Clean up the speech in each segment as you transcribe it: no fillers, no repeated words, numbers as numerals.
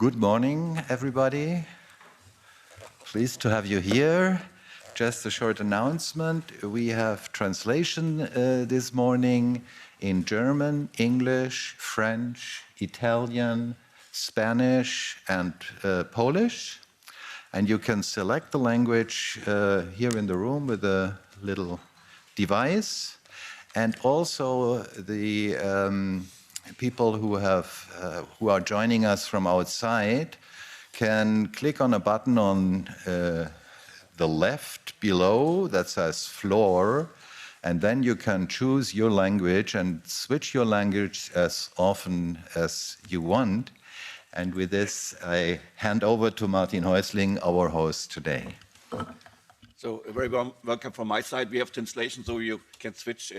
Good morning, everybody. Pleased to have you here. Just a short announcement. We have translation this morning in German, English, French, Italian, Spanish, and Polish. And you can select the language here in the room with a little device. And also the people who are joining us from outside can click on a button on the left below that says floor, and then you can choose your language and switch your language as often as you want. And with this, I hand over to Martin Haeusling, our host today. So a very warm welcome from my side. We have translation, so you can switch.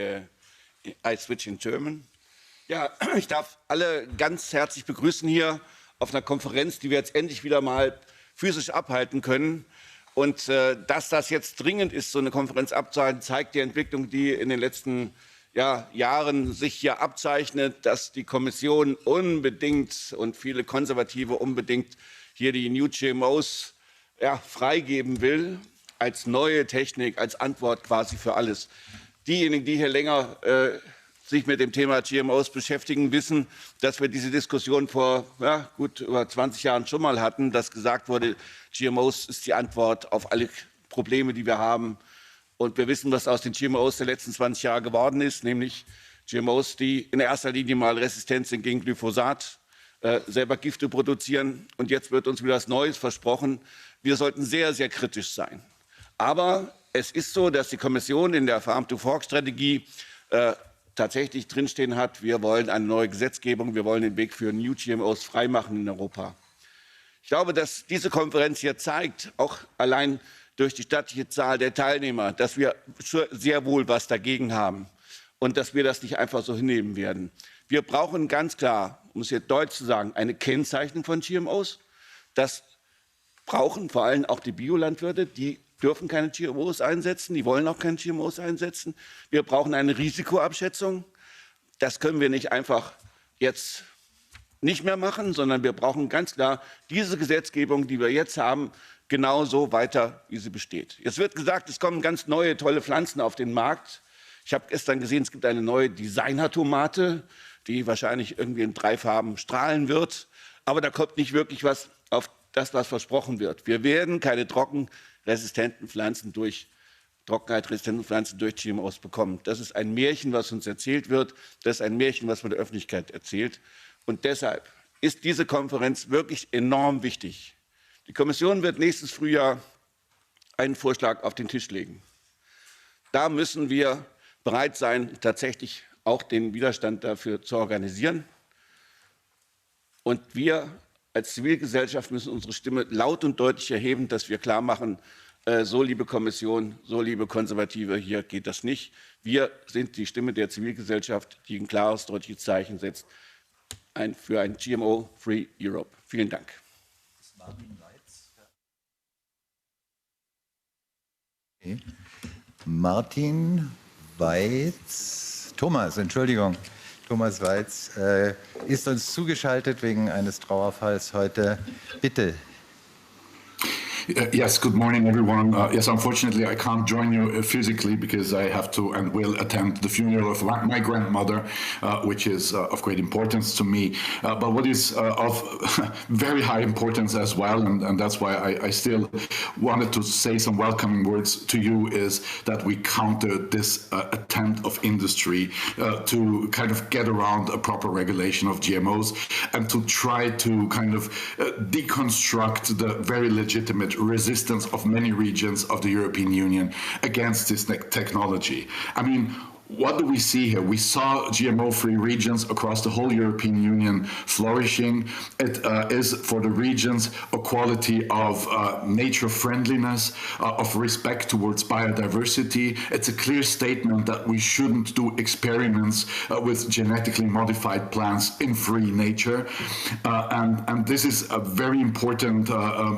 I switch in German. Ja, ich darf alle ganz herzlich begrüßen hier auf einer Konferenz, die wir jetzt endlich wieder mal physisch abhalten können. Und dass das jetzt dringend ist, so eine Konferenz abzuhalten, zeigt die Entwicklung, die in den letzten Jahren sich hier abzeichnet, dass die Kommission unbedingt und viele Konservative unbedingt hier die New GMOs freigeben will, als neue Technik, als Antwort quasi für alles. Diejenigen, die hier länger sich mit dem Thema GMOs beschäftigen, wissen, dass wir diese Diskussion vor gut über 20 Jahren schon mal hatten, dass gesagt wurde, GMOs ist die Antwort auf alle Probleme, die wir haben. Und wir wissen, was aus den GMOs der letzten 20 Jahre geworden ist, nämlich GMOs, die in erster Linie mal resistent sind gegen Glyphosat, selber Gifte produzieren. Und jetzt wird uns wieder was Neues versprochen. Wir sollten sehr, sehr kritisch sein. Aber es ist so, dass die Kommission in der Farm-to-Fork-Strategie tatsächlich drinstehen hat, wir wollen eine neue Gesetzgebung, wir wollen den Weg für New GMOs freimachen in Europa. Ich glaube, dass diese Konferenz hier zeigt, auch allein durch die stattliche Zahl der Teilnehmer, dass wir sehr wohl was dagegen haben und dass wir das nicht einfach so hinnehmen werden. Wir brauchen ganz klar, um es hier deutlich zu sagen, eine Kennzeichnung von GMOs. Das brauchen vor allem auch die Biolandwirte, die dürfen keine GMOs einsetzen, die wollen auch keine GMOs einsetzen. Wir brauchen eine Risikoabschätzung. Das können wir nicht einfach jetzt nicht mehr machen, sondern wir brauchen ganz klar diese Gesetzgebung, die wir jetzt haben, genauso weiter, wie sie besteht. Jetzt wird gesagt, es kommen ganz neue, tolle Pflanzen auf den Markt. Ich habe gestern gesehen, es gibt eine neue Designer-Tomate, die wahrscheinlich irgendwie in 3 Farben strahlen wird. Aber da kommt nicht wirklich was auf das, was versprochen wird. Wir werden keine trockenheitresistenten Pflanzen durch GMOs bekommen. Das ist ein Märchen, was uns erzählt wird. Das ist ein Märchen, was man der Öffentlichkeit erzählt. Und deshalb ist diese Konferenz wirklich enorm wichtig. Die Kommission wird nächstes Frühjahr einen Vorschlag auf den Tisch legen. Da müssen wir bereit sein, tatsächlich auch den Widerstand dafür zu organisieren. Und wir als Zivilgesellschaft müssen unsere Stimme laut und deutlich erheben, dass wir klar machen, so liebe Kommission, so liebe Konservative, hier geht das nicht. Wir sind die Stimme der Zivilgesellschaft, die ein klares, deutliches Zeichen setzt für ein GMO-Free Europe. Vielen Dank. Martin Waitz, Thomas Waitz ist uns zugeschaltet wegen eines Trauerfalls heute. Bitte. Yes, good morning, everyone. Yes, unfortunately, I can't join you physically because I have to and will attend the funeral of my grandmother, which is of great importance to me. But what is of very high importance as well, and that's why I still wanted to say some welcoming words to you, is that we counter this attempt of industry to kind of get around a proper regulation of GMOs and to try to kind of deconstruct the very legitimate resistance of many regions of the European Union against this technology. I mean, what do we see here? We saw GMO-free regions across the whole European Union flourishing. It is for the regions a quality of nature friendliness, of respect towards biodiversity. It's a clear statement that we shouldn't do experiments with genetically modified plants in free nature. And this is a very important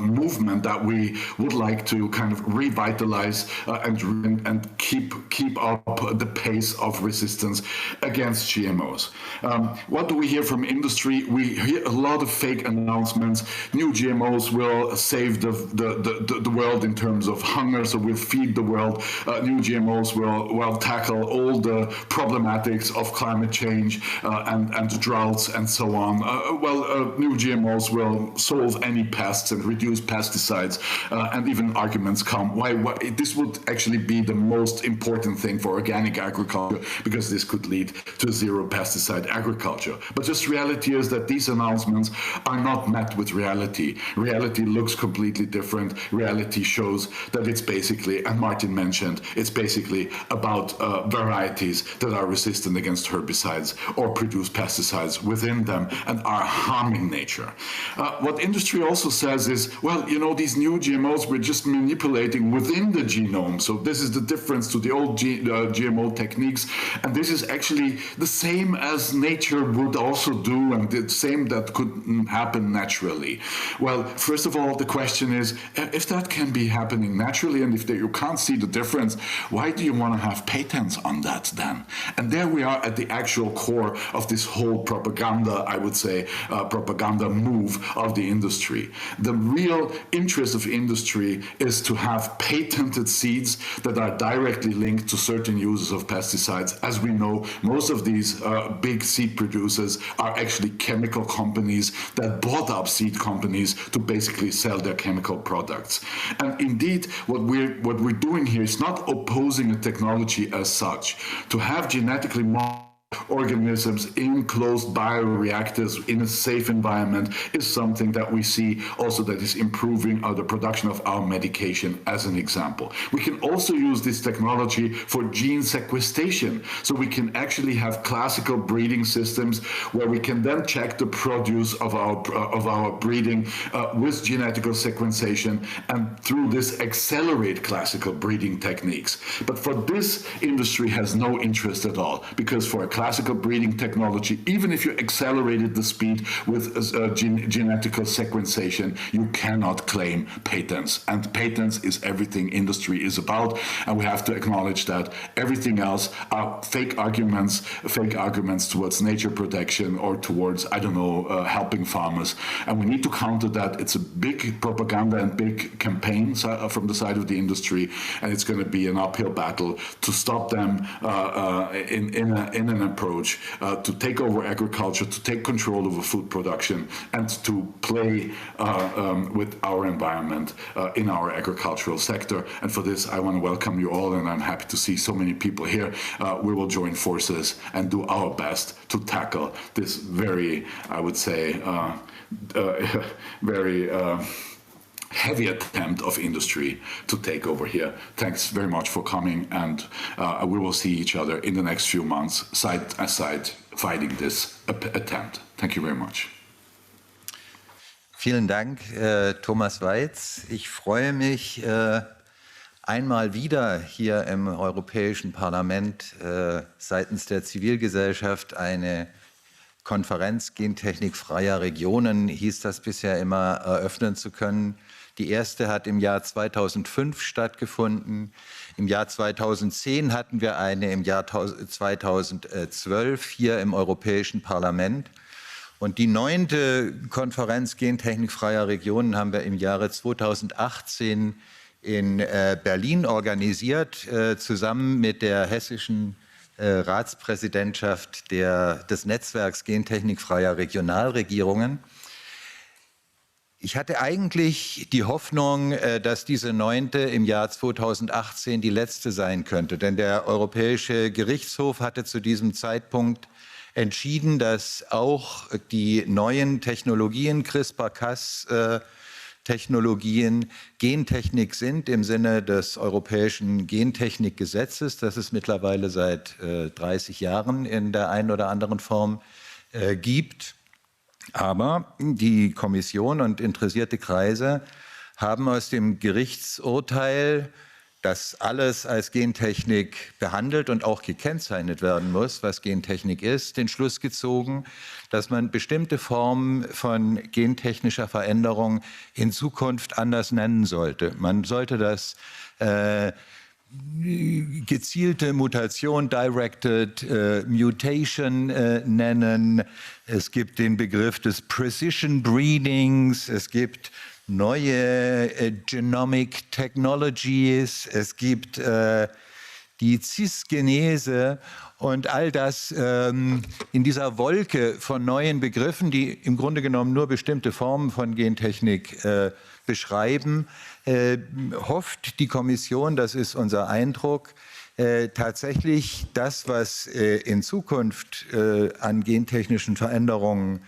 movement that we would like to kind of revitalize and keep up the pace base of resistance against GMOs. What do we hear from industry? We hear a lot of fake announcements. New GMOs will save the world in terms of hunger, so we'll feed the world. New GMOs will tackle all the problematics of climate change and droughts and so on. New GMOs will solve any pests and reduce pesticides, and even arguments come why this would actually be the most important thing for organic agriculture, because this could lead to zero pesticide agriculture. But just reality is that these announcements are not met with reality. Reality looks completely different. Reality shows that it's basically, and Martin mentioned, it's basically about varieties that are resistant against herbicides or produce pesticides within them and are harming nature. What industry also says is, well, you know, these new GMOs, we're just manipulating within the genome. So this is the difference to the old GMO techniques. And this is actually the same as nature would also do, and the same that could happen naturally. Well, first of all, the question is, if that can be happening naturally, and if you can't see the difference, why do you want to have patents on that then? And there we are at the actual core of this whole propaganda, I would say, propaganda move of the industry. The real interest of industry is to have patented seeds that are directly linked to certain uses of pesticides. As we know, most of these big seed producers are actually chemical companies that bought up seed companies to basically sell their chemical products. And indeed, what we're doing here is not opposing a technology as such. To have genetically modified organisms in closed bioreactors in a safe environment is something that we see also that is improving the production of our medication, as an example. We can also use this technology for gene sequestration, so we can actually have classical breeding systems where we can then check the produce of our breeding with genetical sequencing, and through this accelerate classical breeding techniques. But for this, industry has no interest at all, because for a classical breeding technology, even if you accelerated the speed with genetical sequencing, you cannot claim patents. And patents is everything industry is about, and we have to acknowledge that everything else are fake arguments towards nature protection or towards, I don't know, helping farmers. And we need to counter that. It's a big propaganda and big campaign from the side of the industry, and it's going to be an uphill battle to stop them in an approach to take over agriculture, to take control over food production, and to play with our environment in our agricultural sector. And for this, I want to welcome you all, and I'm happy to see so many people here. We will join forces and do our best to tackle this very, I would say, very heavy attempt of industry to take over here. Thanks very much for coming, and we will see each other in the next few months, side by side, fighting this attempt. Thank you very much. Vielen Dank, Thomas Waitz. Ich freue mich, einmal wieder hier im Europäischen Parlament seitens der Zivilgesellschaft eine Konferenz gentechnikfreier Regionen, hieß das bisher immer, eröffnen zu können. Die erste hat im Jahr 2005 stattgefunden. Im Jahr 2010 hatten wir eine im Jahr 2012 hier im Europäischen Parlament. Und die 9. Konferenz gentechnikfreier Regionen haben wir im Jahre 2018 in Berlin organisiert, zusammen mit der hessischen Ratspräsidentschaft des Netzwerks gentechnikfreier Regionalregierungen. Ich hatte eigentlich die Hoffnung, dass diese 9. im Jahr 2018 die letzte sein könnte, denn der Europäische Gerichtshof hatte zu diesem Zeitpunkt entschieden, dass auch die neuen Technologien, CRISPR-Cas-Technologien, Gentechnik sind im Sinne des Europäischen Gentechnikgesetzes, das es mittlerweile seit 30 Jahren in der einen oder anderen Form gibt. Aber die Kommission und interessierte Kreise haben aus dem Gerichtsurteil, dass alles als Gentechnik behandelt und auch gekennzeichnet werden muss, was Gentechnik ist, den Schluss gezogen, dass man bestimmte Formen von gentechnischer Veränderung in Zukunft anders nennen sollte. Man sollte das gezielte Mutation, Directed Mutation nennen. Es gibt den Begriff des Precision Breedings. Es gibt neue Genomic Technologies. Es gibt die Cisgenese und all das in dieser Wolke von neuen Begriffen, die im Grunde genommen nur bestimmte Formen von Gentechnik beschreiben, hofft die Kommission, das ist unser Eindruck, tatsächlich das, was in Zukunft an gentechnischen Veränderungen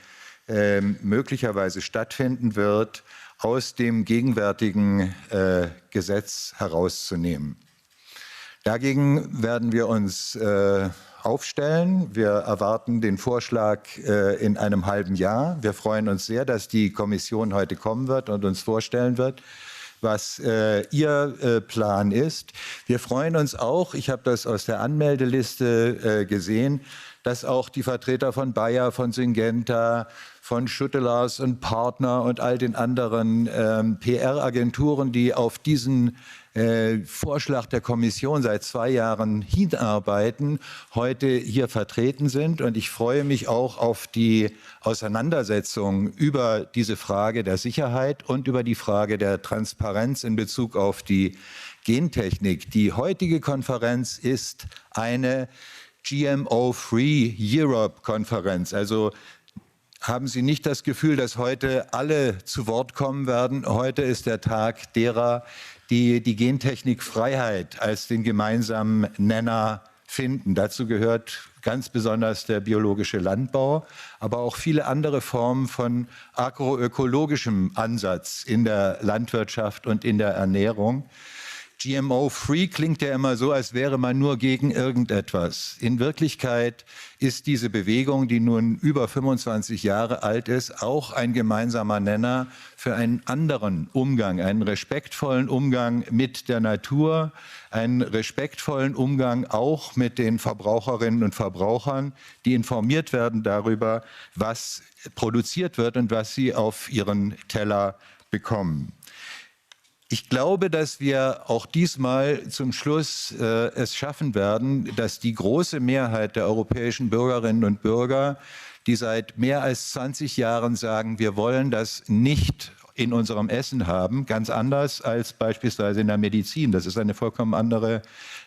möglicherweise stattfinden wird, aus dem gegenwärtigen Gesetz herauszunehmen. Dagegen werden wir uns aufstellen. Wir erwarten den Vorschlag in einem halben Jahr. Wir freuen uns sehr, dass die Kommission heute kommen wird und uns vorstellen wird, was Ihr Plan ist. Wir freuen uns auch, ich habe das aus der Anmeldeliste gesehen, dass auch die Vertreter von Bayer, von Syngenta, von Schuttelers und Partner und all den anderen PR-Agenturen, die auf diesen Vorschlag der Kommission seit 2 Jahren hinarbeiten, heute hier vertreten sind. Und ich freue mich auch auf die Auseinandersetzung über diese Frage der Sicherheit und über die Frage der Transparenz in Bezug auf die Gentechnik. Die heutige Konferenz ist eine GMO-Free Europe Konferenz. Also haben Sie nicht das Gefühl, dass heute alle zu Wort kommen werden. Heute ist der Tag derer, die die Gentechnikfreiheit als den gemeinsamen Nenner finden. Dazu gehört ganz besonders der biologische Landbau, aber auch viele andere Formen von agroökologischem Ansatz in der Landwirtschaft und in der Ernährung. GMO-free klingt ja immer so, als wäre man nur gegen irgendetwas. In Wirklichkeit ist diese Bewegung, die nun über 25 Jahre alt ist, auch ein gemeinsamer Nenner für einen anderen Umgang, einen respektvollen Umgang mit der Natur, einen respektvollen Umgang auch mit den Verbraucherinnen und Verbrauchern, die informiert werden darüber, was produziert wird und was sie auf ihren Teller bekommen. Ich glaube, dass wir auch diesmal zum Schluss es schaffen werden, dass die große Mehrheit der europäischen Bürgerinnen und Bürger, die seit mehr als 20 Jahren sagen, wir wollen das nicht in unserem Essen haben, ganz anders als beispielsweise in der Medizin, das ist eine vollkommen andere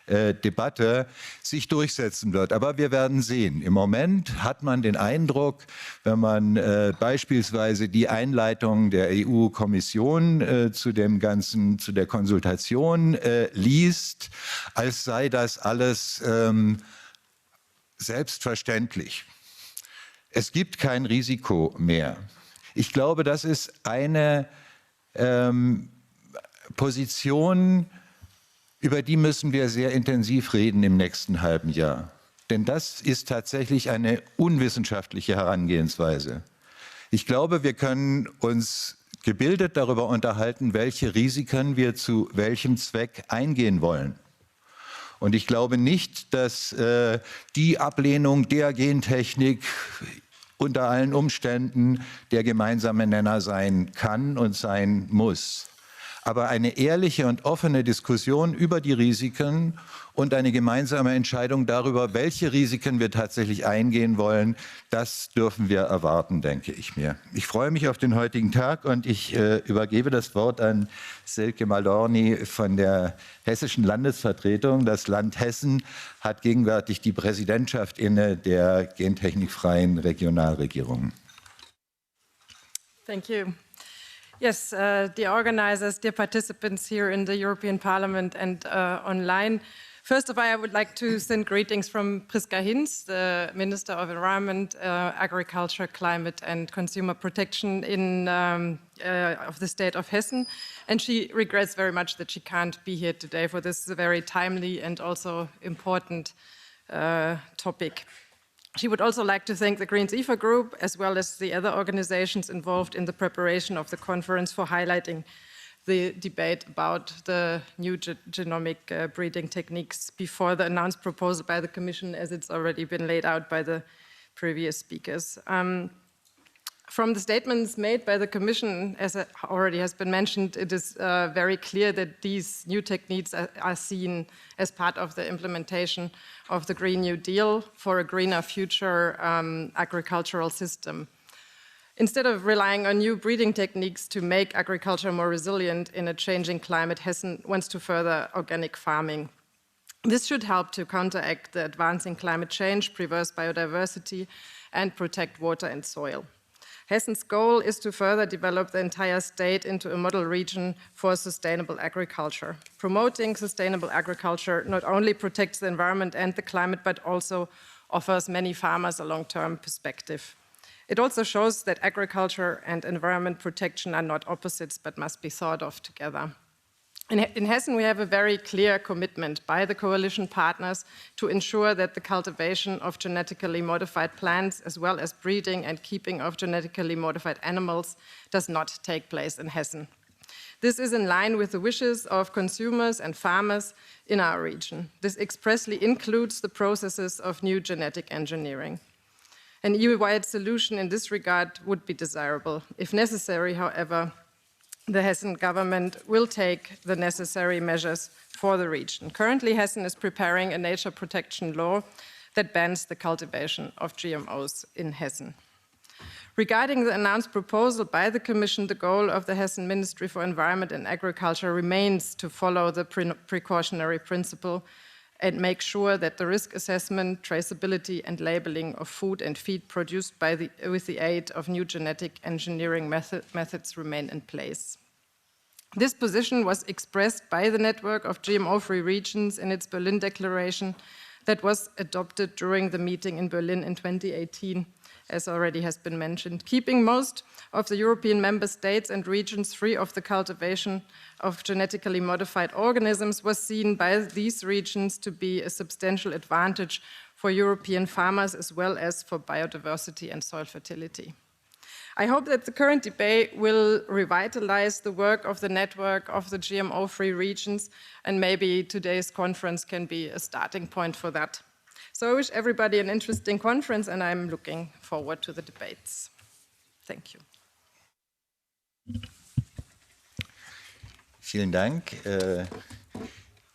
Debatte, sich durchsetzen wird. Aber wir werden sehen. Im Moment hat man den Eindruck, wenn man beispielsweise die Einleitung der EU-Kommission zu der Konsultation liest, als sei das alles selbstverständlich. Es gibt kein Risiko mehr. Ich glaube, das ist eine Position, über die müssen wir sehr intensiv reden im nächsten halben Jahr. Denn das ist tatsächlich eine unwissenschaftliche Herangehensweise. Ich glaube, wir können uns gebildet darüber unterhalten, welche Risiken wir zu welchem Zweck eingehen wollen. Und ich glaube nicht, dass die Ablehnung der Gentechnik unter allen Umständen der gemeinsame Nenner sein kann und sein muss. Aber eine ehrliche und offene Diskussion über die Risiken und eine gemeinsame Entscheidung darüber, welche Risiken wir tatsächlich eingehen wollen, das dürfen wir erwarten, denke ich mir. Ich freue mich auf den heutigen Tag und ich übergebe das Wort an Silke Malorny von der hessischen Landesvertretung. Das Land Hessen hat gegenwärtig die Präsidentschaft inne der gentechnikfreien Regionalregierung. Thank you. Yes, dear organizers, dear participants here in the European Parliament and online. First of all, I would like to send greetings from Priska Hinz, the Minister of Environment, Agriculture, Climate and Consumer Protection of the state of Hessen. And she regrets very much that she can't be here today for this very timely and also important topic. She would also like to thank the Greens IFA Group, as well as the other organizations involved in the preparation of the conference for highlighting the debate about the new genomic breeding techniques before the announced proposal by the Commission, as it's already been laid out by the previous speakers. From the statements made by the Commission, as already has been mentioned, it is very clear that these new techniques are seen as part of the implementation of the Green New Deal for a greener future agricultural system. Instead of relying on new breeding techniques to make agriculture more resilient in a changing climate, Hessen wants to further organic farming. This should help to counteract the advancing climate change, preserve biodiversity, and protect water and soil. Hessen's goal is to further develop the entire state into a model region for sustainable agriculture. Promoting sustainable agriculture not only protects the environment and the climate, but also offers many farmers a long-term perspective. It also shows that agriculture and environment protection are not opposites, but must be thought of together. In Hessen, we have a very clear commitment by the coalition partners to ensure that the cultivation of genetically modified plants, as well as breeding and keeping of genetically modified animals, does not take place in Hessen. This is in line with the wishes of consumers and farmers in our region. This expressly includes the processes of new genetic engineering. An EU-wide solution in this regard would be desirable. If necessary, however, the Hessen government will take the necessary measures for the region. Currently, Hessen is preparing a nature protection law that bans the cultivation of GMOs in Hessen. Regarding the announced proposal by the Commission, the goal of the Hessen Ministry for Environment and Agriculture remains to follow the precautionary principle and make sure that the risk assessment, traceability, and labeling of food and feed produced with the aid of new genetic engineering methods remain in place. This position was expressed by the network of GMO-free regions in its Berlin Declaration that was adopted during the meeting in Berlin in 2018, as already has been mentioned. Keeping most of the European member states and regions free of the cultivation of genetically modified organisms was seen by these regions to be a substantial advantage for European farmers as well as for biodiversity and soil fertility. I hope that the current debate will revitalize the work of the network of the GMO-free regions, and maybe today's conference can be a starting point for that. So I wish everybody an interesting conference, and I'm looking forward to the debates. Thank you. Vielen Dank.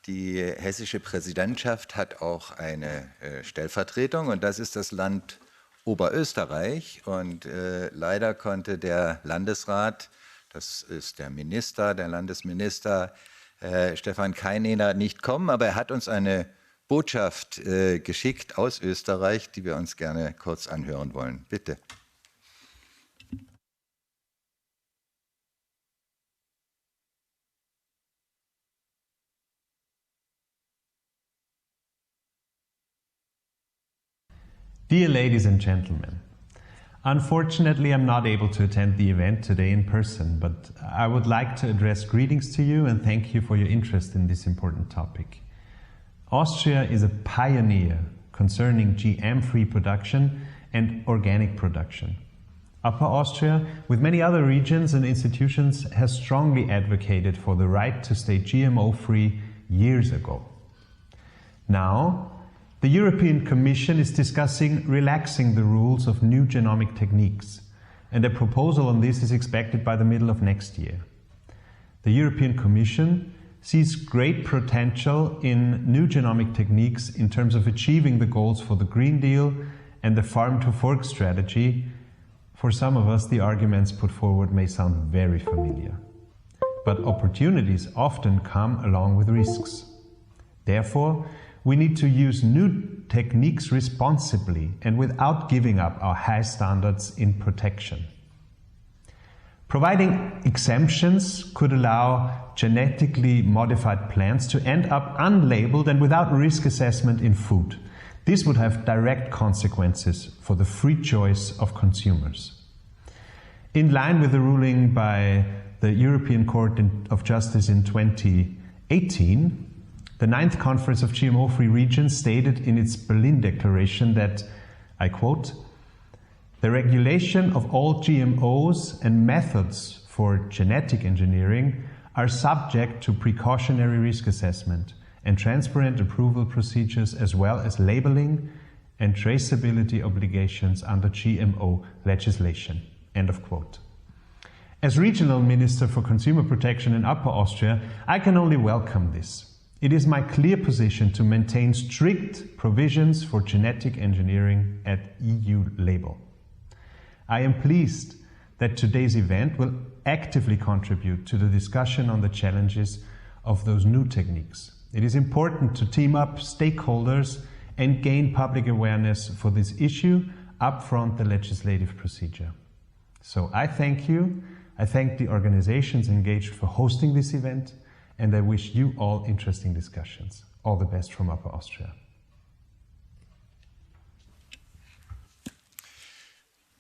Die hessische Präsidentschaft hat auch eine Stellvertretung, und das ist das Land Oberösterreich. Und leider konnte der Landesrat, das ist der Landesminister Stefan Kaineder, nicht kommen, aber er hat uns eine Botschaft geschickt aus Österreich, die wir uns gerne kurz anhören wollen. Bitte. Dear ladies and gentlemen, unfortunately I'm not able to attend the event today in person, but I would like to address greetings to you and thank you for your interest in this important topic. Austria is a pioneer concerning GM-free production and organic production. Upper Austria, with many other regions and institutions, has strongly advocated for the right to stay GMO-free years ago. Now, the European Commission is discussing relaxing the rules of new genomic techniques, and a proposal on this is expected by the middle of next year. The European Commission sees great potential in new genomic techniques in terms of achieving the goals for the Green Deal and the farm-to-fork strategy. For some of us, the arguments put forward may sound very familiar. But opportunities often come along with risks. Therefore, we need to use new techniques responsibly and without giving up our high standards in protection. Providing exemptions could allow genetically modified plants to end up unlabeled and without risk assessment in food. This would have direct consequences for the free choice of consumers. In line with the ruling by the European Court of Justice in 2018, the 9th Conference of GMO-Free Regions stated in its Berlin Declaration that, I quote, "The regulation of all GMOs and methods for genetic engineering are subject to precautionary risk assessment and transparent approval procedures as well as labeling and traceability obligations under GMO legislation." End of quote. As Regional Minister for Consumer Protection in Upper Austria, I can only welcome this. It is my clear position to maintain strict provisions for genetic engineering at EU level. I am pleased that today's event will actively contribute to the discussion on the challenges of those new techniques. It is important to team up stakeholders and gain public awareness for this issue upfront the legislative procedure. So I thank you. I thank the organizations engaged for hosting this event, and I wish you all interesting discussions. All the best from Upper Austria.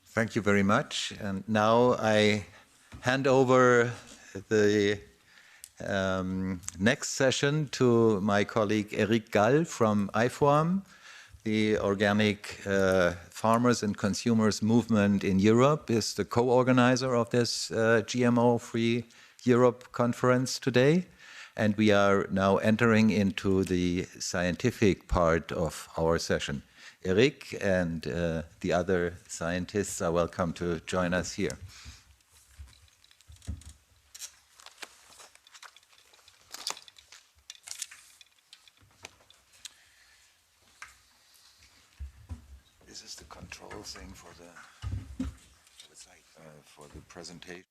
Thank you very much. And now I hand over the next session to my colleague Eric Gall from IFOAM, the Organic Farmers and Consumers Movement in Europe, is the co-organizer of this GMO-Free Europe conference today. And we are now entering into the scientific part of our session. Eric and the other scientists are welcome to join us here. This is the control thing for the presentation.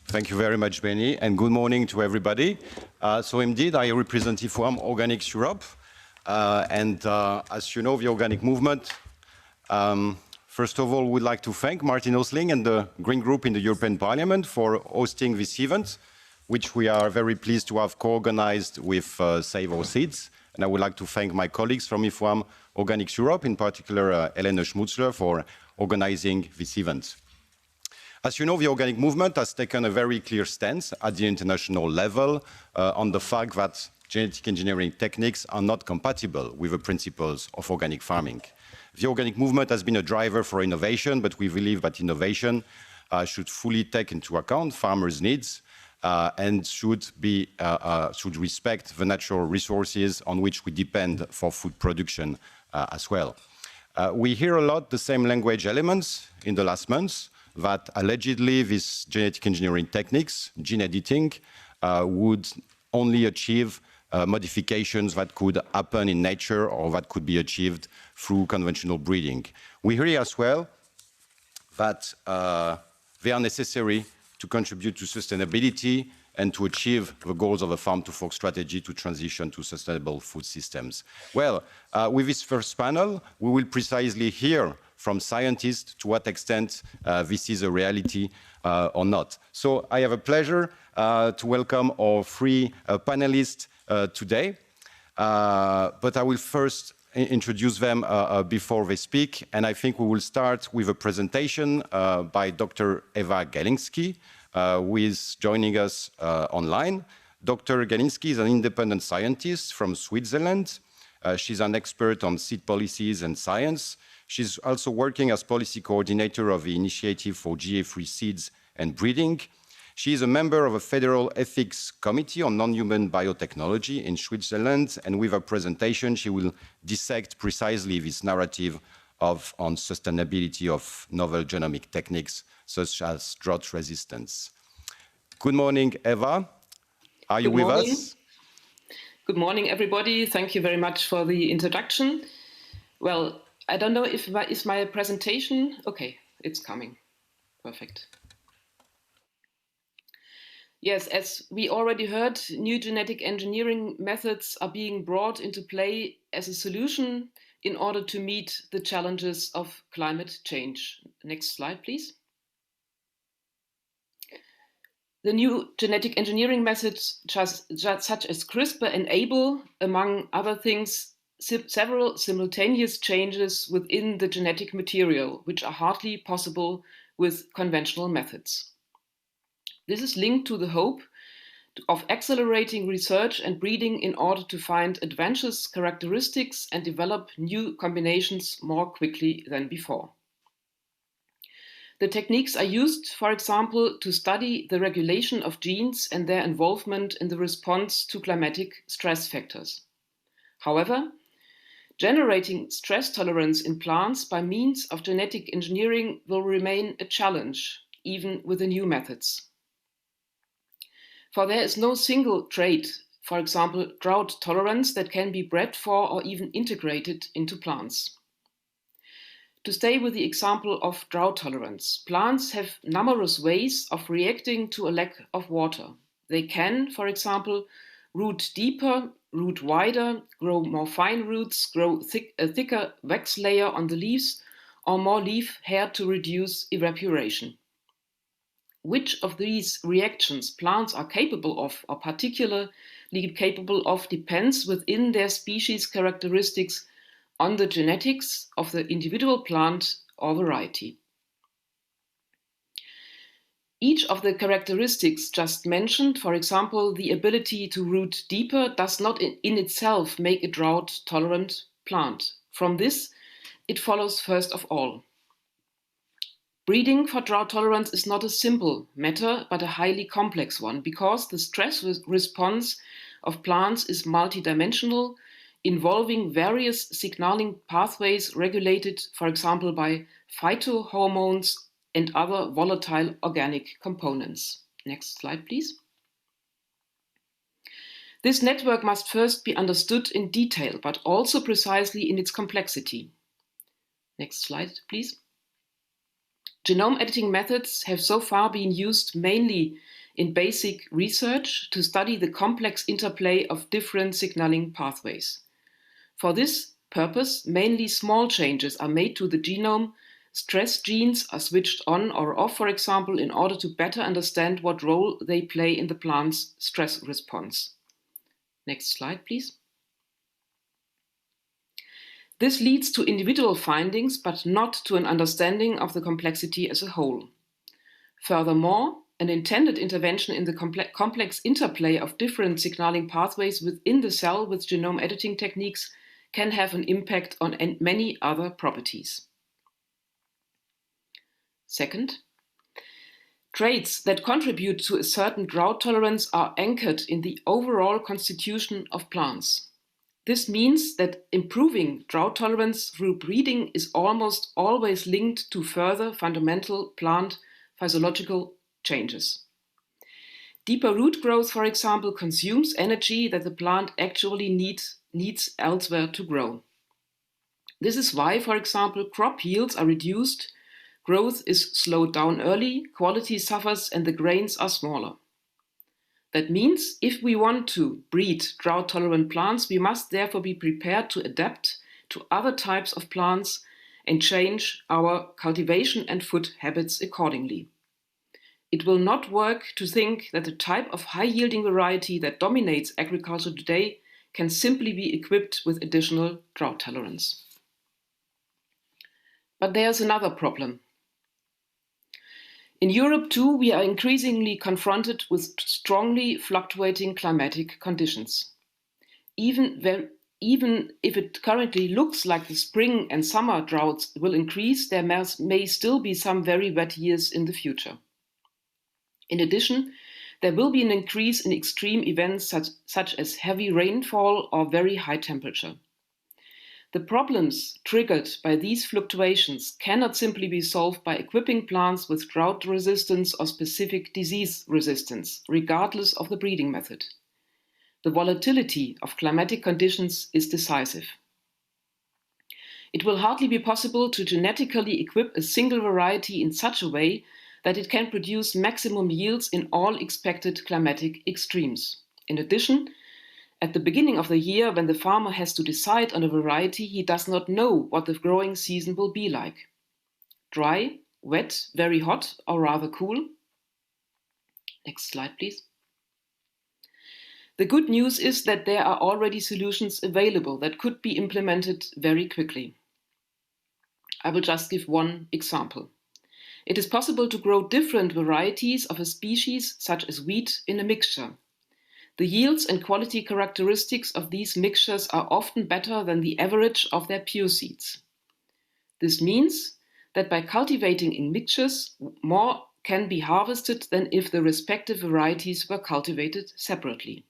Thank you very much, Benny, and good morning to everybody. So indeed, I represent IFOAM Organics Europe. As you know, the organic movement, first of all, we'd like to thank Martin Haeusling and the Green Group in the European Parliament for hosting this event, which we are very pleased to have co-organized with Save Our Seeds. And I would like to thank my colleagues from IFOAM Organics Europe, in particular Helene Schmutzler, for organizing this event. As you know, the organic movement has taken a very clear stance at the international level on the fact that genetic engineering techniques are not compatible with the principles of organic farming. The organic movement has been a driver for innovation, but we believe that innovation should fully take into account farmers' needs and should respect the natural resources on which we depend for food production as well. We hear a lot the same language elements in the last months, that allegedly these genetic engineering techniques, gene editing, would only achieve modifications that could happen in nature or that could be achieved through conventional breeding. We hear as well that they are necessary to contribute to sustainability and to achieve the goals of a farm-to-fork strategy to transition to sustainable food systems. Well, with this first panel, we will precisely hear from scientists to what extent this is a reality or not. So I have a pleasure to welcome our three panelists today. But I will first introduce them before they speak. And I think we will start with a presentation by Dr. Eva Gelinsky, who is joining us online. Dr. Gelinsky is an independent scientist from Switzerland. She's an expert on seed policies and science. She's also working as policy coordinator of the Initiative for GMO-Free Seeds and Breeding. She is a member of a federal ethics committee on non-human biotechnology in Switzerland, and with her presentation, she will dissect precisely this narrative on sustainability of novel genomic techniques, such as drought resistance. Good morning, Eva. Are you with us? Good morning, everybody. Thank you very much for the introduction. Well, I don't know if is my presentation. Okay, it's coming. Perfect. Yes, as we already heard, new genetic engineering methods are being brought into play as a solution in order to meet the challenges of climate change. Next slide, please. The new genetic engineering methods, such as CRISPR, enable, among other things, several simultaneous changes within the genetic material, which are hardly possible with conventional methods. This is linked to the hope of accelerating research and breeding in order to find advantageous characteristics and develop new combinations more quickly than before. The techniques are used, for example, to study the regulation of genes and their involvement in the response to climatic stress factors. However, generating stress tolerance in plants by means of genetic engineering will remain a challenge, even with the new methods. For there is no single trait, for example, drought tolerance, that can be bred for or even integrated into plants. To stay with the example of drought tolerance, plants have numerous ways of reacting to a lack of water. They can, for example, root deeper, root wider, grow more fine roots, grow a thicker wax layer on the leaves, or more leaf hair to reduce evaporation. Which of these reactions plants are capable of, or particularly capable of, depends within their species characteristics on the genetics of the individual plant or variety. Each of the characteristics just mentioned, for example, the ability to root deeper, does not in itself make a drought-tolerant plant. From this, it follows first of all. Breeding for drought tolerance is not a simple matter, but a highly complex one, because the stress response of plants is multidimensional, involving various signaling pathways regulated, for example, by phytohormones and other volatile organic components. Next slide, please. This network must first be understood in detail, but also precisely in its complexity. Next slide, please. Genome editing methods have so far been used mainly in basic research to study the complex interplay of different signaling pathways. For this purpose, mainly small changes are made to the genome. Stress genes are switched on or off, for example, in order to better understand what role they play in the plant's stress response. Next slide, please. This leads to individual findings, but not to an understanding of the complexity as a whole. Furthermore, an intended intervention in the complex interplay of different signaling pathways within the cell with genome editing techniques can have an impact on many other properties. Second, traits that contribute to a certain drought tolerance are anchored in the overall constitution of plants. This means that improving drought tolerance through breeding is almost always linked to further fundamental plant physiological changes. Deeper root growth, for example, consumes energy that the plant actually needs elsewhere to grow. This is why, for example, crop yields are reduced, growth is slowed down early, quality suffers, and the grains are smaller. That means if we want to breed drought-tolerant plants, we must therefore be prepared to adapt to other types of plants and change our cultivation and food habits accordingly. It will not work to think that the type of high-yielding variety that dominates agriculture today can simply be equipped with additional drought tolerance. But there's another problem. In Europe, too, we are increasingly confronted with strongly fluctuating climatic conditions. Even if it currently looks like the spring and summer droughts will increase, there may still be some very wet years in the future. In addition, there will be an increase in extreme events such as heavy rainfall or very high temperature. The problems triggered by these fluctuations cannot simply be solved by equipping plants with drought resistance or specific disease resistance, regardless of the breeding method. The volatility of climatic conditions is decisive. It will hardly be possible to genetically equip a single variety in such a way that it can produce maximum yields in all expected climatic extremes. In addition, at the beginning of the year, when the farmer has to decide on a variety, he does not know what the growing season will be like. Dry, wet, very hot, or rather cool? Next slide, please. The good news is that there are already solutions available that could be implemented very quickly. I will just give one example. It is possible to grow different varieties of a species, such as wheat, in a mixture. The yields and quality characteristics of these mixtures are often better than the average of their pure seeds. This means that by cultivating in mixtures, more can be harvested than if the respective varieties were cultivated separately.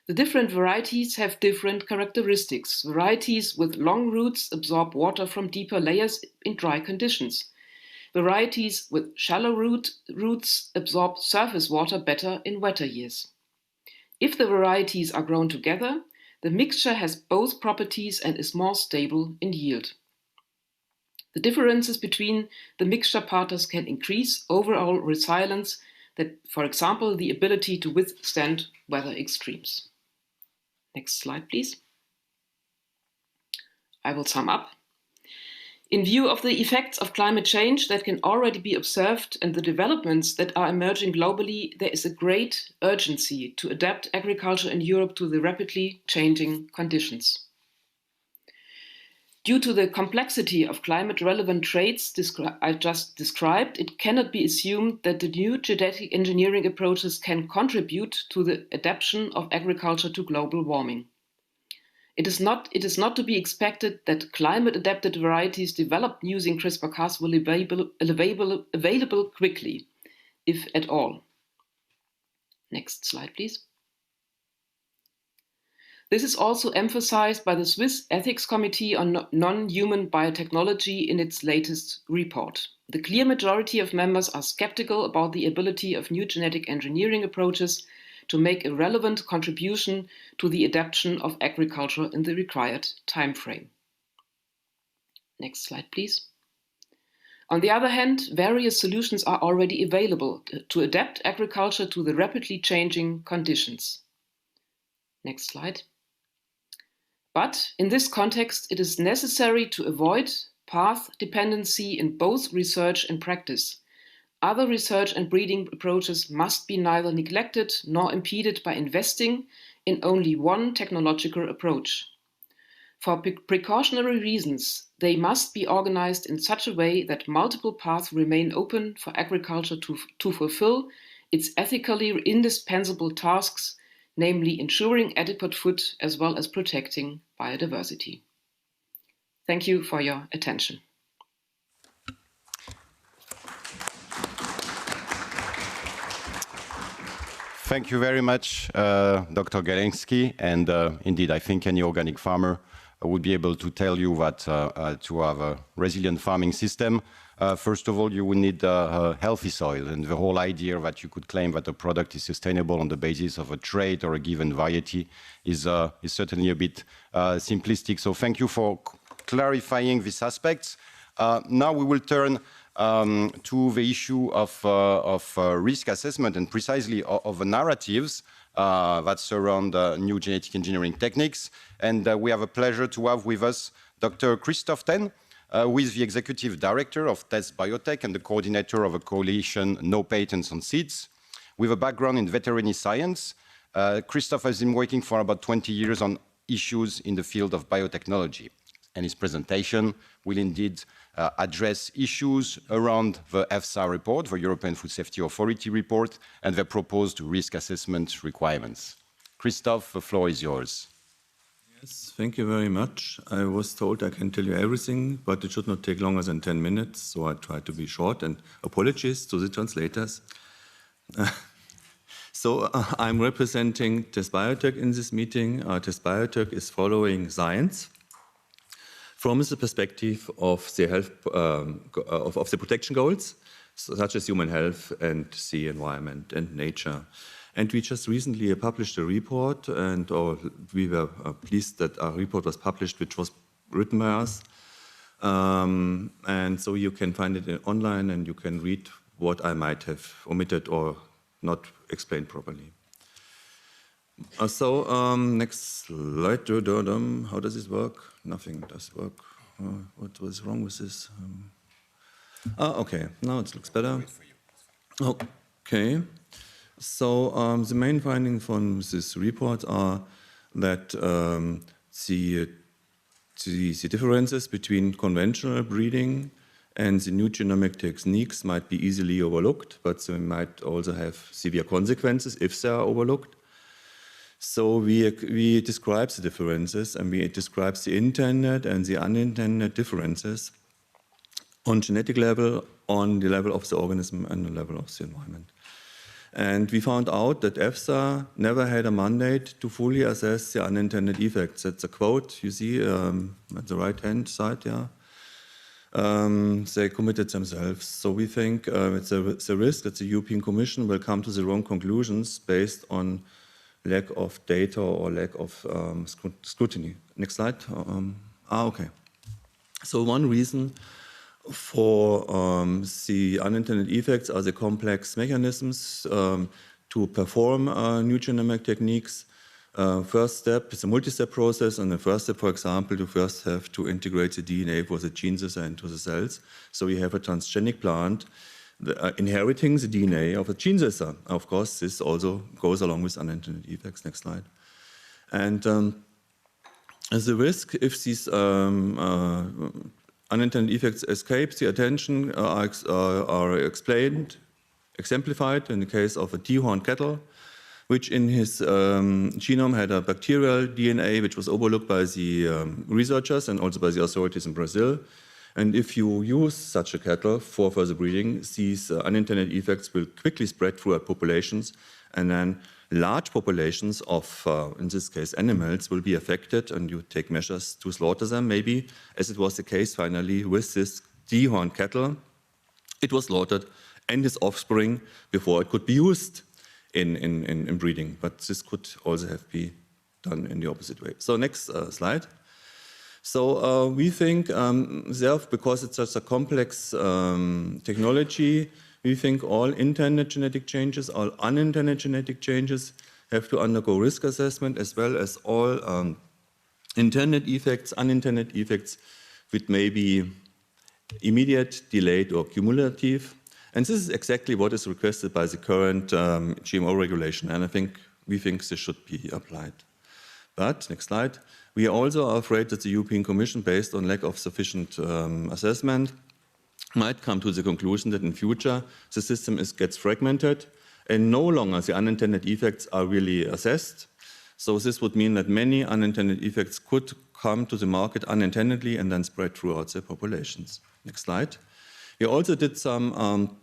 The different varieties have different characteristics. Varieties with long roots absorb water from deeper layers in dry conditions. Varieties with shallow roots absorb surface water better in wetter years. If the varieties are grown together, the mixture has both properties and is more stable in yield. The differences between the mixture partners can increase overall resilience, that, for example, the ability to withstand weather extremes. Next slide, please. I will sum up. In view of the effects of climate change that can already be observed and the developments that are emerging globally, there is a great urgency to adapt agriculture in Europe to the rapidly changing conditions. Due to the complexity of climate-relevant traits I just described, it cannot be assumed that the new genetic engineering approaches can contribute to the adaptation of agriculture to global warming. It is not to be expected that climate-adapted varieties developed using CRISPR-Cas will be available quickly, if at all. Next slide, please. This is also emphasized by the Swiss Ethics Committee on Non-Human Biotechnology in its latest report. The clear majority of members are skeptical about the ability of new genetic engineering approaches to make a relevant contribution to the adaptation of agriculture in the required timeframe. Next slide, please. On the other hand, various solutions are already available to adapt agriculture to the rapidly changing conditions. Next slide. But in this context, it is necessary to avoid path dependency in both research and practice. Other research and breeding approaches must be neither neglected nor impeded by investing in only one technological approach. For precautionary reasons, they must be organized in such a way that multiple paths remain open for agriculture to fulfill its ethically indispensable tasks, namely ensuring adequate food as well as protecting biodiversity. Thank you for your attention. Thank you very much, Dr. Gelinsky. And indeed, I think any organic farmer would be able to tell you that to have a resilient farming system, first of all, you will need a healthy soil. And the whole idea that you could claim that a product is sustainable on the basis of a trait or a given variety is certainly a bit simplistic. So thank you for clarifying these aspects. Now we will turn to the issue of risk assessment and precisely of the narratives that surround new genetic engineering techniques. And we have a pleasure to have with us Dr. Christoph Ten, who is the Executive Director of TESS Biotech and the coordinator of a coalition No Patents on Seeds. With a background in veterinary science, Christoph has been working for about 20 years on issues in the field of biotechnology. And his presentation will indeed address issues around the EFSA report, the European Food Safety Authority report, and the proposed risk assessment requirements. Christoph, the floor is yours. Yes, thank you very much. I was told I can tell you everything, but it should not take longer than 10 minutes, so I try to be short, and apologies to the translators. I'm representing TESS Biotech in this meeting. TESS Biotech is following science from the perspective of the health of the protection goals, such as human health and the environment and nature. And we just recently published a report, and we were pleased that our report was published, which was written by us. And so you can find it online, and you can read what I might have omitted or not explained properly. Next slide. How does this work? Nothing does work. What was wrong with this? Okay, now it looks better. Okay. So the main findings from this report are that the differences between conventional breeding and the new genomic techniques might be easily overlooked, but they might also have severe consequences if they are overlooked. So we describe the differences, and we describe the intended and the unintended differences on genetic level, on the level of the organism, and the level of the environment. And we found out that EFSA never had a mandate to fully assess the unintended effects. That's a quote you see at the right-hand side, yeah. They committed themselves. So we think it's a risk that the European Commission will come to the wrong conclusions based on lack of data or lack of scrutiny. Next slide. Okay. So one reason for the unintended effects are the complex mechanisms to perform new genomic techniques. First step is a multi-step process, and the first step, for example, you first have to integrate the DNA for the gene scissor into the cells. So we have a transgenic plant inheriting the DNA of a gene scissor. Of course, this also goes along with unintended effects. Next slide. And as a risk, if these unintended effects escape the attention, are exemplified in the case of a dehorned cattle, which in his genome had a bacterial DNA, which was overlooked by the researchers and also by the authorities in Brazil. And if you use such a cattle for further breeding, these unintended effects will quickly spread throughout populations, and then large populations of, in this case, animals will be affected, and you take measures to slaughter them, maybe, as it was the case finally with this dehorned cattle. It was slaughtered and its offspring before it could be used in breeding, but this could also have been done in the opposite way. So next slide. So we think, because it's such a complex technology, we think all intended genetic changes, all unintended genetic changes have to undergo risk assessment, as well as all intended effects, unintended effects, which may be immediate, delayed, or cumulative. And this is exactly what is requested by the current GMO regulation, and we think this should be applied. But, next slide, we are also afraid that the European Commission, based on lack of sufficient assessment, might come to the conclusion that in future the system gets fragmented and no longer the unintended effects are really assessed. So this would mean that many unintended effects could come to the market unintendedly and then spread throughout the populations. Next slide. We also did some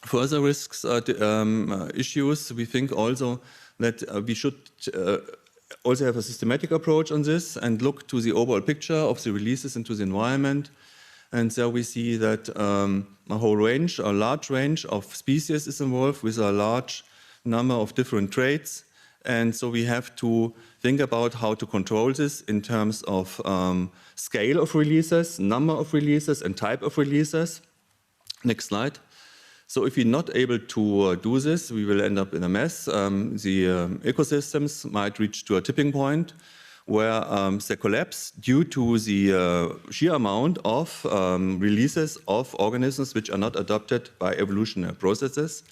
further risks issues. We think also that we should also have a systematic approach on this and look to the overall picture of the releases into the environment. And there we see that a large range of species is involved with a large number of different traits. And so we have to think about how to control this in terms of scale of releases, number of releases, and type of releases. Next slide. So if we're not able to do this, we will end up in a mess. The ecosystems might reach to a tipping point where they collapse due to the sheer amount of releases of organisms which are not adapted by evolutionary processes.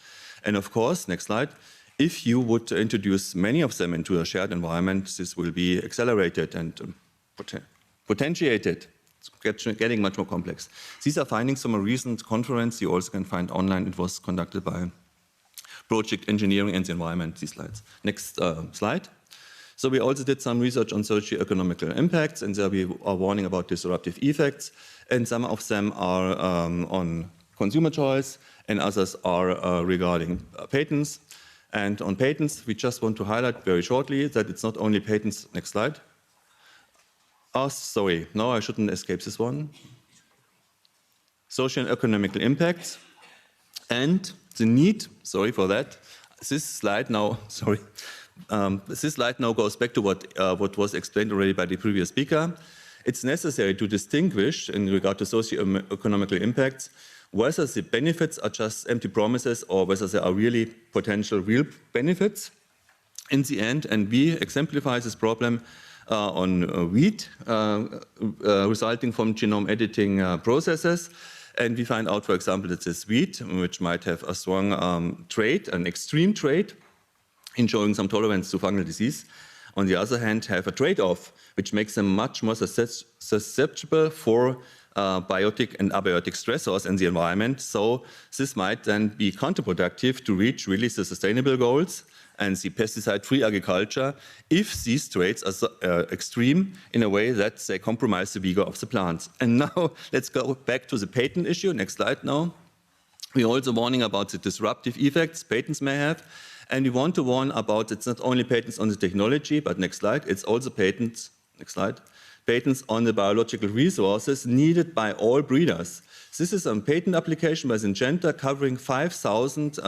And of course, next slide, if you would introduce many of them into a shared environment, this will be accelerated and potentiated. It's getting much more complex. These are findings from a recent conference you also can find online. It was conducted by Project Engineering and the Environment, these slides. Next slide. So we also did some research on socio-economical impacts, and there we are warning about disruptive effects, and some of them are on consumer choice, and others are regarding patents. And on patents, we just want to highlight very shortly that it's not only patents. Next slide. Oh, sorry, no, I shouldn't escape this one. Social and economical impacts, and the need, sorry for that, this slide now, sorry, this slide now goes back to what was explained already by the previous speaker. It's necessary to distinguish in regard to socio-economical impacts whether the benefits are just empty promises or whether there are really potential real benefits in the end. And we exemplify this problem on wheat resulting from genome editing processes. And we find out, for example, that this wheat, which might have a strong trait, an extreme trait, in showing some tolerance to fungal disease, on the other hand, have a trade-off, which makes them much more susceptible for biotic and abiotic stressors in the environment. So this might then be counterproductive to reach really the sustainable goals. and the pesticide-free agriculture if these traits are extreme in a way that they compromise the vigor of the plants. And now let's go back to the patent issue. Next slide now. We're also warning about the disruptive effects patents may have. And we want to warn about it's not only patents on the technology, but next slide, it's also patents, next slide, patents on the biological resources needed by all breeders. This is a patent application by Syngenta covering 5,000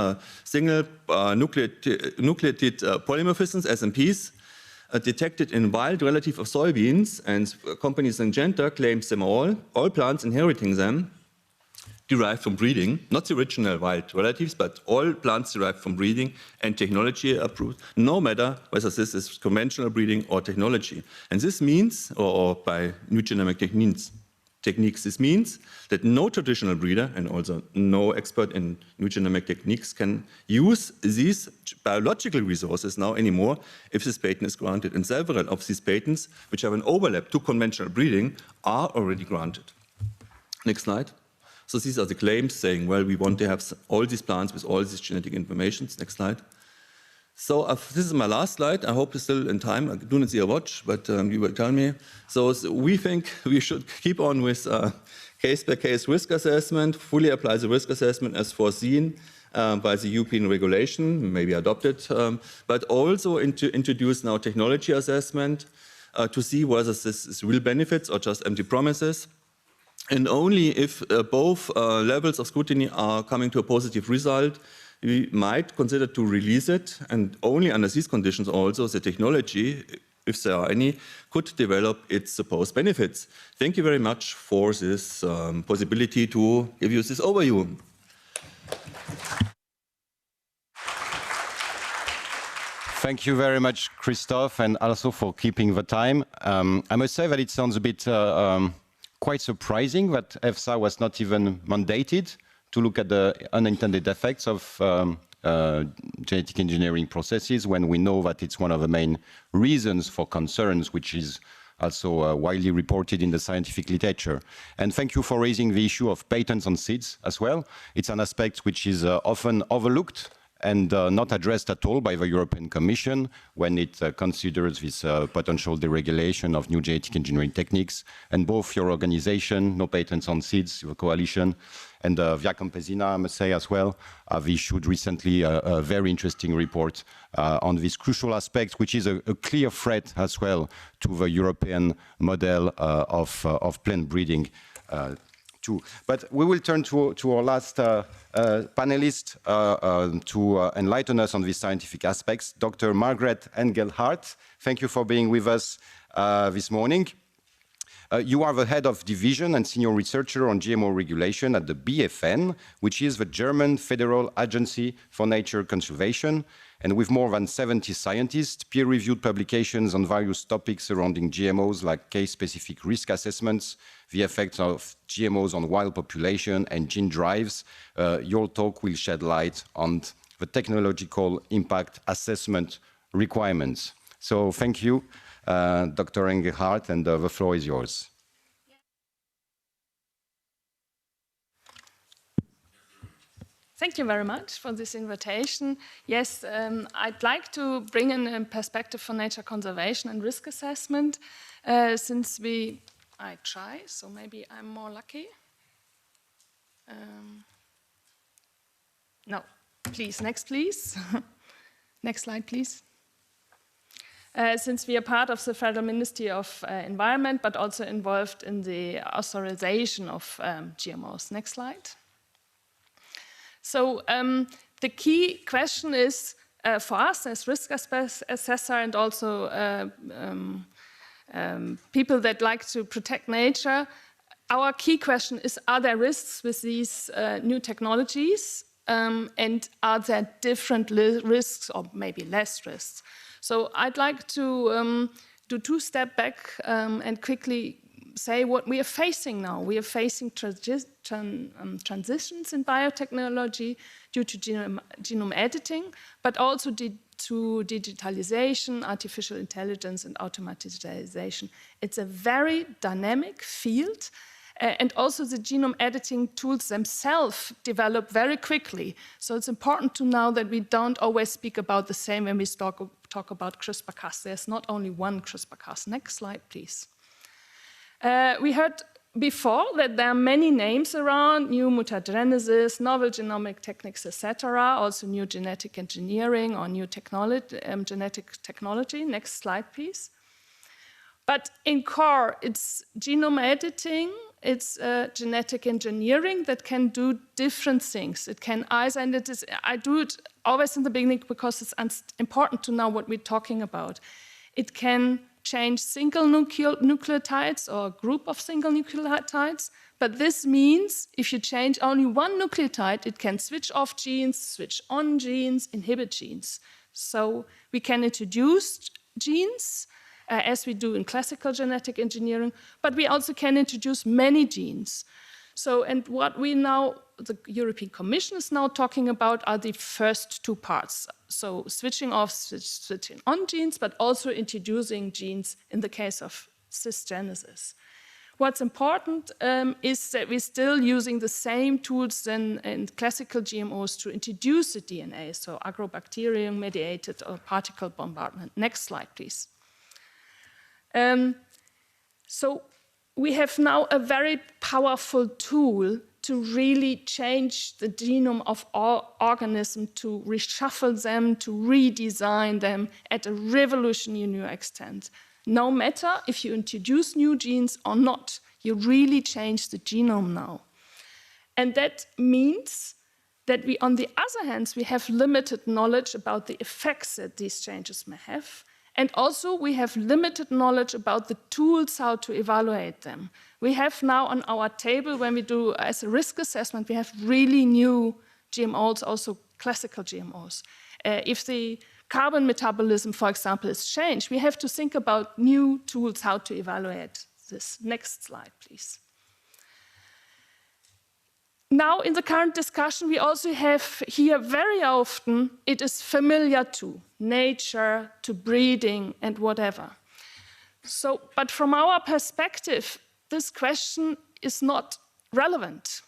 single nucleotide polymorphisms, SNPs, detected in wild relative of soybeans, and company Syngenta claims them all plants inheriting them, derived from breeding, not the original wild relatives, but all plants derived from breeding and technology approved, no matter whether this is conventional breeding or technology. And this means, or by new genomic techniques, this means that no traditional breeder and also no expert in new genomic techniques can use these biological resources now anymore if this patent is granted. And several of these patents, which have an overlap to conventional breeding, are already granted. Next slide. So these are the claims saying, well, we want to have all these plants with all these genetic information. Next slide. So this is my last slide. I hope it's still in time. I do not see a watch, but you will tell me. So we think we should keep on with case-by-case risk assessment, fully apply the risk assessment as foreseen by the European regulation, maybe adopted, but also introduce now technology assessment to see whether this is real benefits or just empty promises. And only if both levels of scrutiny are coming to a positive result, we might consider to release it, and only under these conditions also the technology, if there are any, could develop its supposed benefits. Thank you very much for this possibility to give you this overview. Thank you very much, Christoph, and also for keeping the time. I must say that it sounds a bit quite surprising that EFSA was not even mandated to look at the unintended effects of genetic engineering processes when we know that it's one of the main reasons for concerns, which is also widely reported in the scientific literature. And thank you for raising the issue of patents on seeds as well. It's an aspect which is often overlooked and not addressed at all by the European Commission when it considers this potential deregulation of new genetic engineering techniques. And both your organization, No Patents on Seeds, your coalition, and Via Campesina, I must say as well, have issued recently a very interesting report on this crucial aspect, which is a clear threat as well to the European model of plant breeding. But we will turn to our last panelist to enlighten us on these scientific aspects, Dr. Margret Engelhard. Thank you for being with us this morning. You are the head of division and senior researcher on GMO regulation at the BfN, which is the German Federal Agency for Nature Conservation. And with more than 70 scientists, peer-reviewed publications on various topics surrounding GMOs like case-specific risk assessments, the effects of GMOs on wild population and gene drives, your talk will shed light on the technological impact assessment requirements. So thank you, Dr. Engelhard, and the floor is yours. Thank you very much for this invitation. Yes, I'd like to bring in a perspective for nature conservation and risk assessment, since I try, so maybe I'm more lucky. No, please, next, please. Next slide, please. Since we are part of the Federal Ministry of Environment, but also involved in the authorization of GMOs. Next slide. So the key question is for us as risk assessor and also people that like to protect nature, our key question is, are there risks with these new technologies? And are there different risks or maybe less risks? So I'd like to do two steps back and quickly say what we are facing now. We are facing transitions in biotechnology due to genome editing, but also to digitalization, artificial intelligence, and automatization. It's a very dynamic field, And also the genome editing tools themselves develop very quickly. So it's important to know that we don't always speak about the same when we talk about CRISPR-Cas. There's not only one CRISPR-Cas. Next slide, please. We heard before that there are many names around, new mutagenesis, novel genomic techniques, etc., also new genetic engineering or new technology, genetic technology. Next slide, please. But in core, it's genome editing, it's genetic engineering that can do different things. It can either, and it is, I do it always in the beginning because it's important to know what we're talking about. It can change single nucleotides or a group of single nucleotides, but this means if you change only one nucleotide, it can switch off genes, switch on genes, inhibit genes. So we can introduce genes, as we do in classical genetic engineering, but we also can introduce many genes. So, and what we now, the European Commission is now talking about are the first two parts. So switching off, switching on genes, but also introducing genes in the case of cisgenesis. What's important is that we're still using the same tools in classical GMOs to introduce the DNA, so agrobacterium-mediated or particle bombardment. Next slide, please. So we have now a very powerful tool to really change the genome of all organisms, to reshuffle them, to redesign them at a revolutionary new extent. No matter if you introduce new genes or not, you really change the genome now. And that means that we, on the other hand, we have limited knowledge about the effects that these changes may have. And also we have limited knowledge about the tools how to evaluate them. We have now on our table, when we do as a risk assessment, we have really new GMOs, also classical GMOs. If the carbon metabolism, for example, is changed, we have to think about new tools how to evaluate this. Next slide, please. Now, in the current discussion, we also have here very often, it is familiar to nature, to breeding, and whatever. So, but from our perspective, this question is not relevant.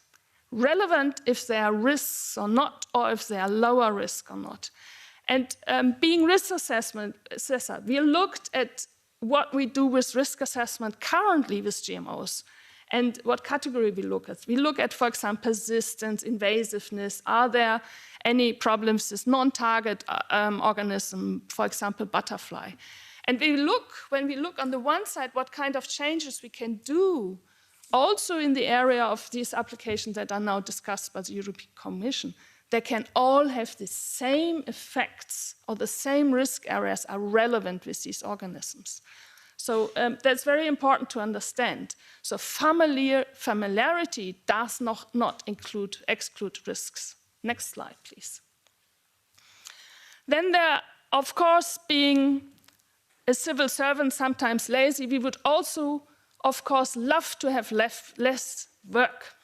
Relevant if there are risks or not, or if there are lower risk or not. And being risk assessor, we looked at what we do with risk assessment currently with GMOs. And what category we look at? We look at, for example, persistence, invasiveness. Are there any problems with non-target organism, for example, butterfly? And when we look on the one side, what kind of changes we can do, also in the area of these applications that are now discussed by the European Commission, they can all have the same effects or the same risk areas are relevant with these organisms. So that's very important to understand. So familiarity does not exclude risks. Next slide, please. Then there, of course, being a civil servant, sometimes lazy, we would also, of course, love to have less work.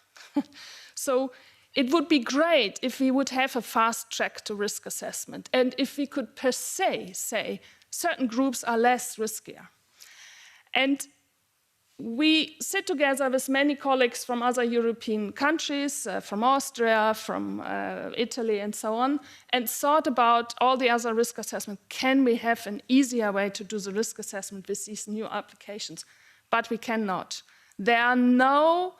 So it would be great if we would have a fast track to risk assessment and if we could per se say certain groups are less riskier. And we sit together with many colleagues from other European countries, from Austria, from Italy, and so on, and thought about all the other risk assessment. Can we have an easier way to do the risk assessment with these new applications? But we cannot. There are no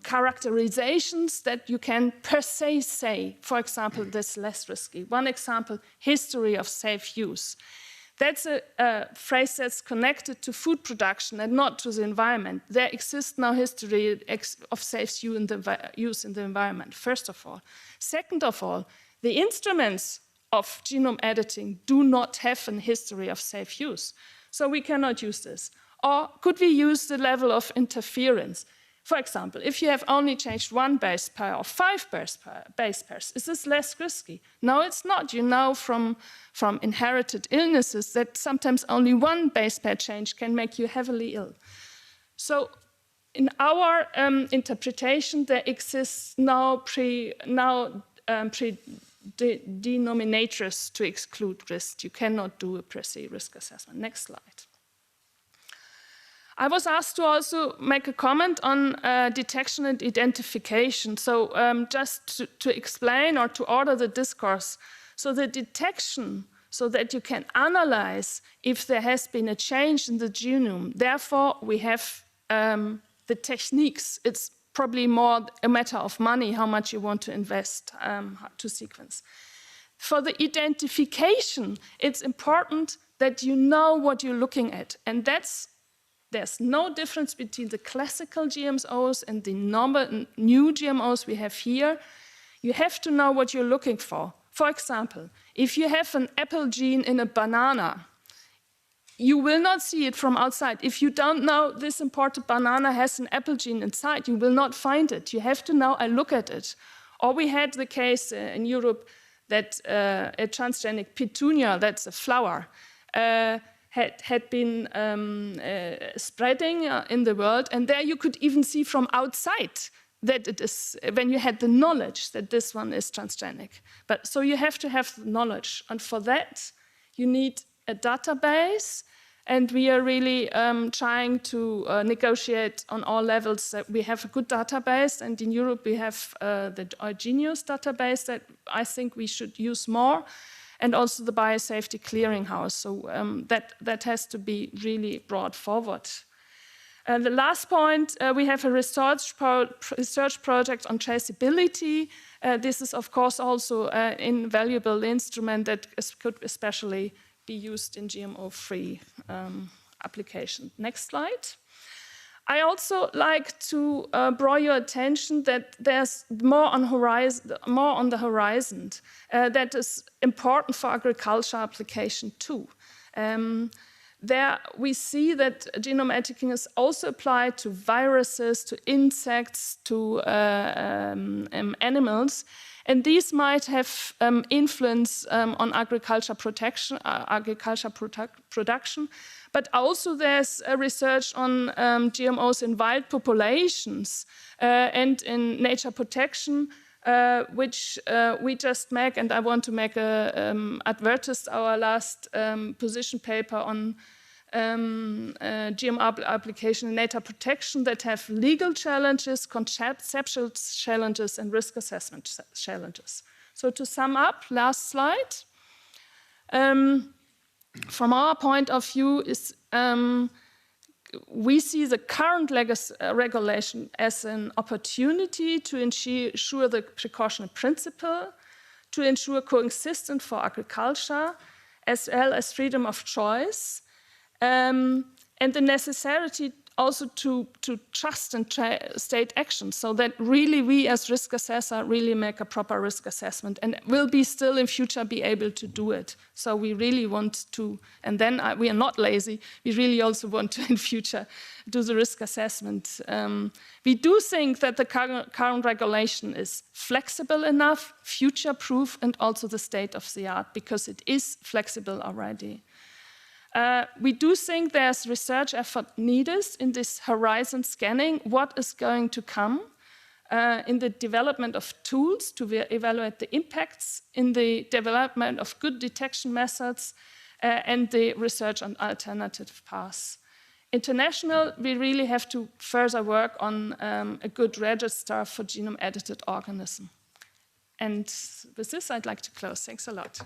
characterizations that you can per se say, for example, this less risky. One example, history of safe use. That's a phrase that's connected to food production and not to the environment. There exists no history of safe use in the environment, first of all. Second of all, the instruments of genome editing do not have a history of safe use. So we cannot use this. Or could we use the level of interference? For example, if you have only changed one base pair or 5 base pairs, is this less risky? No, it's not. You know from inherited illnesses that sometimes only one base pair change can make you heavily ill. So in our interpretation, there exists no denominators to exclude risk. You cannot do a per se risk assessment. Next slide. I was asked to also make a comment on detection and identification. So just to explain or to order the discourse. So the detection, so that you can analyze if there has been a change in the genome. Therefore, we have the techniques. It's probably more a matter of money, how much you want to invest to sequence. For the identification, it's important that you know what you're looking at. And there's no difference between the classical GMOs and the new GMOs we have here. You have to know what you're looking for. For example, if you have an apple gene in a banana, you will not see it from outside. If you don't know this imported banana has an apple gene inside, you will not find it. You have to know, I look at it. Or we had the case in Europe that a transgenic petunia, that's a flower, had been spreading in the world, and there you could even see from outside that it is, when you had the knowledge that this one is transgenic. But so you have to have the knowledge, and for that you need a database, and we are really trying to negotiate on all levels that we have a good database, and in Europe we have the Genius database that I think we should use more, and also the Biosafety Clearinghouse. So that has to be really brought forward. The last point, we have a research project on traceability. This is, of course, also an invaluable instrument that could especially be used in GMO-free application. Next slide. I also like to draw your attention that there's more on the horizon that is important for agriculture application too. There we see that genome editing is also applied to viruses, to insects, to animals, and these might have influence on agriculture production. But also there's research on GMOs in wild populations and in nature protection, which we just make, and I want to make advertise our last position paper on GMO application in nature protection that have legal challenges, conceptual challenges, and risk assessment challenges. So to sum up, last slide. From our point of view, is we see the current regulation as an opportunity to ensure the precautionary principle, to ensure coexistence for agriculture, as well as freedom of choice, and the necessity also to trust in state action, so that really we as risk assessor really make a proper risk assessment, and will be still in future be able to do it. So we really want to, and then we are not lazy, we really also want to in future do the risk assessment. We do think that the current regulation is flexible enough, future-proof, and also the state of the art, because it is flexible already. We do think there's research effort needed in this horizon scanning, what is going to come in the development of tools to evaluate the impacts, in the development of good detection methods, and the research on alternative paths. International, we really have to further work on a good register for genome-edited organisms. And with this, I'd like to close. Thanks a lot.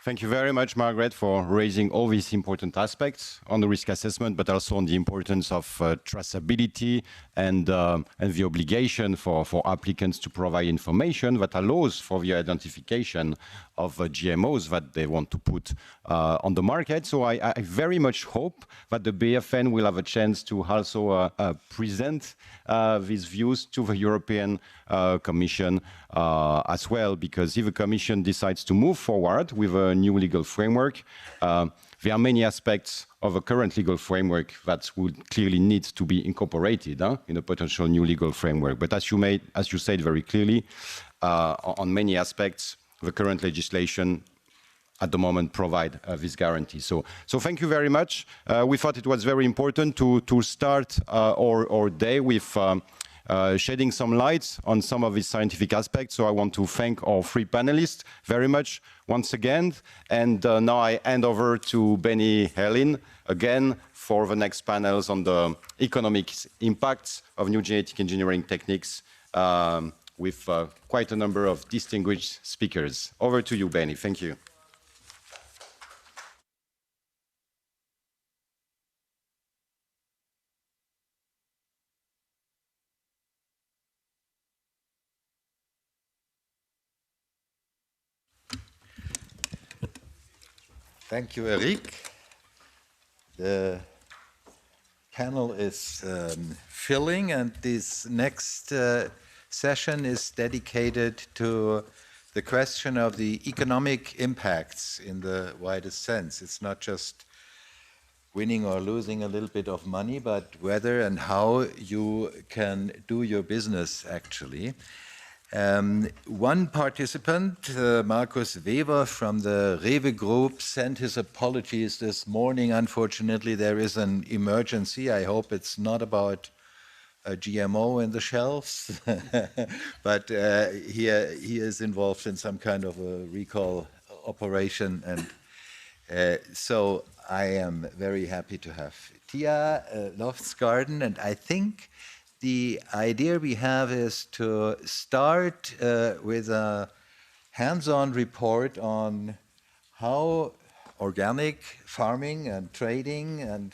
Thank you very much, Margaret, for raising all these important aspects on the risk assessment, but also on the importance of traceability and the obligation for applicants to provide information that allows for the identification of GMOs that they want to put on the market. So I very much hope that the BFN will have a chance to also present these views to the European Commission as well, because if the Commission decides to move forward with a new legal framework, there are many aspects of a current legal framework that would clearly need to be incorporated in a potential new legal framework. But as you said very clearly, on many aspects, the current legislation at the moment provide this guarantee. So thank you very much. We thought it was very important to start our day with shedding some light on some of these scientific aspects. So I want to thank our three panelists very much once again. And now I hand over to Benny Herlin again for the next panels on the economic impacts of new genetic engineering techniques with quite a number of distinguished speakers. Over to you, Benny. Thank you. Thank you, Eric. The panel is filling, and this next session is dedicated to the question of the economic impacts in the widest sense. It's not just winning or losing a little bit of money, but whether and how you can do your business, actually. One participant, Markus Weber from the Rewe Group, sent his apologies this morning. Unfortunately, there is an emergency. I hope it's not about a GMO in the shelves, but he is involved in some kind of a recall operation. And so I am very happy to have Tia Loftsgard, and I think the idea we have is to start with a hands-on report on how organic farming and trading and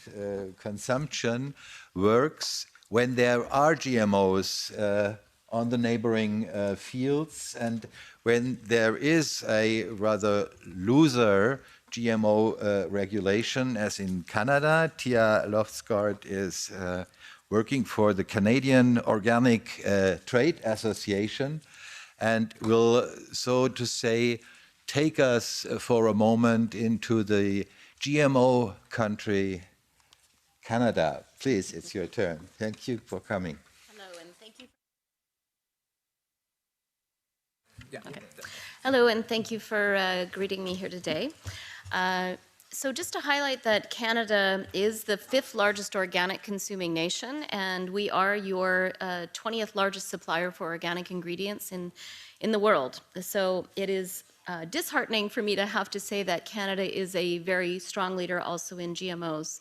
consumption works when there are GMOs on the neighboring fields, and when there is a rather looser GMO regulation, as in Canada. Tia Loftsgard is working for the Canadian Organic Trade Association, and will, so to say, take us for a moment into the GMO country, Canada. Please, it's your turn. Thank you for coming. Hello, and thank you. Okay. Hello, and thank you for greeting me here today. So just to highlight that Canada is the 5th largest organic consuming nation, and we are your 20th largest supplier for organic ingredients in the world. So it is disheartening for me to have to say that Canada is a very strong leader also in GMOs.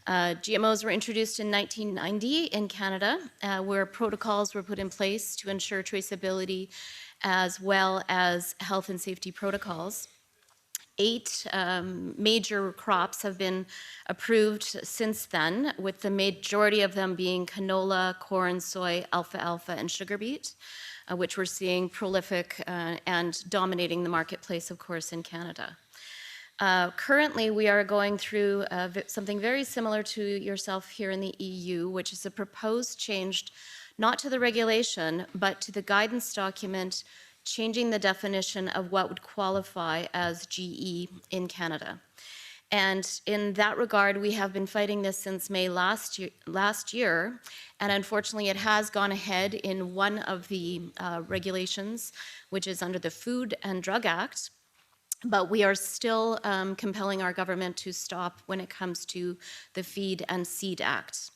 GMOs were introduced in 1990 in Canada, where protocols were put in place to ensure traceability as well as health and safety protocols. 8 major crops have been approved since then, with the majority of them being canola, corn, soy, alfalfa, and sugar beet, which we're seeing prolific and dominating the marketplace, of course, in Canada. Currently, we are going through something very similar to yourself here in the EU, which is a proposed change, not to the regulation, but to the guidance document changing the definition of what would qualify as GE in Canada. And in that regard, we have been fighting this since May last year, and unfortunately it has gone ahead in one of the regulations, which is under the Food and Drug Act, but we are still compelling our government to stop when it comes to the Feed and Seed Act.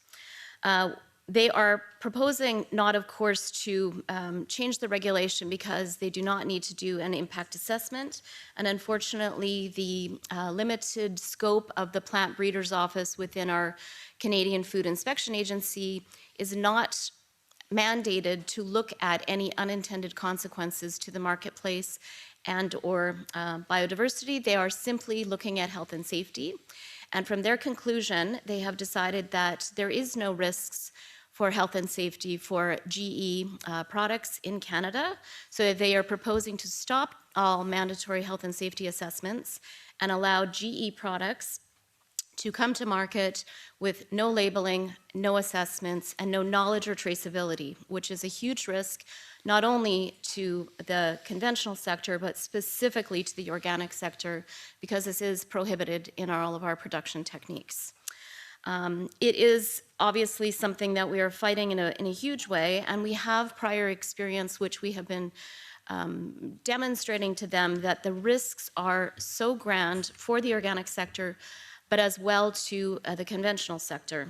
They are proposing not, of course, to change the regulation because they do not need to do an impact assessment. And unfortunately, the limited scope of the Plant Breeders Office within our Canadian Food Inspection Agency is not mandated to look at any unintended consequences to the marketplace and or biodiversity. They are simply looking at health and safety. And from their conclusion, they have decided that there is no risks for health and safety for GE products in Canada. So they are proposing to stop all mandatory health and safety assessments and allow GE products to come to market with no labeling, no assessments, and no knowledge or traceability, which is a huge risk not only to the conventional sector, but specifically to the organic sector, because this is prohibited in all of our production techniques. It is obviously something that we are fighting in a huge way, and we have prior experience which we have been demonstrating to them that the risks are so grand for the organic sector, but as well to the conventional sector.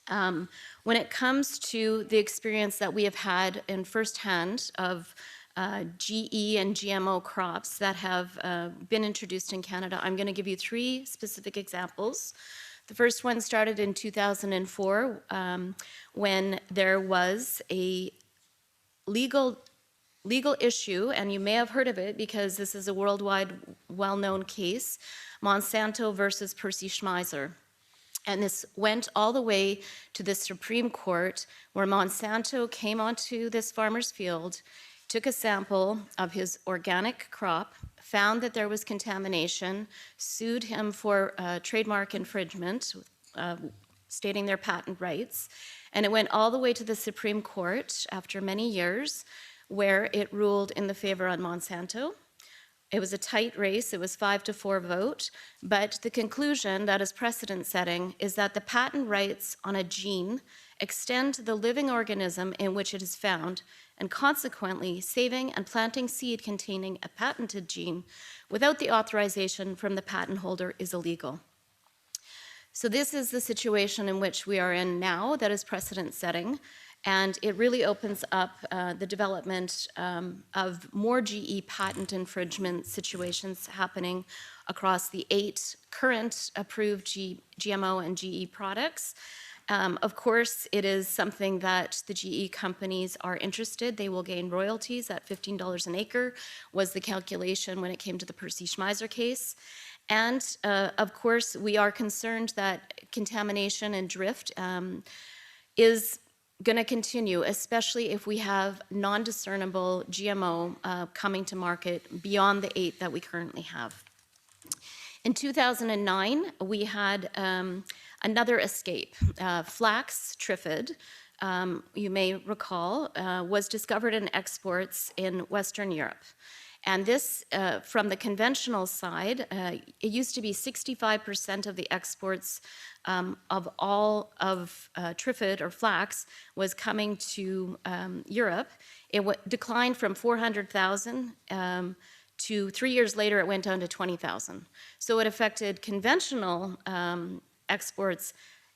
When it comes to the experience that we have had in firsthand of GE and GMO crops that have been introduced in Canada, I'm going to give you 3 specific examples. The first one started in 2004 when there was a legal issue, and you may have heard of it because this is a worldwide well-known case, Monsanto versus Percy Schmeiser. And this went all the way to the Supreme Court, where Monsanto came onto this farmer's field, took a sample of his organic crop, found that there was contamination, sued him for trademark infringement, stating their patent rights. And it went all the way to the Supreme Court after many years, where it ruled in the favor on Monsanto. It was a tight race, it was 5-4 vote, but the conclusion that is precedent setting is that the patent rights on a gene extend to the living organism in which it is found, and consequently saving and planting seed containing a patented gene without the authorization from the patent holder is illegal. So this is the situation in which we are in now that is precedent setting. And it really opens up the development of more GE patent infringement situations happening across the 8 current approved GMO and GE products. Of course, it is something that the GE companies are interested. They will gain royalties at $15 an acre, was the calculation when it came to the Percy Schmeiser case. And of course, we are concerned that contamination and drift is going to continue, especially if we have non-discernible GMO coming to market beyond the 8 that we currently have. In 2009, we had another escape. Flax triphid, you may recall, was discovered in exports in Western Europe. And this, from the conventional side, it used to be 65% of the exports of all of triphid or flax was coming to Europe. It declined from 400,000 to 3 years later, it went down to 20,000. So it affected conventional exports,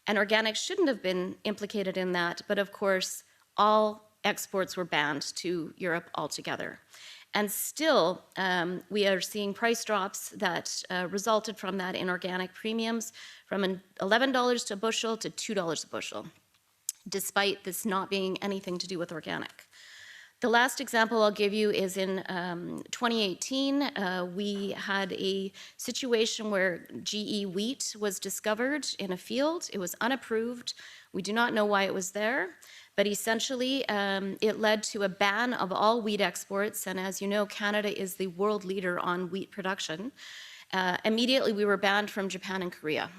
and organics shouldn't have been implicated in that, but of course, all exports were banned to Europe altogether. And still, we are seeing price drops that resulted from that in organic premiums from $11 to a bushel to $2 a bushel, despite this not being anything to do with organic. The last example I'll give you is in 2018, we had a situation where GE wheat was discovered in a field. It was unapproved. We do not know why it was there. But essentially, it led to a ban of all wheat exports. And as you know, Canada is the world leader on wheat production. Immediately, we were banned from Japan and Korea.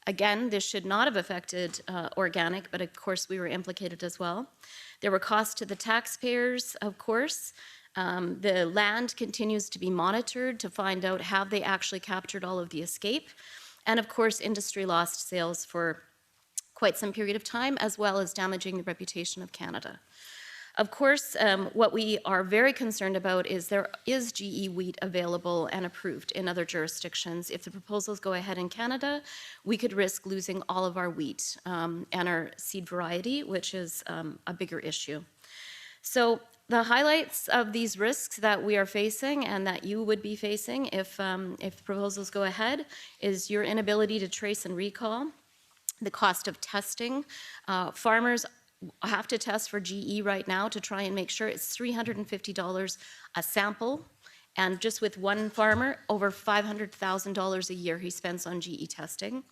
Again, this should not have affected organic, but of course, we were implicated as well. There were costs to the taxpayers, of course. The land continues to be monitored to find out have they actually captured all of the escape. And of course, industry lost sales for quite some period of time, as well as damaging the reputation of Canada. Of course, what we are very concerned about is there is GE wheat available and approved in other jurisdictions. If the proposals go ahead in Canada, we could risk losing all of our wheat and our seed variety, which is a bigger issue. So the highlights of these risks that we are facing and that you would be facing if the proposals go ahead is your inability to trace and recall, the cost of testing. Farmers have to test for GE right now to try and make sure it's $350 a sample. And just with one farmer, over $500,000 a year he spends on GE testing.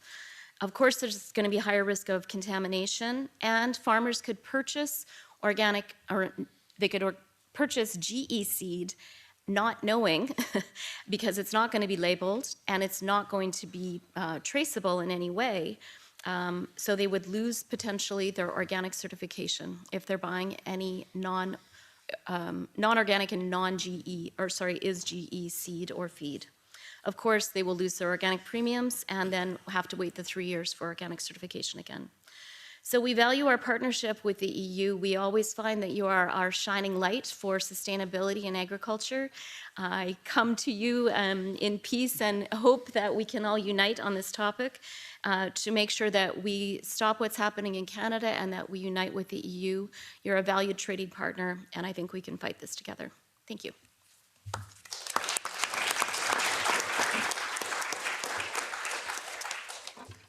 Of course, there's going to be higher risk of contamination, and farmers could purchase organic, or they could purchase GE seed not knowing because it's not going to be labeled and it's not going to be traceable in any way. So they would lose potentially their organic certification if they're buying any non-organic and non-GE, or sorry, is GE seed or feed. Of course, they will lose their organic premiums and then have to wait the 3 years for organic certification again. So we value our partnership with the EU. We always find that you are our shining light for sustainability in agriculture. I come to you in peace and hope that we can all unite on this topic to make sure that we stop what's happening in Canada and that we unite with the EU. You're a valued trading partner, and I think we can fight this together. Thank you.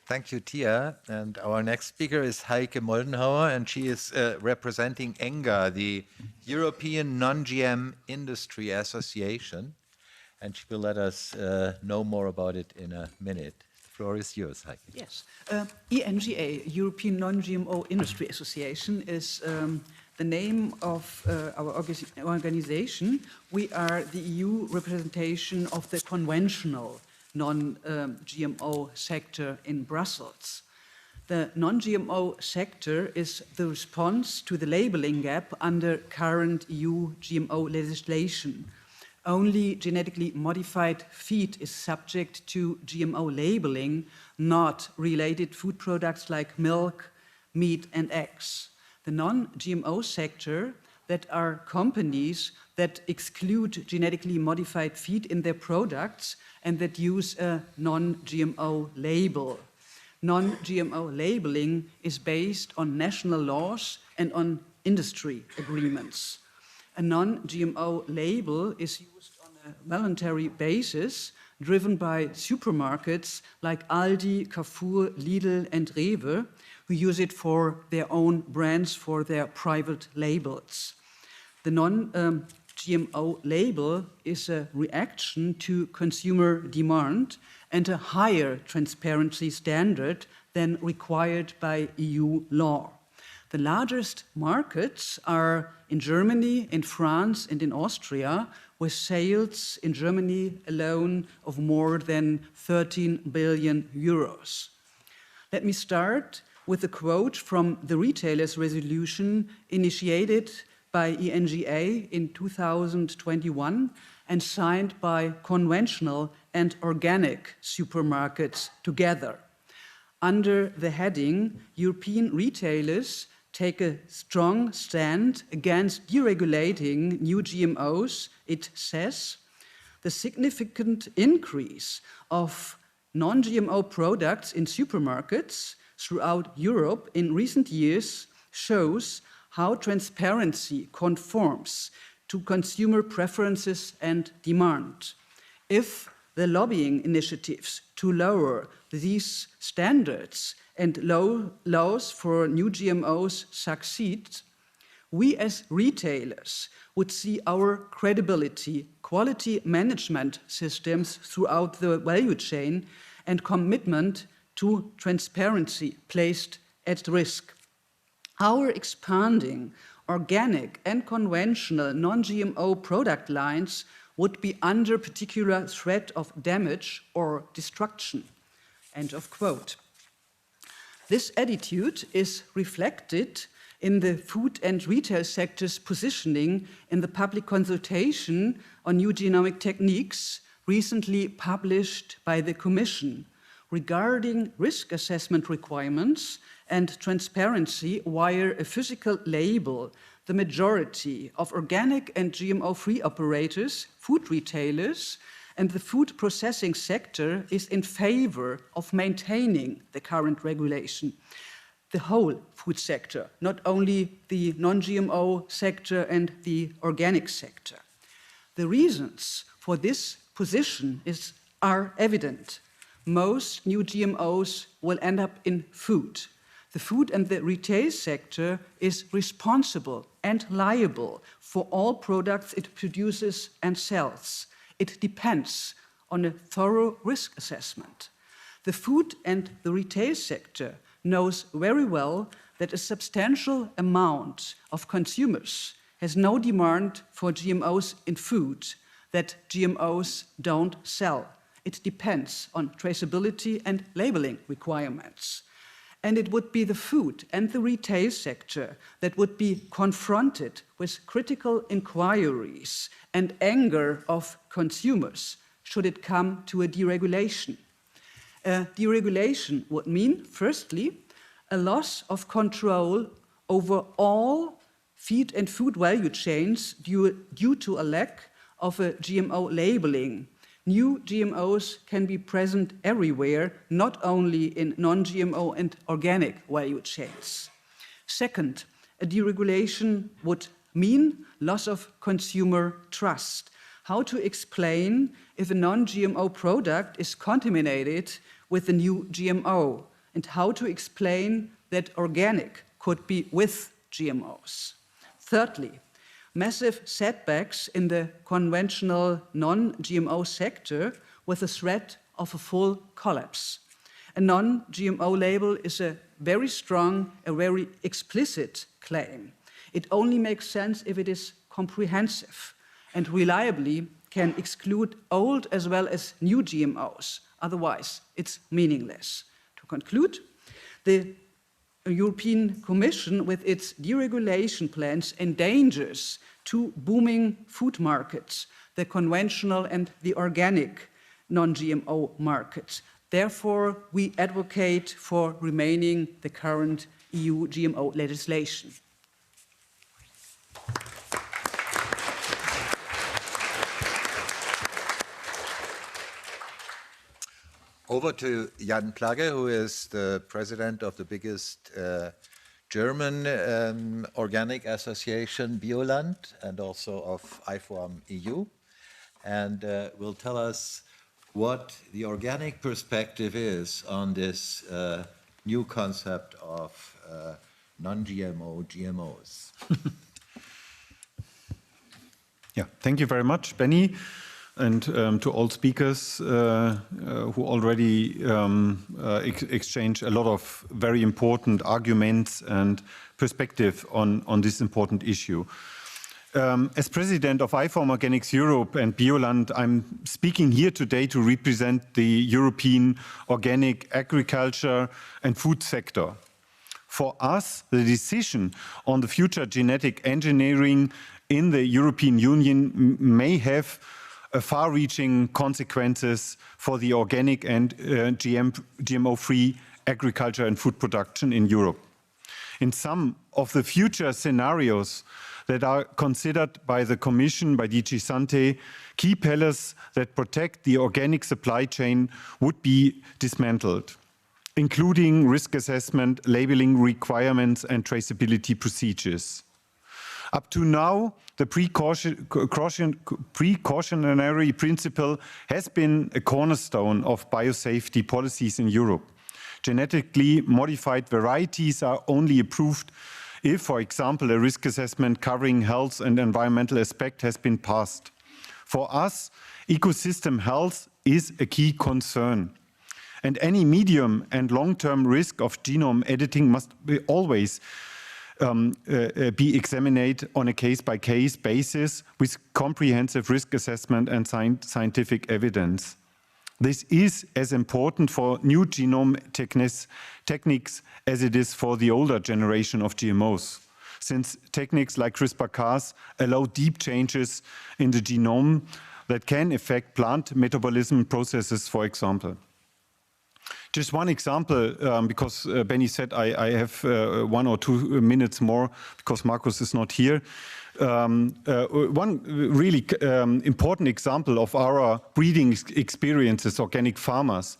Thank you, Tia. And our next speaker is Heike Moldenhauer, and she is representing ENGA, the European Non-GM Industry Association. And she will let us know more about it in a minute. The floor is yours, Heike. Yes. ENGA, European Non-GMO Industry Association, is the name of our organization. We are the EU representation of the conventional non-GMO sector in Brussels. The non-GMO sector is the response to the labeling gap under current EU GMO legislation. Only genetically modified feed is subject to GMO labeling, not related food products like milk, meat, and eggs. The non-GMO sector, that are companies that exclude genetically modified feed in their products and that use a non-GMO label. Non-GMO labeling is based on national laws and on industry agreements. A non-GMO label is used on a voluntary basis, driven by supermarkets like Aldi, Carrefour, Lidl, and Rewe, who use it for their own brands, for their private labels. The non-GMO label is a reaction to consumer demand and a higher transparency standard than required by EU law. The largest markets are in Germany, in France, and in Austria, with sales in Germany alone of more than 13 billion euros. Let me start with a quote from the retailers' resolution initiated by ENGA in 2021 and signed by conventional and organic supermarkets together. Under the heading, European retailers take a strong stand against deregulating new GMOs, it says, the significant increase of non-GMO products in supermarkets throughout Europe in recent years shows how transparency conforms to consumer preferences and demand. If the lobbying initiatives to lower these standards and laws for new GMOs succeed, we as retailers would see our credibility, quality management systems throughout the value chain, and commitment to transparency placed at risk. Our expanding organic and conventional non-GMO product lines would be under particular threat of damage or destruction. End of quote. This attitude is reflected in the food and retail sector's positioning in the public consultation on new genomic techniques recently published by the Commission regarding risk assessment requirements and transparency via a physical label. The majority of organic and GMO-free operators, food retailers, and the food processing sector is in favor of maintaining the current regulation. The whole food sector, not only the non-GMO sector and the organic sector. The reasons for this position are evident. Most new GMOs will end up in food. The food and the retail sector is responsible and liable for all products it produces and sells. It depends on a thorough risk assessment. The food and the retail sector knows very well that a substantial amount of consumers has no demand for GMOs in food, that GMOs don't sell. It depends on traceability and labeling requirements. And it would be the food and the retail sector that would be confronted with critical inquiries and anger of consumers should it come to a deregulation. Deregulation would mean, firstly, a loss of control over all feed and food value chains due to a lack of a GMO labeling. New GMOs can be present everywhere, not only in non-GMO and organic value chains. Second, a deregulation would mean loss of consumer trust. How to explain if a non-GMO product is contaminated with a new GMO, and how to explain that organic could be with GMOs. Thirdly, massive setbacks in the conventional non-GMO sector with the threat of a full collapse. A non-GMO label is a very strong, a very explicit claim. It only makes sense if it is comprehensive and reliably can exclude old as well as new GMOs. Otherwise, it's meaningless. To conclude, the European Commission, with its deregulation plans, endangers two booming food markets, the conventional and the organic non-GMO markets. Therefore, we advocate for remaining the current EU GMO legislation. Over to Jan Plagge, who is the president of the biggest German organic association, Bioland, and also of IFOAM EU, and will tell us what the organic perspective is on this new concept of non-GMO GMOs. Yeah, thank you very much, Benny, and to all speakers who already exchanged a lot of very important arguments and perspective on this important issue. As president of IFOAM Organics Europe and Bioland, I'm speaking here today to represent the European organic agriculture and food sector. For us, the decision on the future genetic engineering in the European Union may have far-reaching consequences for the organic and GMO-free agriculture and food production in Europe. In some of the future scenarios that are considered by the Commission, by DG Sante, key pillars that protect the organic supply chain would be dismantled, including risk assessment, labeling requirements, and traceability procedures. Up to now, the precautionary principle has been a cornerstone of biosafety policies in Europe. Genetically modified varieties are only approved if, for example, a risk assessment covering health and environmental aspect has been passed. For us, ecosystem health is a key concern. And any medium and long-term risk of genome editing must always be examined on a case-by-case basis with comprehensive risk assessment and scientific evidence. This is as important for new genome techniques as it is for the older generation of GMOs, since techniques like CRISPR-Cas allow deep changes in the genome that can affect plant metabolism processes, for example. Just one example, because Benny said I have 1 or 2 minutes more because Markus is not here. One really important example of our breeding experiences, organic farmers.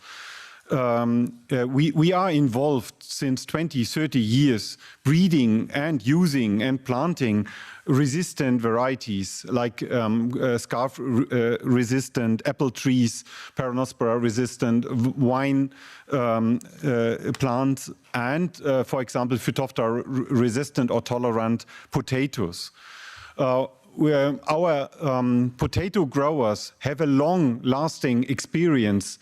We are involved since 20, 30 years breeding and using and planting resistant varieties like scarf resistant apple trees, Peronospora resistant wine plants, and for example Phytophthora resistant or tolerant potatoes. Our potato growers have a long-lasting experience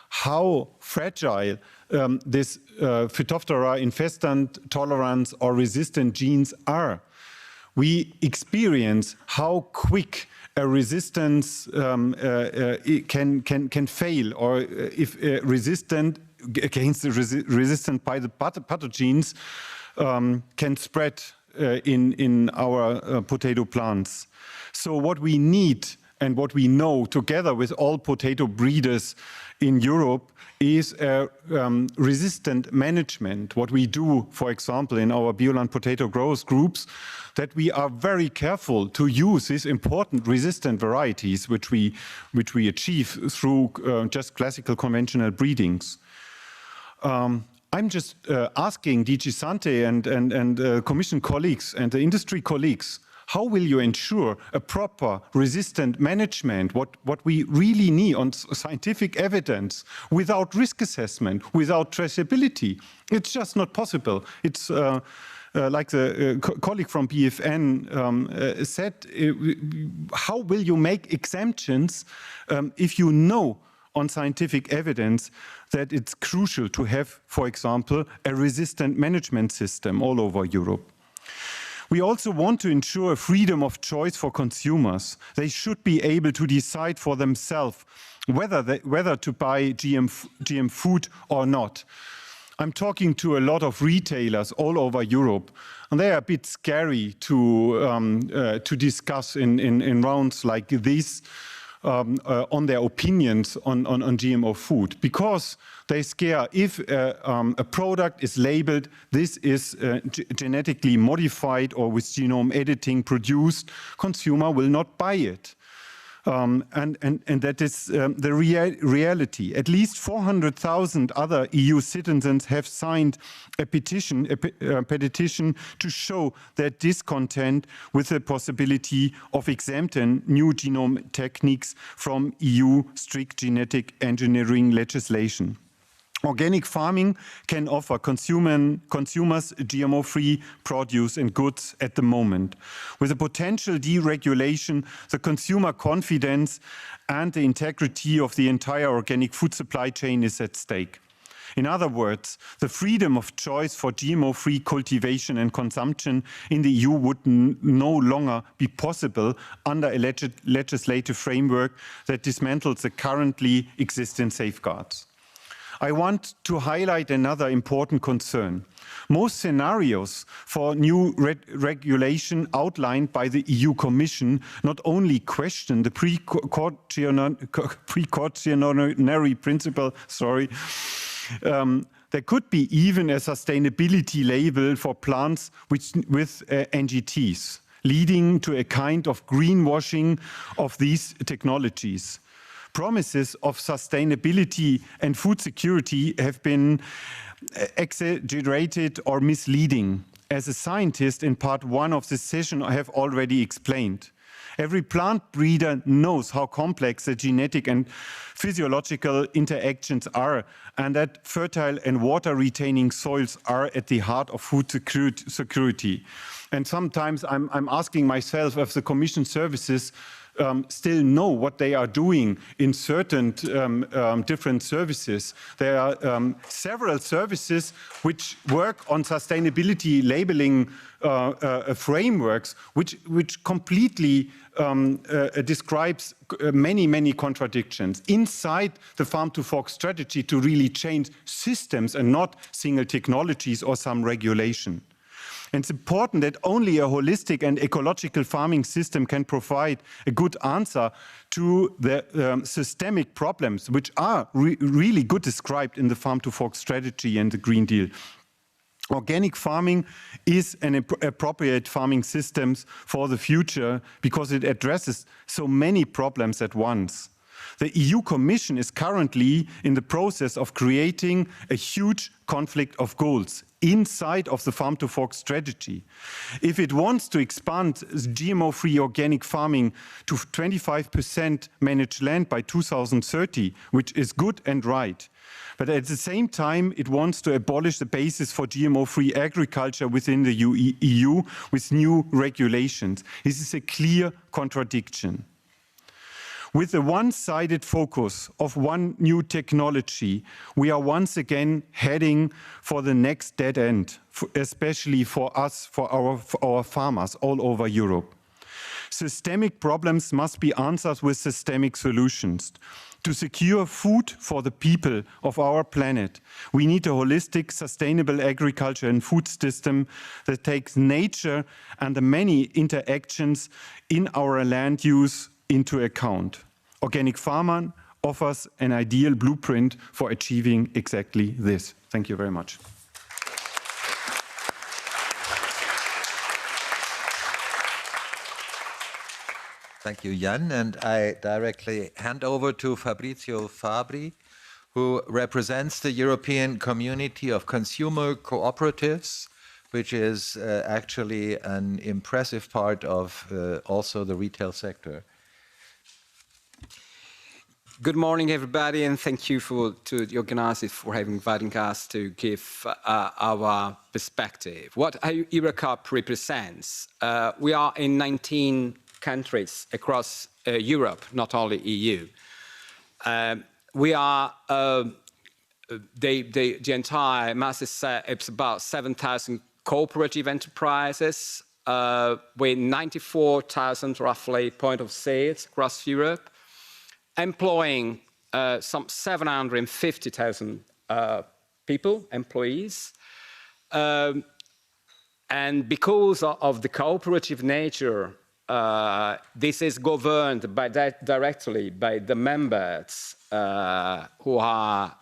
how fragile this Phytophthora infestant, tolerance or resistant genes are. We experience how quick a resistance can fail, or if resistant against the resistant by the pathogens can spread in our potato plants. So what we need and what we know together with all potato breeders in Europe is resistant management. What we do, for example, in our Bioland potato growers groups, that we are very careful to use these important resistant varieties, which we achieve through just classical conventional breedings. I'm just asking DG Sante and Commission colleagues and the industry colleagues, how will you ensure a proper resistant management, what we really need on scientific evidence, without risk assessment, without traceability? It's just not possible. It's like the colleague from BFN said, how will you make exemptions if you know on scientific evidence that it's crucial to have, for example, a resistant management system all over Europe? We also want to ensure freedom of choice for consumers. They should be able to decide for themselves whether to buy GM food or not. I'm talking to a lot of retailers all over Europe, and they are a bit scary to discuss in rounds like this on their opinions on GMO food, because they scare if a product is labeled, this is genetically modified or with genome editing produced, consumer will not buy it. And that is the reality. At least 400,000 other EU citizens have signed a petition to show their discontent with the possibility of exempting new genome techniques from EU strict genetic engineering legislation. Organic farming can offer consumers GMO-free produce and goods at the moment. With a potential deregulation, the consumer confidence and the integrity of the entire organic food supply chain is at stake. In other words, the freedom of choice for GMO-free cultivation and consumption in the EU would no longer be possible under a legislative framework that dismantles the currently existing safeguards. I want to highlight another important concern. Most scenarios for new regulation outlined by the EU Commission not only question the precautionary principle, there could be even a sustainability label for plants with NGTs, leading to a kind of greenwashing of these technologies. Promises of sustainability and food security have been exaggerated or misleading. As a scientist in part 1 of this session, I have already explained. Every plant breeder knows how complex the genetic and physiological interactions are, and that fertile and water-retaining soils are at the heart of food security. And sometimes I'm asking myself if the Commission services still know what they are doing in certain different services. There are several services which work on sustainability labeling frameworks, which completely describes many contradictions inside the farm-to-fork strategy to really change systems and not single technologies or some regulation. And it's important that only a holistic and ecological farming system can provide a good answer to the systemic problems, which are really good described in the farm-to-fork strategy and the Green Deal. Organic farming is an appropriate farming system for the future because it addresses so many problems at once. The EU Commission is currently in the process of creating a huge conflict of goals inside of the farm-to-fork strategy. If it wants to expand GMO-free organic farming to 25% managed land by 2030, which is good and right, but at the same time, it wants to abolish the basis for GMO-free agriculture within the EU with new regulations. This is a clear contradiction. With the one-sided focus of one new technology, we are once again heading for the next dead end, especially for us, for our farmers all over Europe. Systemic problems must be answered with systemic solutions. To secure food for the people of our planet, we need a holistic, sustainable agriculture and food system that takes nature and the many interactions in our land use into account. Organic farming offers an ideal blueprint for achieving exactly this. Thank you very much. Thank you, Jan. And I directly hand over to Fabrizio Fabbri, who represents the European Community of Consumer Cooperatives, which is actually an impressive part of also the retail sector. Good morning, everybody, and thank you to the organizers for inviting us to give our perspective. What EuroCop represents, we are in 19 countries across Europe, not only EU. We are, the entire mass is it's about 7,000 cooperative enterprises with 94,000 roughly point of sales across Europe, employing some 750,000 people, employees. And because of the cooperative nature, this is governed directly by the members who are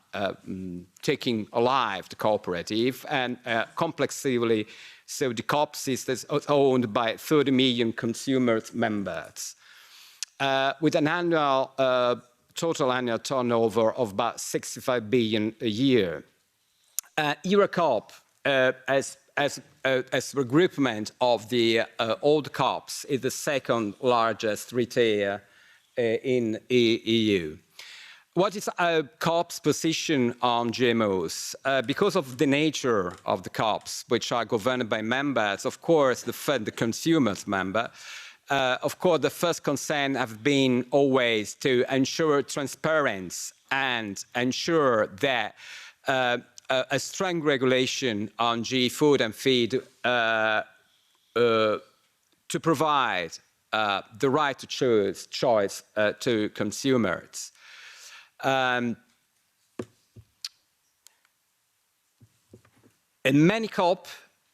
taking alive the cooperative, and complexively, so the COP system is owned by 30 million consumers members, with an annual total annual turnover of about 65 billion a year. EuroCop, as regroupment of the old COPs, is the second largest retailer in EU. What is COP's position on GMOs? Because of the nature of the COPs, which are governed by members, of course, the consumers member, of course, the first concern have been always to ensure transparency and ensure that a strong regulation on food and feed to provide the right to choice to consumers. In many COP,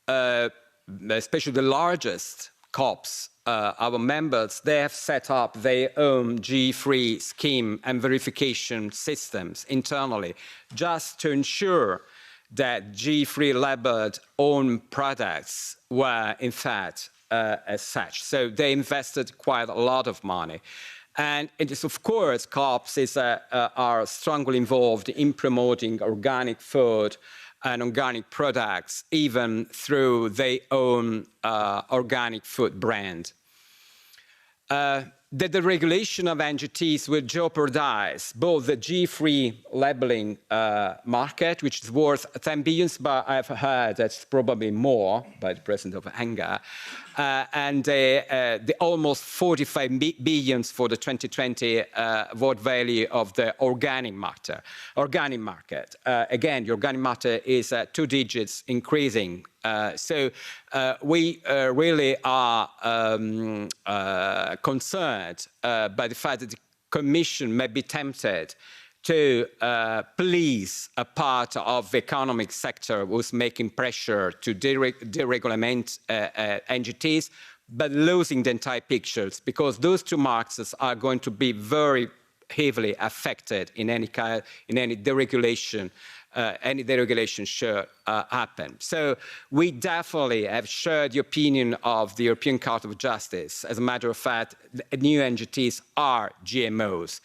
especially the largest COPs, our members, they have set up their own G-free scheme and verification systems internally, just to ensure that G-free labeled own products were in fact as such. So they invested quite a lot of money. And it is, of course, COPs are strongly involved in promoting organic food and organic products, even through their own organic food brand. That the regulation of NGTs will jeopardize both the G-free labeling market, which is worth 10 billion, but I've heard that's probably more by the president of Engelhard, and the almost 45 billion for the 2020 vote value of the organic market. Again, the organic market is 2 digits increasing. So we really are concerned by the fact that the Commission may be tempted to please a part of the economic sector who's making pressure to deregulate NGTs, but losing the entire pictures, because those two markets are going to be very heavily affected in any deregulation. Any deregulation should happen. So we definitely have shared the opinion of the European Court of Justice. As a matter of fact, new NGTs are GMOs.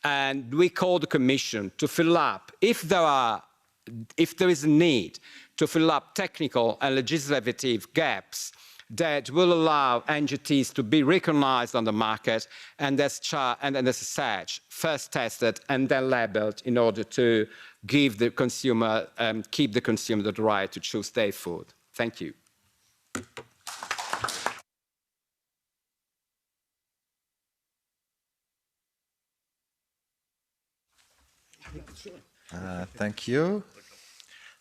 And we call the Commission to fill up, if there is a need, to fill up technical and legislative gaps that will allow NGTs to be recognized on the market and as such, first tested and then labeled in order to give the consumer, keep the consumer the right to choose their food. Thank you. Thank you.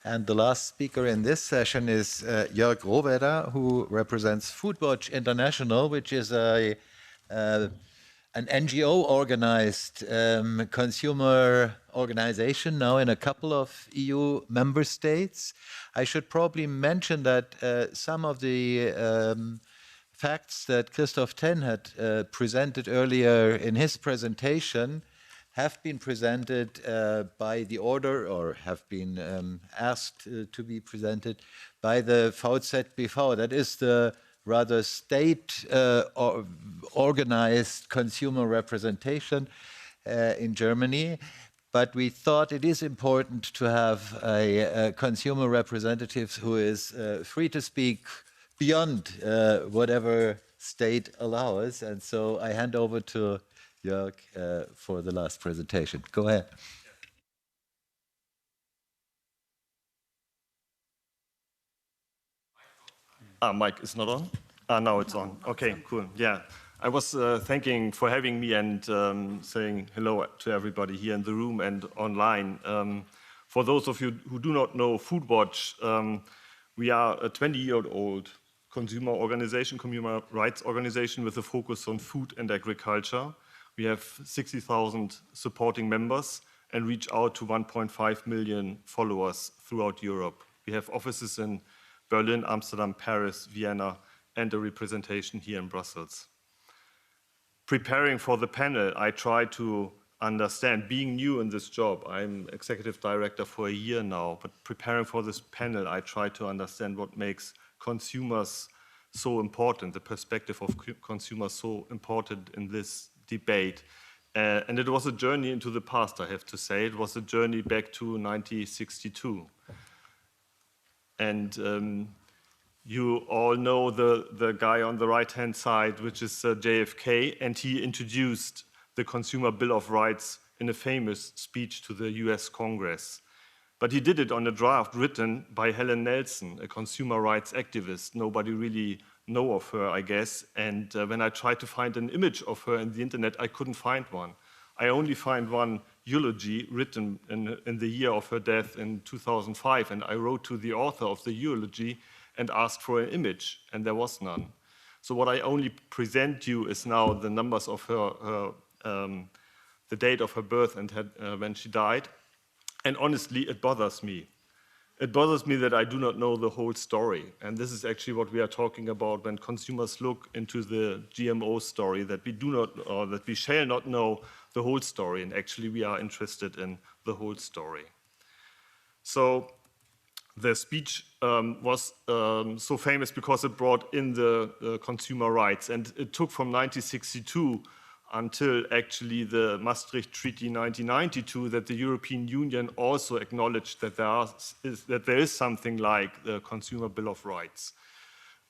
And the last speaker in this session is Jörg Rohwedder, who represents Foodwatch International, which is an NGO-organized consumer organization now in a couple of EU member states. I should probably mention that some of the facts that Christoph Ten had presented earlier in his presentation have been presented by the order, or have been asked to be presented by the VZBV. That is the rather state-organized consumer representation in Germany. But we thought it is important to have a consumer representative who is free to speak beyond whatever state allows. And so I hand over to Jörg for the last presentation. Go ahead. Mic is not on? Now it's on. Okay, cool. Yeah. I was thanking for having me and saying hello to everybody here in the room and online. For those of you who do not know Foodwatch, we are a 20-year-old consumer organization, consumer rights organization with a focus on food and agriculture. We have 60,000 supporting members and reach out to 1.5 million followers throughout Europe. We have offices in Berlin, Amsterdam, Paris, Vienna, and a representation here in Brussels. Preparing for the panel, I try to understand, being new in this job, I'm executive director for a year now, but preparing for this panel, I try to understand what makes consumers so important, the perspective of consumers so important in this debate. And it was a journey into the past, I have to say. It was a journey back to 1962. And you all know the guy on the right-hand side, which is JFK, and he introduced the Consumer Bill of Rights in a famous speech to the US Congress. But he did it on a draft written by Helen Nelson, a consumer rights activist. Nobody really know of her, I guess. And when I tried to find an image of her in the internet, I couldn't find one. I only find one eulogy written in the year of her death in 2005. And I wrote to the author of the eulogy and asked for an image, and there was none. So what I only present you is now the numbers of her the date of her birth and when she died. And honestly, it bothers me. It bothers me that I do not know the whole story. And this is actually what we are talking about when consumers look into the GMO story, that we do not, or that we shall not know the whole story. And actually, we are interested in the whole story. So the speech was so famous because it brought in the consumer rights. And it took from 1962 until actually the Maastricht Treaty 1992 that the European Union also acknowledged that there is something like the Consumer Bill of Rights.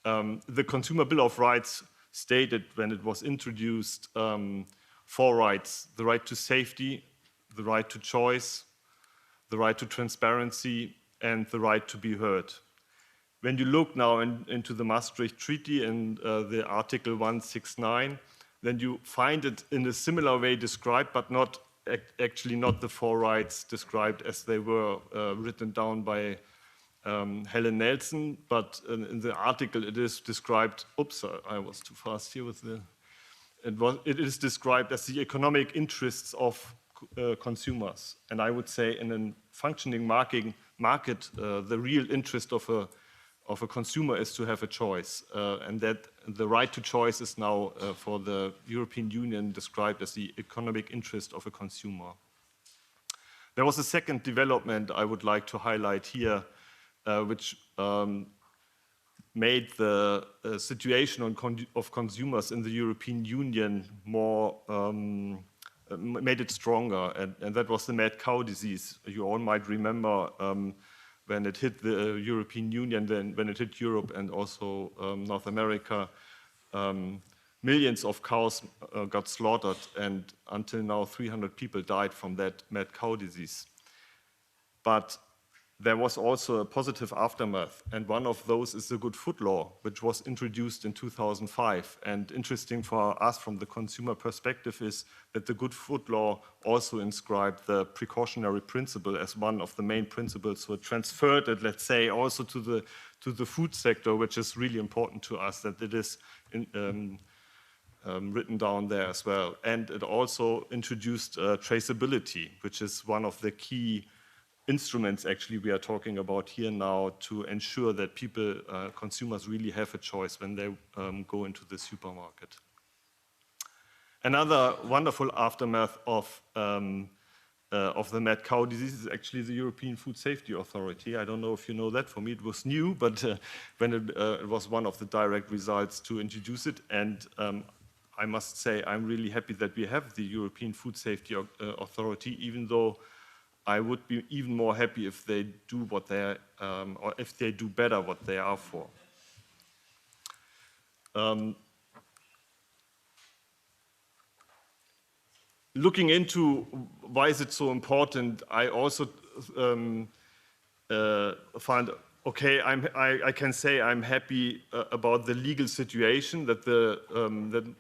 The Consumer Bill of Rights stated when it was introduced 4 rights: the right to safety, the right to choice, the right to transparency, and the right to be heard. When you look now into the Maastricht Treaty and the Article 169, then you find it in a similar way described, but not actually not the 4 rights described as they were written down by Helen Nelson, but in the article it is described, oops, I was too fast here with the, it is described as the economic interests of consumers. And I would say in a functioning market, the real interest of a consumer is to have a choice, and that the right to choice is now for the European Union described as the economic interest of a consumer. There was a second development I would like to highlight here, which made the situation of consumers in the European Union more, made it stronger, and that was the mad cow disease. You all might remember when it hit the European Union, then when it hit Europe and also North America, millions of cows got slaughtered, and until now 300 people died from that mad cow disease. But there was also a positive aftermath, and one of those is the Good Food Law, which was introduced in 2005. And interesting for us from the consumer perspective is that the Good Food Law also inscribed the precautionary principle as one of the main principles, so it transferred it, let's say, also to the food sector, which is really important to us, that it is written down there as well. And it also introduced traceability, which is one of the key instruments actually we are talking about here now to ensure that people, consumers really have a choice when they go into the supermarket. Another wonderful aftermath of the mad cow disease is actually the European Food Safety Authority. I don't know if you know that. For me, it was new, but when it was one of the direct results to introduce it. And I must say, I'm really happy that we have the European Food Safety Authority, even though I would be even more happy if they do what they or if they do better what they are for. Looking into why is it so important, I also find, okay, I can say I'm happy about the legal situation, that the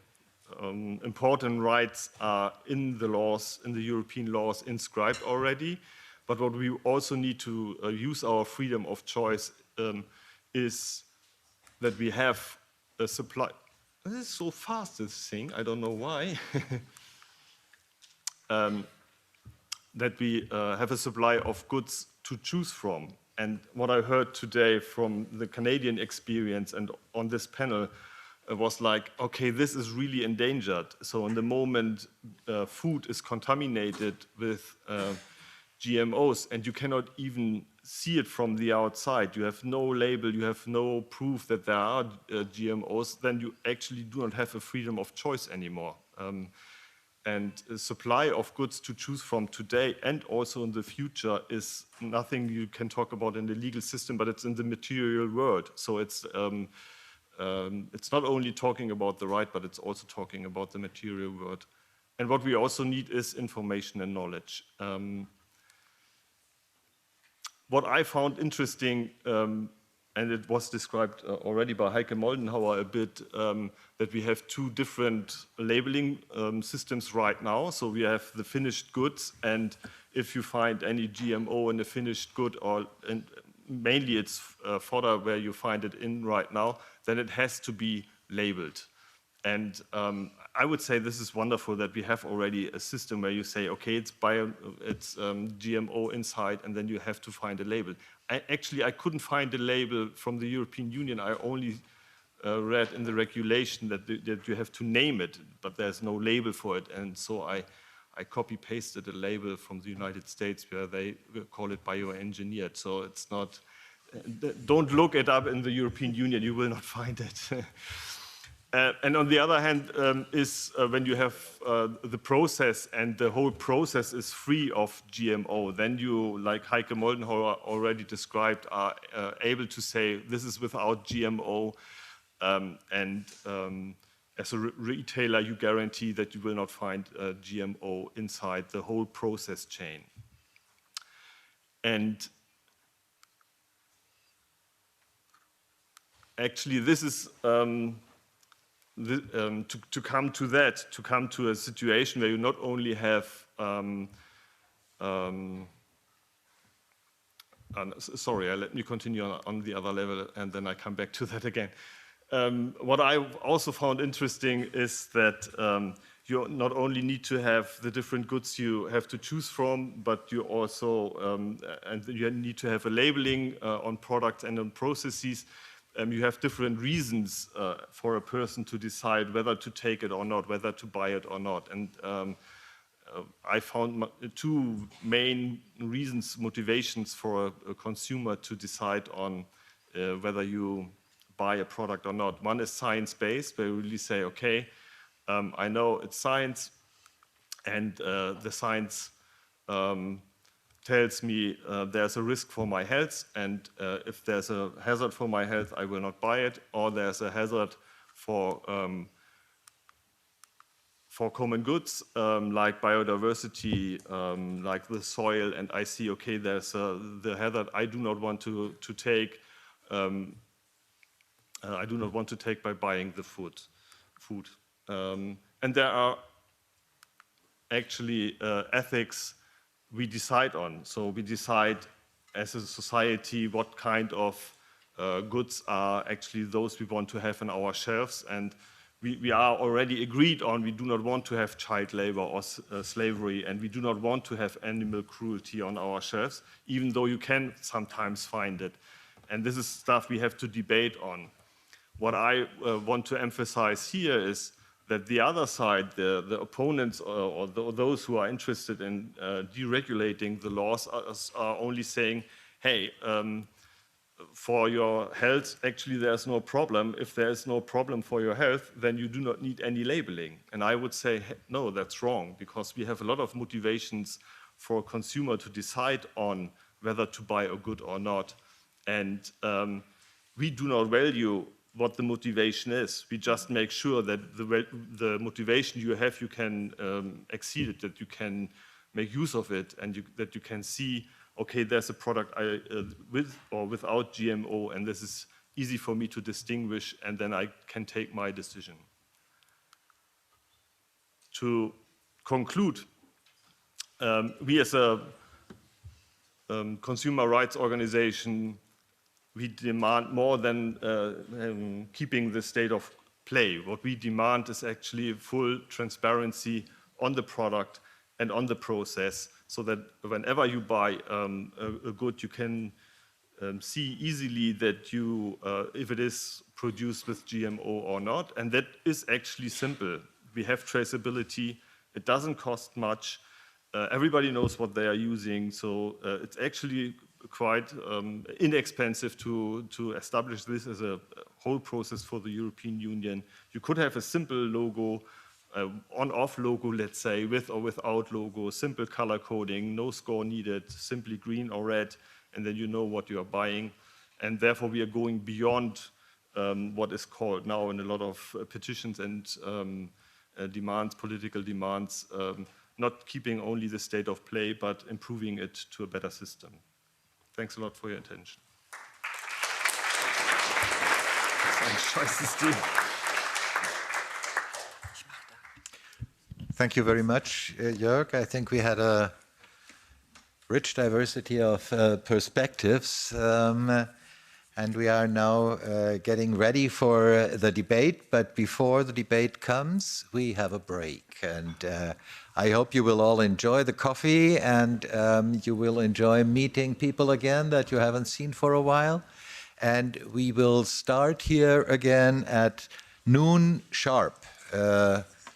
important rights are in the laws, in the European laws inscribed already. But what we also need to use our freedom of choice is that we have a supply. This is so fast, this thing, I don't know why. That we have a supply of goods to choose from. And what I heard today from the Canadian experience and on this panel was like, okay, this is really endangered. So in the moment food is contaminated with GMOs and you cannot even see it from the outside, you have no label, you have no proof that there are GMOs, then you actually do not have a freedom of choice anymore. And a supply of goods to choose from today and also in the future is nothing you can talk about in the legal system, but it's in the material world. So it's not only talking about the right, but it's also talking about the material world. And what we also need is information and knowledge. What I found interesting, and it was described already by Heike Moldenhauer a bit, that we have two different labeling systems right now. So we have the finished goods, and if you find any GMO in a finished good, and mainly it's fodder where you find it in right now, then it has to be labeled. And I would say this is wonderful that we have already a system where you say, okay, it's GMO inside, and then you have to find a label. I couldn't find a label from the European Union. I only read in the regulation that you have to name it, but there's no label for it. And so I copy-pasted a label from the United States where they call it bioengineered. So it's not, don't look it up in the European Union, you will not find it. And on the other hand, is when you have the process and the whole process is free of GMO, then you, like Heike Moldenhauer already described, are able to say this is without GMO. As a retailer, you guarantee that you will not find GMO inside the whole process chain. And actually, this is to come to that, to come to a situation where you not only have, sorry, let me continue on the other level and then I come back to that again. What I also found interesting is that you not only need to have the different goods you have to choose from, but you also and you need to have a labeling on products and on processes. You have different reasons for a person to decide whether to take it or not, whether to buy it or not. And I found two main reasons, motivations for a consumer to decide on whether you buy a product or not. One is science-based, where you really say, okay, I know it's science, and the science tells me there's a risk for my health, and if there's a hazard for my health, I will not buy it, or there's a hazard for common goods, like biodiversity, like the soil, and I see, okay, there's the hazard I do not want to take. I do not want to take by buying the food. And there are actually ethics we decide on. So we decide as a society what kind of goods are actually those we want to have on our shelves. And we are already agreed on we do not want to have child labor or slavery, and we do not want to have animal cruelty on our shelves, even though you can sometimes find it. And this is stuff we have to debate on. What I want to emphasize here is that the other side, the opponents or those who are interested in deregulating the laws are only saying, hey, for your health, actually there's no problem. If there's no problem for your health, then you do not need any labeling. And I would say, no, that's wrong, because we have a lot of motivations for a consumer to decide on whether to buy a good or not. And we do not value what the motivation is. We just make sure that the motivation you have, you can exceed it, that you can make use of it, and that you can see, okay, there's a product with or without GMO, and this is easy for me to distinguish, and then I can take my decision. To conclude, we as a consumer rights organization, we demand more than keeping the state of play. What we demand is actually full transparency on the product and on the process, so that whenever you buy a good, you can see easily that if it is produced with GMO or not. And that is actually simple. We have traceability. It doesn't cost much. Everybody knows what they are using. So it's actually quite inexpensive to establish this as a whole process for the European Union. You could have a simple logo, on-off logo, let's say, with or without logo, simple color coding, no score needed, simply green or red, and then you know what you are buying. And therefore, we are going beyond what is called now in a lot of petitions and demands, political demands, not keeping only the state of play, but improving it to a better system. Thanks a lot for your attention. Thank you very much, Jörg. I think we had a rich diversity of perspectives, and we are now getting ready for the debate. But before the debate comes, we have a break. And I hope you will all enjoy the coffee, and you will enjoy meeting people again that you haven't seen for a while. And we will start here again at noon sharp.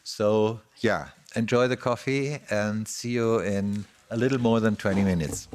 So yeah, enjoy the coffee and see you in a little more than 20 minutes.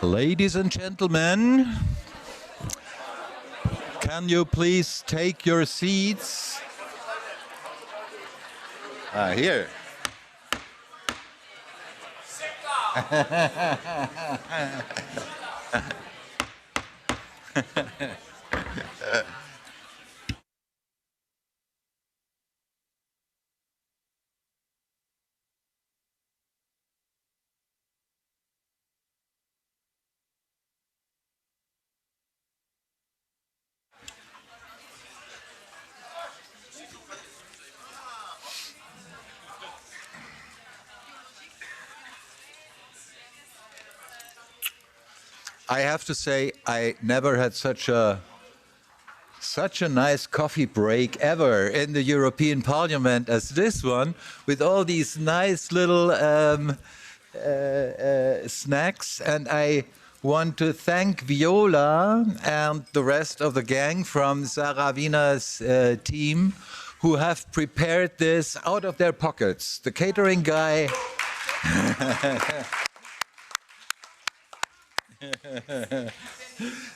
Ladies and gentlemen, can you please take your seats? Here. I have to say, I never had such a nice coffee break ever in the European Parliament as this one, with all these nice little snacks. And I want to thank Viola and the rest of the gang from Sarah Wiener's team who have prepared this out of their pockets. The catering guy.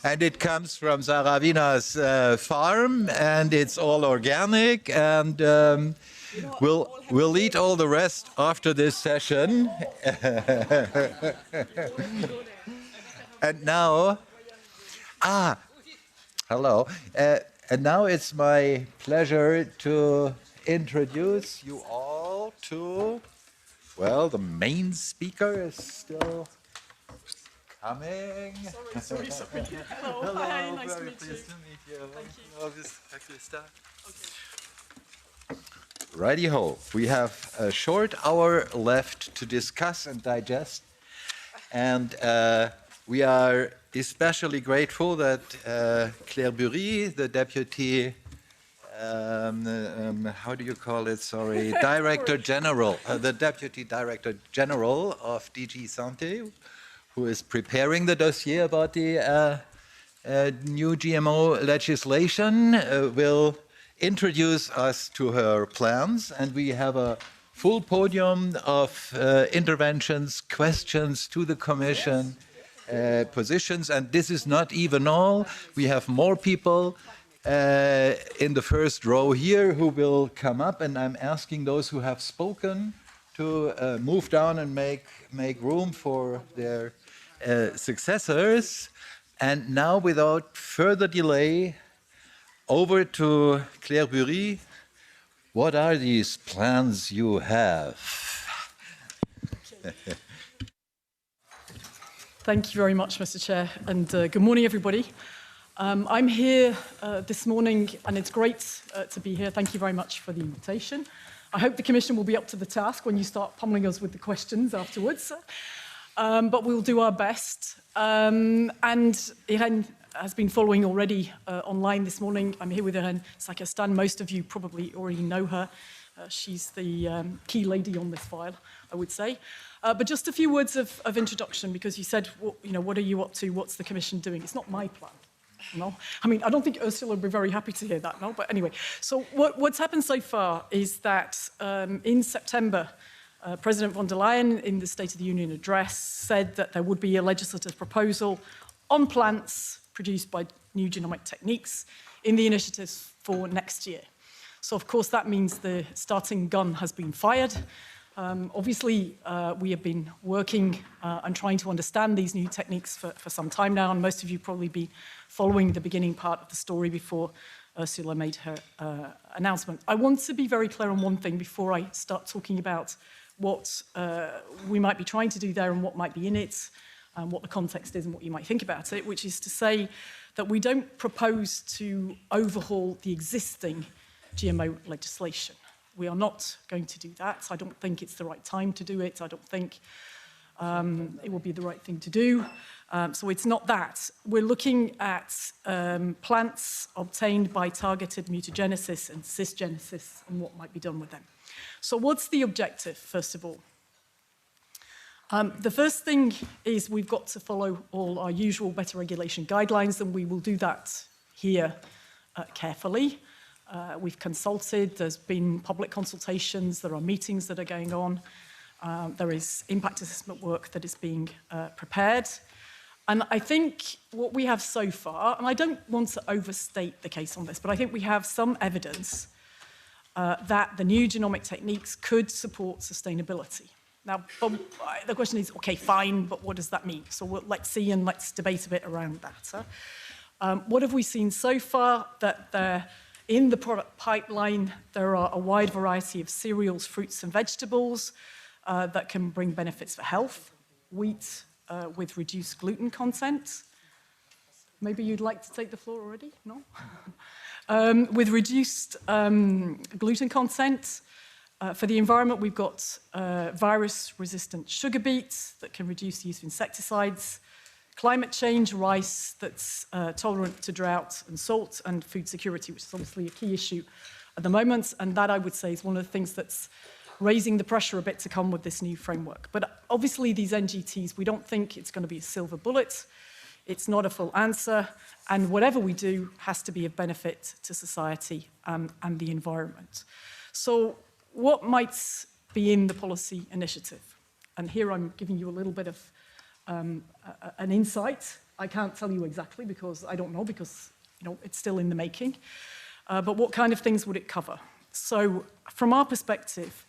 And it comes from Sarah Wiener's farm, and it's all organic, and we'll eat all the rest after this session. And now, hello. And now it's my pleasure to introduce you all to, well, the main speaker is still coming. Sorry. Hello. Hi, nice to meet you. Pleased to meet you. Thank you. Righty-ho. We have a short hour left to discuss and digest. And we are especially grateful that Claire Bury, the deputy, how do you call it? Sorry, Director General, the Deputy Director General of DG Santé, who is preparing the dossier about the new GMO legislation, will introduce us to her plans. And we have a full podium of interventions, questions to the Commission, positions. And this is not even all. We have more people in the first row here who will come up. And I'm asking those who have spoken to move down and make room for their successors. And now, without further delay, over to Claire Bury. What are these plans you have? Thank you very much, Mr. Chair, and good morning, everybody. I'm here this morning, and it's great to be here. Thank you very much for the invitation. I hope the Commission will be up to the task when you start pummeling us with the questions afterwards. But we'll do our best. And Irene has been following already online this morning. I'm here with Irene Sakastan. Most of you probably already know her. She's the key lady on this file, I would say. But just a few words of introduction, because you said, what are you up to? What's the Commission doing? It's not my plan. No, I mean, I don't think Ursula would be very happy to hear that, no? But anyway, so what's happened so far is that in September, President von der Leyen, in the State of the Union address, said that there would be a legislative proposal on plants produced by new genomic techniques in the initiatives for next year. So, of course, that means the starting gun has been fired. Obviously, we have been working and trying to understand these new techniques for some time now, and most of you probably been following the beginning part of the story before Ursula made her announcement. I want to be very clear on one thing before I start talking about what we might be trying to do there and what might be in it, and what the context is and what you might think about it, which is to say that we don't propose to overhaul the existing GMO legislation. We are not going to do that. I don't think it's the right time to do it. I don't think it will be the right thing to do. So it's not that. We're looking at plants obtained by targeted mutagenesis and cisgenesis and what might be done with them. So what's the objective, first of all? The first thing is we've got to follow all our usual better regulation guidelines, and we will do that here carefully. We've consulted, there's been public consultations, there are meetings that are going on, there is impact assessment work that is being prepared. And I think what we have so far, and I don't want to overstate the case on this, but I think we have some evidence that the new genomic techniques could support sustainability. Now, the question is, okay, fine, but what does that mean? So let's see and let's debate a bit around that. What have we seen so far? That in the product pipeline, there are a wide variety of cereals, fruits, and vegetables that can bring benefits for health. Wheat with reduced gluten content. Maybe you'd like to take the floor already? No? With reduced gluten content. For the environment, we've got virus-resistant sugar beets that can reduce the use of insecticides. Climate change, rice that's tolerant to drought and salt, and food security, which is obviously a key issue at the moment. And that, I would say, is one of the things that's raising the pressure a bit to come with this new framework. But obviously, these NGTs, we don't think it's going to be a silver bullet. It's not a full answer. And whatever we do has to be of benefit to society and the environment. So what might be in the policy initiative? And here I'm giving you a little bit of an insight. I can't tell you exactly because I don't know, because it's still in the making. But what kind of things would it cover? So from our perspective,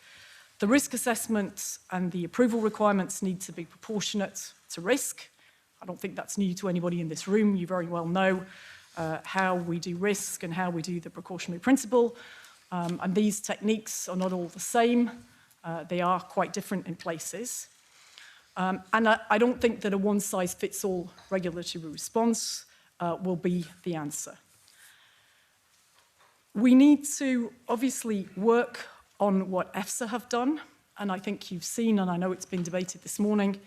the risk assessment and the approval requirements need to be proportionate to risk. I don't think that's new to anybody in this room. You very well know how we do risk and how we do the precautionary principle. And these techniques are not all the same. They are quite different in places. And I don't think that a one-size-fits-all regulatory response will be the answer. We need to obviously work on what EFSA have done, and I think you've seen, and I know it's been debated this morning,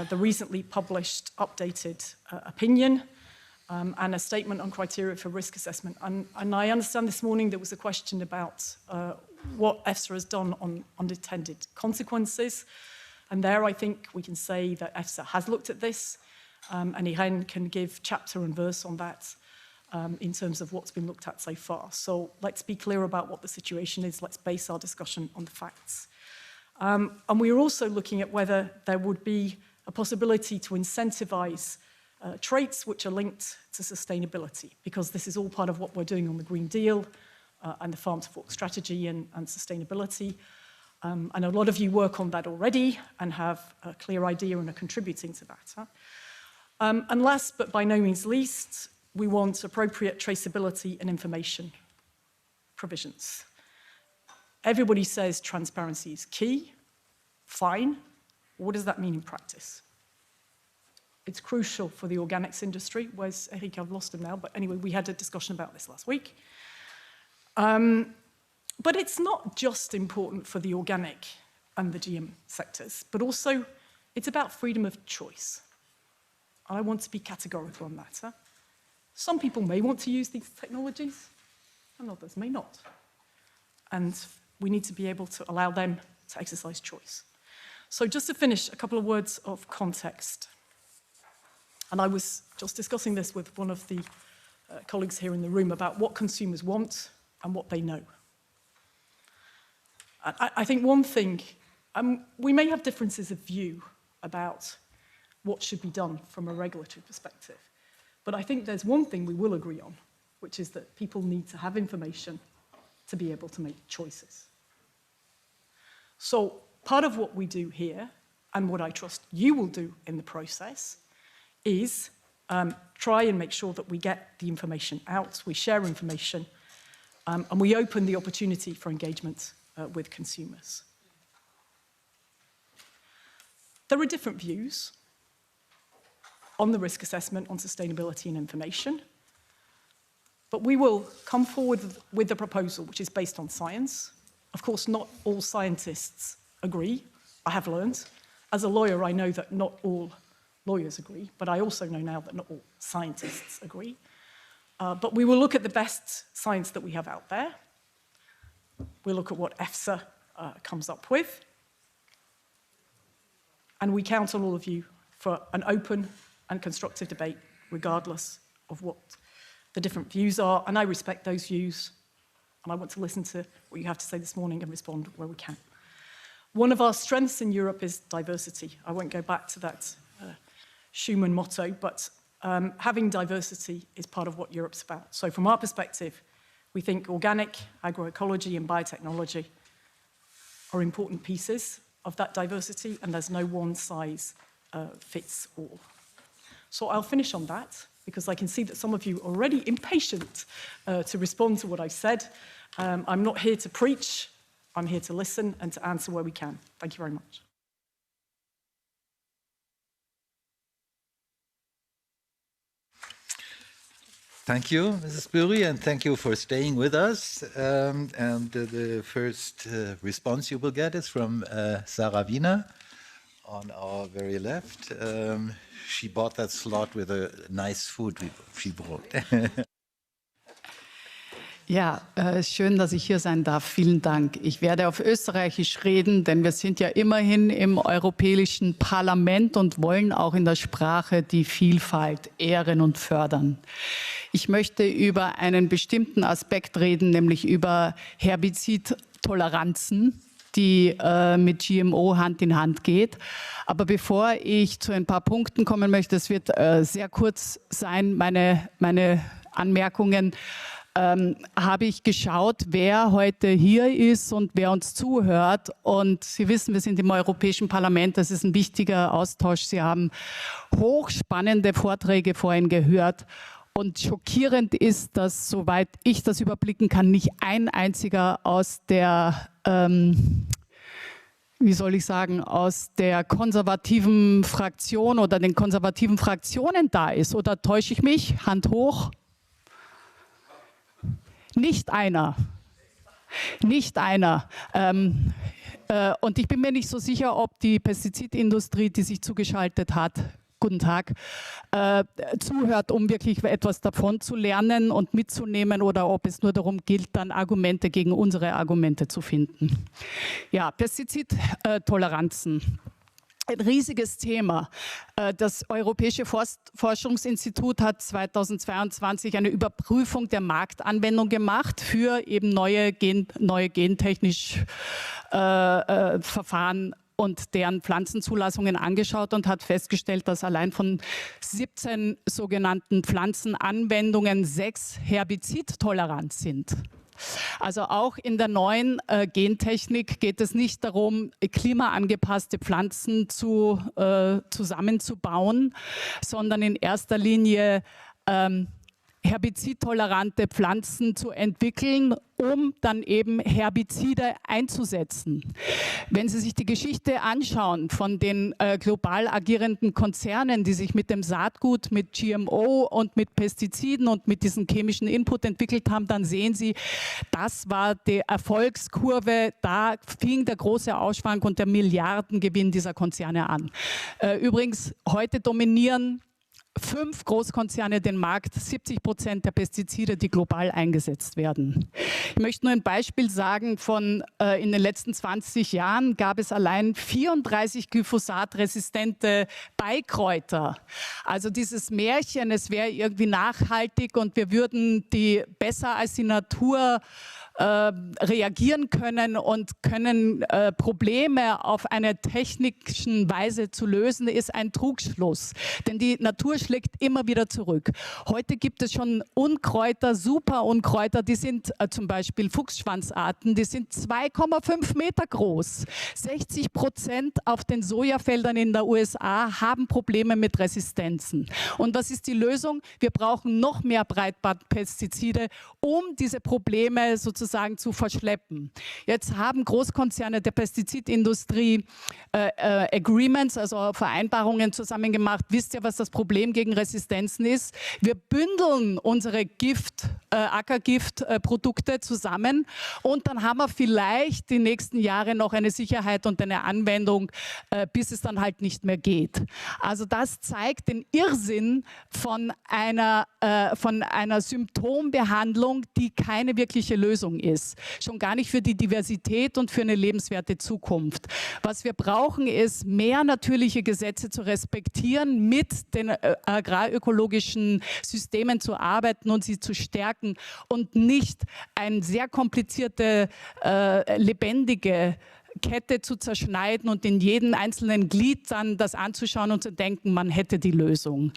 the recently published updated opinion and a statement on criteria for risk assessment. And I understand this morning there was a question about what EFSA has done on unintended consequences. And there I think we can say that EFSA has looked at this, and Herlin can give chapter and verse on that in terms of what's been looked at so far. So let's be clear about what the situation is. Let's base our discussion on the facts. And we are also looking at whether there would be a possibility to incentivize traits which are linked to sustainability, because this is all part of what we're doing on the Green Deal and the Farm to Fork strategy and sustainability. And a lot of you work on that already and have a clear idea and are contributing to that. And last but by no means least, we want appropriate traceability and information provisions. Everybody says transparency is key. Fine. What does that mean in practice? It's crucial for the organics industry. Where's Eric? I've lost him now. But anyway, we had a discussion about this last week. But it's not just important for the organic and the GM sectors, but also it's about freedom of choice. And I want to be categorical on that. Some people may want to use these technologies, and others may not. And we need to be able to allow them to exercise choice. So just to finish, a couple of words of context. And I was just discussing this with one of the colleagues here in the room about what consumers want and what they know. I think one thing, we may have differences of view about what should be done from a regulatory perspective. But I think there's one thing we will agree on, which is that people need to have information to be able to make choices. So part of what we do here, and what I trust you will do in the process, is try and make sure that we get the information out, we share information, and we open the opportunity for engagement with consumers. There are different views on the risk assessment, on sustainability and information, but we will come forward with a proposal which is based on science. Of course, not all scientists agree, I have learned. As a lawyer, I know that not all lawyers agree, but I also know now that not all scientists agree. But we will look at the best science that we have out there. We'll look at what EFSA comes up with. And we count on all of you for an open and constructive debate, regardless of what the different views are. And I respect those views. And I want to listen to what you have to say this morning and respond where we can. One of our strengths in Europe is diversity. I won't go back to that Schumann motto, but having diversity is part of what Europe's about. So from our perspective, we think organic, agroecology and biotechnology are important pieces of that diversity, and there's no one size fits all. So I'll finish on that, because I can see that some of you are already impatient to respond to what I've said. I'm not here to preach, I'm here to listen and to answer where we can. Thank you very much. Thank you, Mrs. Bury, and thank you for staying with us. The first response you will get is from Sarah Wiener on our very left. She bought that slot with a nice food she brought. Ja, schön, dass ich hier sein darf. Vielen Dank. Ich werde auf Österreichisch reden, denn wir sind ja immerhin im Europäischen Parlament und wollen auch in der Sprache die Vielfalt ehren und fördern. Ich möchte über einen bestimmten Aspekt reden, nämlich über Herbizidtoleranzen, die mit GMO Hand in Hand geht. Aber bevor ich zu ein paar Punkten kommen möchte, es wird sehr kurz sein, meine Anmerkungen, habe ich geschaut, wer heute hier ist und wer uns zuhört. Und Sie wissen, wir sind im Europäischen Parlament, das ist ein wichtiger Austausch. Sie haben hochspannende Vorträge vorhin gehört. Und schockierend ist, dass, soweit ich das überblicken kann, nicht ein einziger aus der, wie soll ich sagen, aus der konservativen Fraktion oder den konservativen Fraktionen da ist. Oder täusche ich mich? Hand hoch. Nicht einer. Nicht einer. Und ich bin mir nicht so sicher, ob die Pestizidindustrie, die sich zugeschaltet hat, guten Tag, zuhört, um wirklich etwas davon zu lernen und mitzunehmen, oder ob es nur darum gilt, dann Argumente gegen unsere Argumente zu finden. Ja, Pestizidtoleranzen. Ein riesiges Thema. Das Europäische Forschungsinstitut hat 2022 eine Überprüfung der Marktanwendung gemacht für eben neue gentechnische Verfahren und deren Pflanzenzulassungen angeschaut und hat festgestellt, dass allein von 17 sogenannten Pflanzenanwendungen 6 herbizidtolerant sind. Also auch in der neuen Gentechnik geht es nicht darum, klimaangepasste Pflanzen zusammenzubauen, sondern in erster Linie herbizidtolerante Pflanzen zu entwickeln, um dann eben Herbizide einzusetzen. Wenn Sie sich die Geschichte anschauen von den global agierenden Konzernen, die sich mit dem Saatgut, mit GMO und mit Pestiziden und mit diesem chemischen Input entwickelt haben, dann sehen Sie, das war die Erfolgskurve, da fing der große Ausschwank und der Milliardengewinn dieser Konzerne an. Übrigens, heute dominieren 5 Großkonzerne den Markt, 70% der Pestizide, die global eingesetzt werden. Ich möchte nur ein Beispiel sagen, in den letzten 20 Jahren gab es allein 34 glyphosatresistente Beikräuter. Also dieses Märchen, es wäre irgendwie nachhaltig und wir würden die besser als die Natur reagieren können und können Probleme auf eine technische Weise zu lösen, ist ein Trugschluss. Denn die Natur schlägt immer wieder zurück. Heute gibt es schon Unkräuter, Superunkräuter, die sind zum Beispiel Fuchsschwanzarten, die sind 2,5 Meter groß. 60% auf den Sojafeldern in der USA haben Probleme mit Resistenzen. Und was ist die Lösung? Wir brauchen noch mehr Breitbandpestizide, um diese Probleme sozusagen zu verschleppen. Jetzt haben Großkonzerne der Pestizidindustrie Agreements, also Vereinbarungen zusammengemacht. Wisst ihr, was das Problem gegen Resistenzen ist? Wir bündeln unsere Ackergiftprodukte zusammen und dann haben wir vielleicht die nächsten Jahre noch eine Sicherheit und eine Anwendung, bis es dann halt nicht mehr geht. Also das zeigt den Irrsinn von einer Symptombehandlung, die keine wirkliche Lösung ist. Schon gar nicht für die Diversität und für eine lebenswerte Zukunft. Was wir brauchen, ist, mehr natürliche Gesetze zu respektieren, mit den agrarökologischen Systemen zu arbeiten und sie zu stärken und nicht eine sehr komplizierte, lebendige Kette zu zerschneiden und in jedem einzelnen Glied dann das anzuschauen und zu denken, man hätte die Lösung.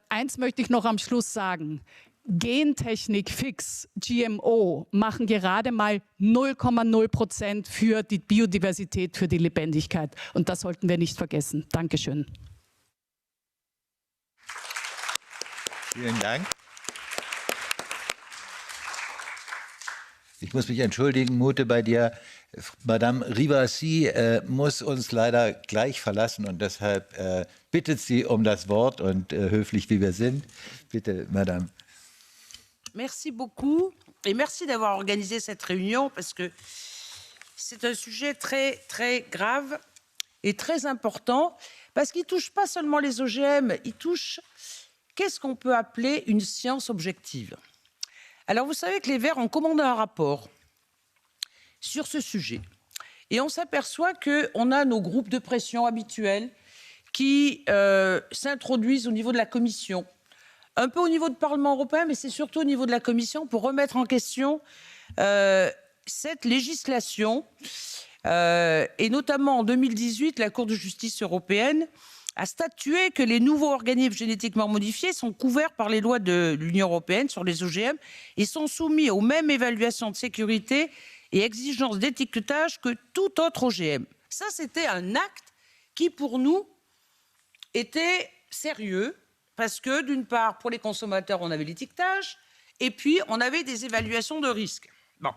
Eins möchte ich noch am Schluss sagen. Gentechnik fix, GMO, machen gerade mal 0,0% für die Biodiversität, für die Lebendigkeit. Und das sollten wir nicht vergessen. Dankeschön. Vielen Dank. Ich muss mich entschuldigen, Mute, bei dir. Madame Rivasi muss uns leider gleich verlassen und deshalb bittet sie um das Wort und höflich wie wir sind. Bitte, Madame. Merci beaucoup et merci d'avoir organisé cette réunion parce que c'est un sujet très, très grave et très important parce qu'il ne touche pas seulement les OGM, il touche qu'est-ce qu'on peut appeler une science objective. Alors, vous savez que les Verts ont commandé un rapport sur ce sujet. Et on s'aperçoit qu'on a nos groupes de pression habituels qui s'introduisent au niveau de la Commission, un peu au niveau du Parlement européen, mais c'est surtout au niveau de la Commission pour remettre en question cette législation. Et notamment en 2018, la Cour de justice européenne a statué que les nouveaux organismes génétiquement modifiés sont couverts par les lois de l'Union européenne sur les OGM et sont soumis aux mêmes évaluations de sécurité et exigences d'étiquetage que tout autre OGM. Ça, c'était un acte qui, pour nous, était sérieux parce que, d'une part, pour les consommateurs, on avait l'étiquetage et puis on avait des évaluations de risque. Bon.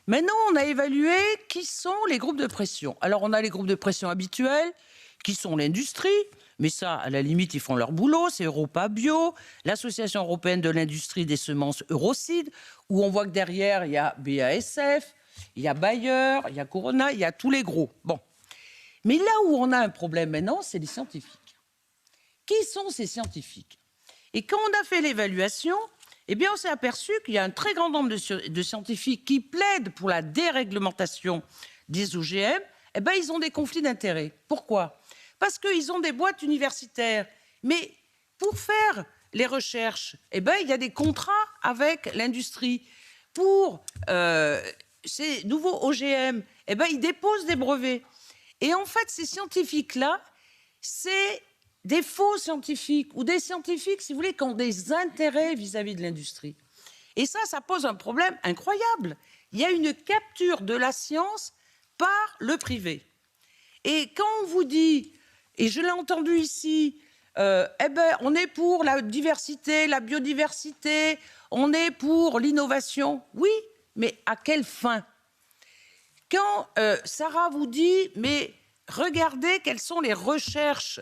Maintenant, on a évalué qui sont les groupes de pression. Alors, on a les groupes de pression habituels, qui sont l'industrie, mais ça, à la limite, ils font leur boulot, c'est Europa Bio, l'Association européenne de l'industrie des semences Eurocide, où on voit que derrière, il y a BASF, il y a Bayer, il y a Corona, il y a tous les gros. Bon. Mais là où on a un problème maintenant, c'est les scientifiques. Qui sont ces scientifiques? Et quand on a fait l'évaluation, eh bien, on s'est aperçu qu'il y a un très grand nombre de scientifiques qui plaident pour la déréglementation des OGM. Eh bien, ils ont des conflits d'intérêts. Pourquoi? Parce qu'ils ont des boîtes universitaires. Mais pour faire les recherches, eh bien, il y a des contrats avec l'industrie. Pour ces nouveaux OGM, eh bien, ils déposent des brevets. Et en fait, ces scientifiques-là, c'est des faux scientifiques ou des scientifiques, si vous voulez, qui ont des intérêts vis-à-vis de l'industrie. Et ça pose un problème incroyable. Il y a une capture de la science par le privé. Et quand on vous dit, et je l'ai entendu ici, eh ben, on est pour la diversité, la biodiversité, on est pour l'innovation. Oui, mais à quelle fin? Quand Sarah vous dit, mais regardez quelles sont les recherches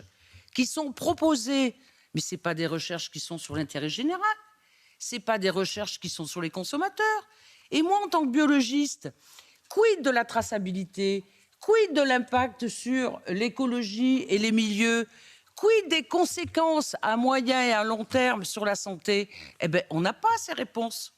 qui sont proposées, mais ce n'est pas des recherches qui sont sur l'intérêt général, ce n'est pas des recherches qui sont sur les consommateurs. Et moi, en tant que biologiste, quid de la traçabilité? Quid de l'impact sur l'écologie et les milieux? Quid des conséquences à moyen et à long terme sur la santé? Eh bien, on n'a pas ces réponses.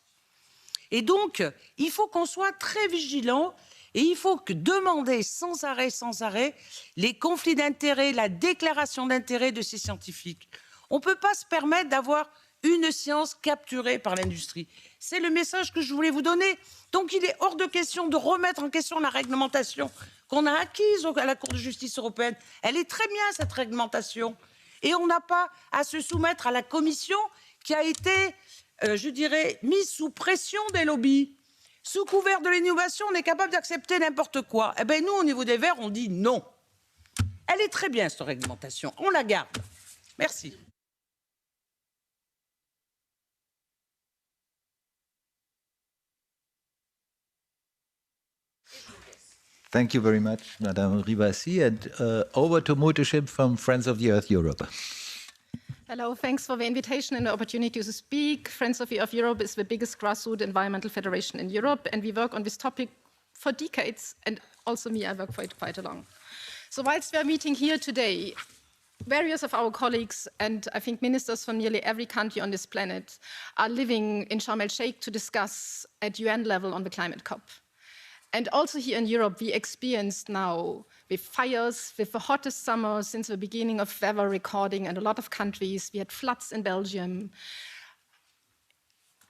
Et donc, il faut qu'on soit très vigilant et il faut que demander sans arrêt, les conflits d'intérêts, la déclaration d'intérêt de ces scientifiques. On ne peut pas se permettre d'avoir une science capturée par l'industrie. C'est le message que je voulais vous donner. Donc, il est hors de question de remettre en question la réglementation qu'on a acquise à la Cour de justice européenne. Elle est très bien, cette réglementation. Et on n'a pas à se soumettre à la Commission qui a été, je dirais, mise sous pression des lobbies. Sous couvert de l'innovation, on est capable d'accepter n'importe quoi. Eh bien, nous, au niveau des Verts, on dit non. Elle est très bien, cette réglementation. On la garde. Merci. Thank you very much, Madame Rivasi. And over to Schimpf from Friends of the Earth Europe. Hello, thanks for the invitation and the opportunity to speak. Friends of the Earth Europe is the biggest grassroots environmental federation in Europe, and we work on this topic for decades, and also me, I work for it quite long. So whilst we are meeting here today, various of our colleagues, and I think ministers from nearly every country on this planet, are living in Sharm el-Sheikh to discuss at UN level on the climate COP. And also here in Europe, we experienced now with fires, with the hottest summer since the beginning of weather recording in a lot of countries. We had floods in Belgium.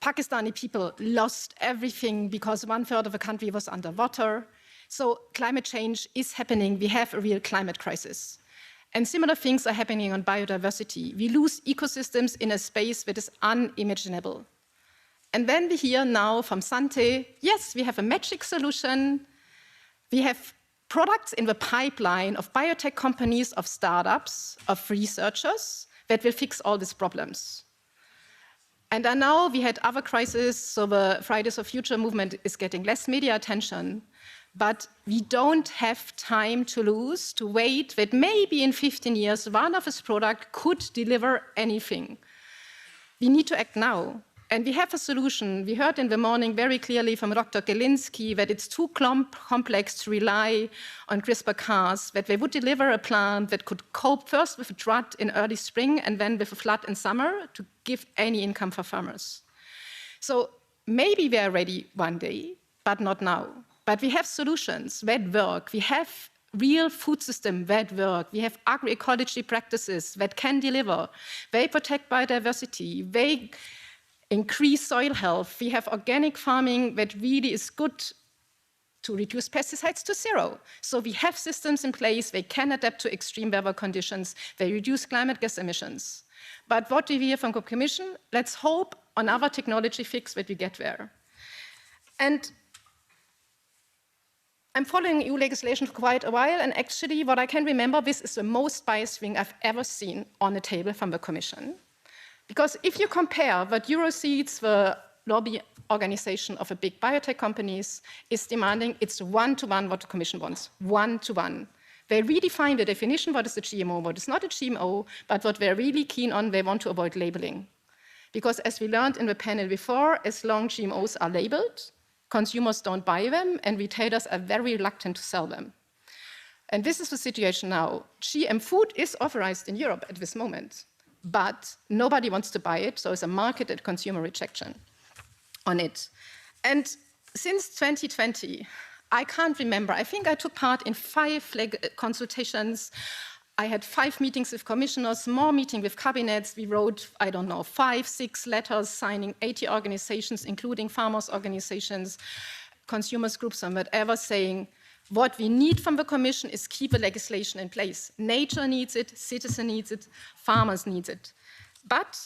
Pakistani people lost everything because 1/3 of the country was underwater. So climate change is happening. We have a real climate crisis. And similar things are happening on biodiversity. We lose ecosystems in a space that is unimaginable. And then we hear now from Sante, yes, we have a magic solution. We have products in the pipeline of biotech companies, of startups, of researchers that will fix all these problems. And now we had other crises, so the Fridays for Future movement is getting less media attention, but we don't have time to lose, to wait that maybe in 15 years, one of this product could deliver anything. We need to act now. And we have a solution. We heard in the morning very clearly from Dr. Gelinsky that it's too complex to rely on CRISPR-Cas, that they would deliver a plant that could cope first with a drought in early spring and then with a flood in summer to give any income for farmers. So maybe we are ready one day, but not now. But we have solutions that work. We have real food system that work. We have agroecology practices that can deliver. They protect biodiversity. They increase soil health. We have organic farming that really is good to reduce pesticides to zero. So we have systems in place. They can adapt to extreme weather conditions. They reduce climate gas emissions. But what do we hear from the Commission? Let's hope on other technology fix that we get there. And I'm following EU legislation for quite a while, and actually what I can remember, this is the most biased thing I've ever seen on a table from the Commission. Because if you compare what Euroseeds, the lobby organization of the big biotech companies, is demanding, it's one-to-one what the Commission wants, one-to-one. They redefine the definition, what is a GMO, what is not a GMO, but what they're really keen on, they want to avoid labeling. Because as we learned in the panel before, as long GMOs are labeled, consumers don't buy them, and retailers are very reluctant to sell them. And this is the situation now. GM food is authorized in Europe at this moment, but nobody wants to buy it, so it's a marketed consumer rejection on it. And since 2020, I can't remember, I think I took part in 5 consultations. I had 5 meetings with commissioners, more meetings with cabinets. We wrote, I don't know, 5, 6 letters signing 80 organizations, including farmers' organizations, consumers groups, and whatever, saying, what we need from the Commission is keep the legislation in place. Nature needs it, citizen needs it, farmers need it. But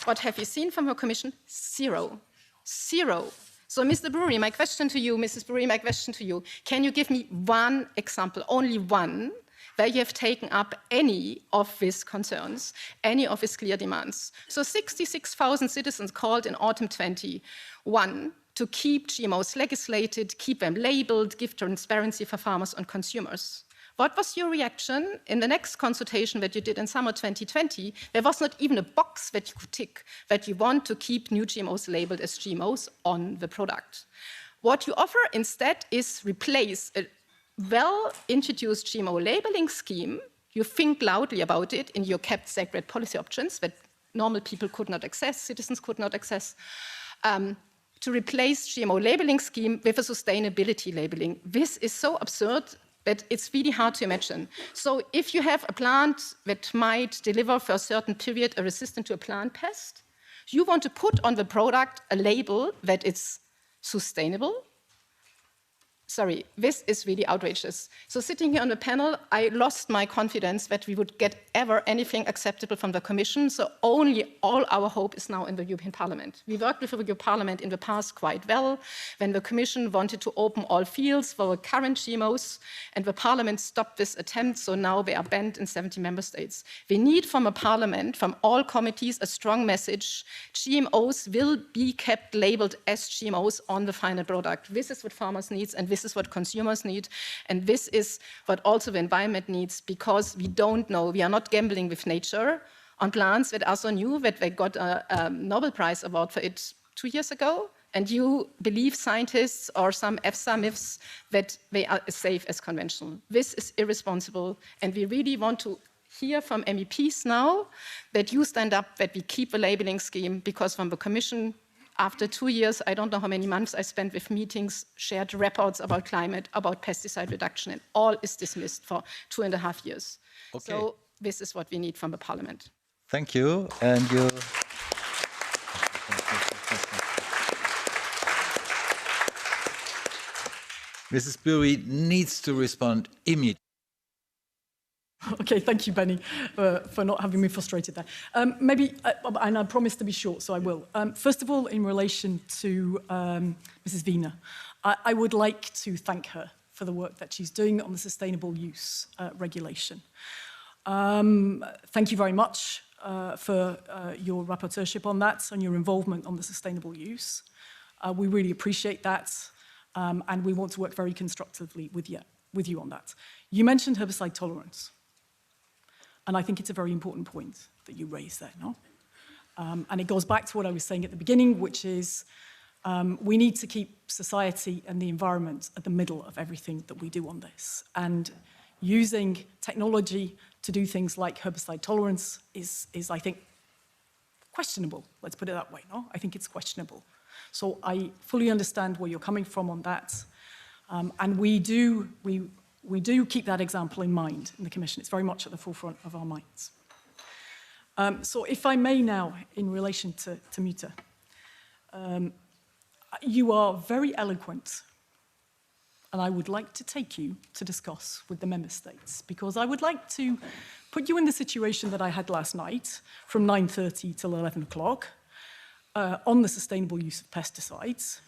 what have you seen from the Commission? Zero. Zero. So, Mr. Brewery, my question to you, Mrs. Brewery, my question to you, can you give me one example, only one, where you have taken up any of these concerns, any of these clear demands? So 66,000 citizens called in autumn 21 to keep GMOs legislated, keep them labeled, give transparency for farmers and consumers. What was your reaction in the next consultation that you did in summer 2020? There was not even a box that you could tick that you want to keep new GMOs labeled as GMOs on the product. What you offer instead is replace a well-introduced GMO labeling scheme. You think loudly about it in your kept sacred policy options that normal people could not access, citizens could not access, to replace GMO labeling scheme with a sustainability labeling. This is so absurd that it's really hard to imagine. So if you have a plant that might deliver for a certain period a resistant to a plant pest, you want to put on the product a label that it's sustainable. Sorry, this is really outrageous. So sitting here on the panel, I lost my confidence that we would get ever anything acceptable from the Commission. So only all our hope is now in the European Parliament. We worked with the European Parliament in the past quite well when the Commission wanted to open all fields for the current GMOs, and the Parliament stopped this attempt, so now they are banned in 70 member states. We need from a Parliament, from all committees, a strong message. GMOs will be kept labeled as GMOs on the final product. This is what farmers need, and this is what consumers need, and this is what also the environment needs, because we don't know, we are not gambling with nature on plants that are so new that they got a Nobel Prize award for it 2 years ago, and you believe scientists or some EFSA myths that they are as safe as conventional. This is irresponsible, and we really want to hear from MEPs now that you stand up, that we keep the labeling scheme, because from the Commission, after 2 years, I don't know how many months I spent with meetings, shared reports about climate, about pesticide reduction, and all is dismissed for 2.5 years. Okay. So this is what we need from the Parliament. Thank you. And you. Mrs. Bury needs to respond immediately. Okay, thank you, Benny, for not having me frustrated there. Maybe, and I promise to be short, so I will. First of all, in relation to Mrs. Wiener, I would like to thank her for the work that she's doing on the sustainable use regulation. Thank you very much for your rapporteurship on that and your involvement on the sustainable use. We really appreciate that, and we want to work very constructively with you on that. You mentioned herbicide tolerance, and I think it's a very important point that you raised there, no? And it goes back to what I was saying at the beginning, which is we need to keep society and the environment at the middle of everything that we do on this. And using technology to do things like herbicide tolerance is I think, questionable. Let's put it that way, no? I think it's questionable. So I fully understand where you're coming from on that. And we do keep that example in mind in the Commission. It's very much at the forefront of our minds. So if I may now, in relation to Mütter, you are very eloquent, and I would like to take you to discuss with the Member States, because I would like to put you in the situation that I had last night from 9:30 till 11 o'clock on the sustainable use of pesticides,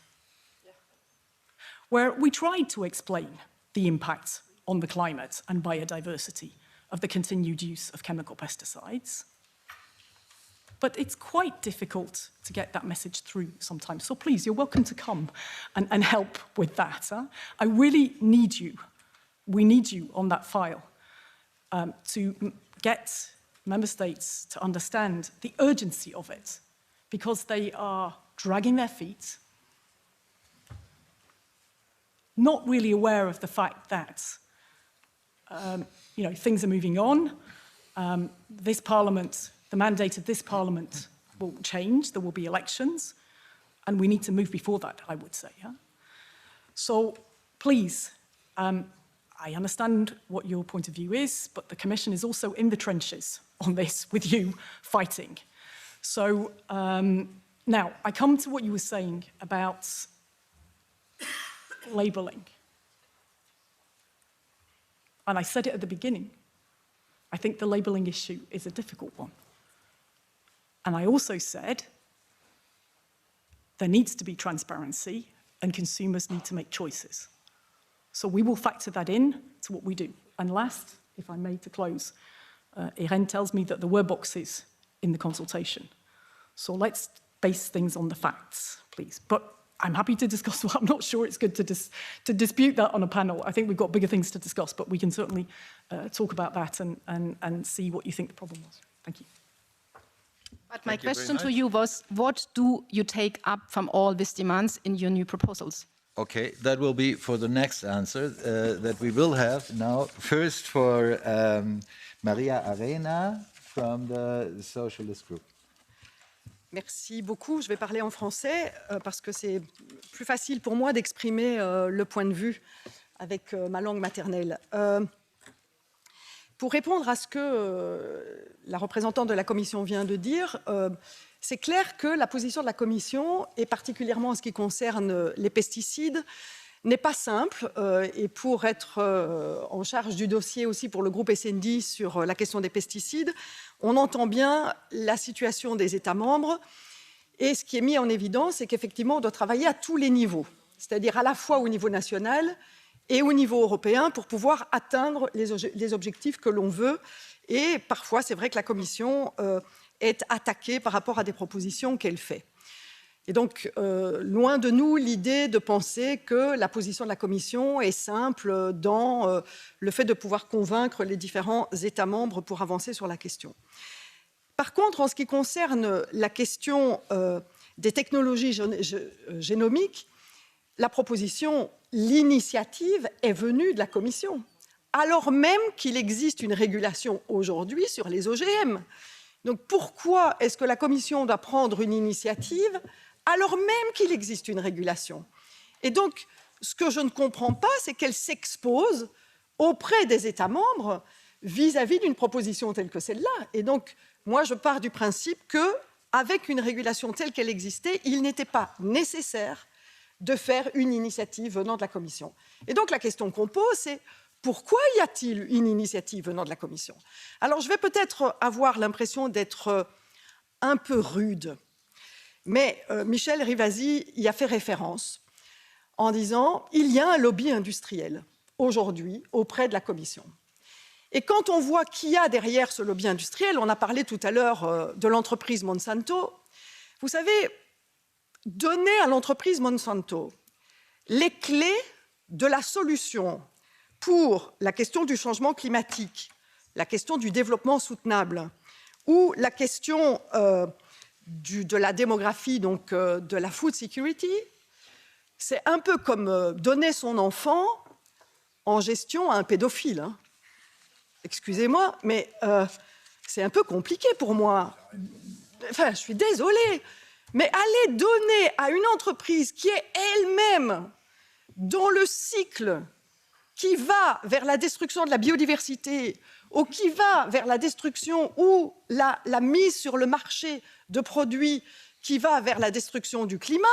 where we tried to explain the impact on the climate and biodiversity of the continued use of chemical pesticides. But it's quite difficult to get that message through sometimes. So please, you're welcome to come and help with that. Huh? I really need you. We need you on that file to get Member States to understand the urgency of it, because they are dragging their feet, not really aware of the fact that things are moving on. This Parliament, the mandate of this Parliament will change. There will be elections, and we need to move before that, I would say. Yeah? So please, I understand what your point of view is, but the Commission is also in the trenches on this with you fighting. So now I come to what you were saying about labelling. And I said it at the beginning. I think the labelling issue is a difficult one. And I also said there needs to be transparency and consumers need to make choices. So we will factor that in to what we do. And last, if I may, to close, Irene tells me that there were boxes in the consultation. So let's base things on the facts, please. But I'm happy to discuss. Well, I'm not sure it's good to dispute that on a panel. I think we've got bigger things to discuss, but we can certainly talk about that and see what you think the problem was. Thank you. But my question to you was, what do you take up from all these demands in your new proposals? Okay, that will be for the next answer that we will have now. First for Maria Arena from the Socialist Group. Merci beaucoup. Je vais parler en français parce que c'est plus facile pour moi d'exprimer le point de vue avec ma langue maternelle. Pour répondre à ce que la représentante de la Commission vient de dire, c'est clair que la position de la Commission, et particulièrement en ce qui concerne les pesticides, n'est pas simple. Et pour être en charge du dossier aussi pour le groupe SND sur la question des pesticides, on entend bien la situation des États membres. Et ce qui est mis en évidence, c'est qu'effectivement, on doit travailler à tous les niveaux, c'est-à-dire à la fois au niveau national et au niveau européen pour pouvoir atteindre les objectifs que l'on veut. Et parfois, c'est vrai que la Commission est attaquée par rapport à des propositions qu'elle fait. Et donc, loin de nous l'idée de penser que la position de la Commission est simple dans le fait de pouvoir convaincre les différents États membres pour avancer sur la question. Par contre, en ce qui concerne la question des technologies génomiques, la proposition, l'initiative est venue de la Commission, alors même qu'il existe une régulation aujourd'hui sur les OGM. Donc pourquoi est-ce que la Commission doit prendre une initiative alors même qu'il existe une régulation? Et donc, ce que je ne comprends pas, c'est qu'elle s'expose auprès des États membres vis-à-vis d'une proposition telle que celle-là. Et donc, moi, je pars du principe qu'avec une régulation telle qu'elle existait, il n'était pas nécessaire de faire une initiative venant de la Commission. Et donc la question qu'on pose, c'est pourquoi y a-t-il une initiative venant de la Commission? Alors je vais peut-être avoir l'impression d'être un peu rude, mais Michel Rivasi y a fait référence en disant « il y a un lobby industriel aujourd'hui auprès de la Commission ». Et quand on voit qui y a derrière ce lobby industriel, on a parlé tout à l'heure de l'entreprise Monsanto, vous savez, donner à l'entreprise Monsanto les clés de la solution pour la question du changement climatique, la question du développement soutenable ou la question de la démographie, donc de la food security, c'est un peu comme donner son enfant en gestion à un pédophile. Hein. Excusez-moi, mais c'est un peu compliqué pour moi. Enfin, je suis désolée, mais aller donner à une entreprise qui est elle-même dans le cycle qui va vers la destruction de la biodiversité ou qui va vers la destruction ou la mise sur le marché de produits qui va vers la destruction du climat,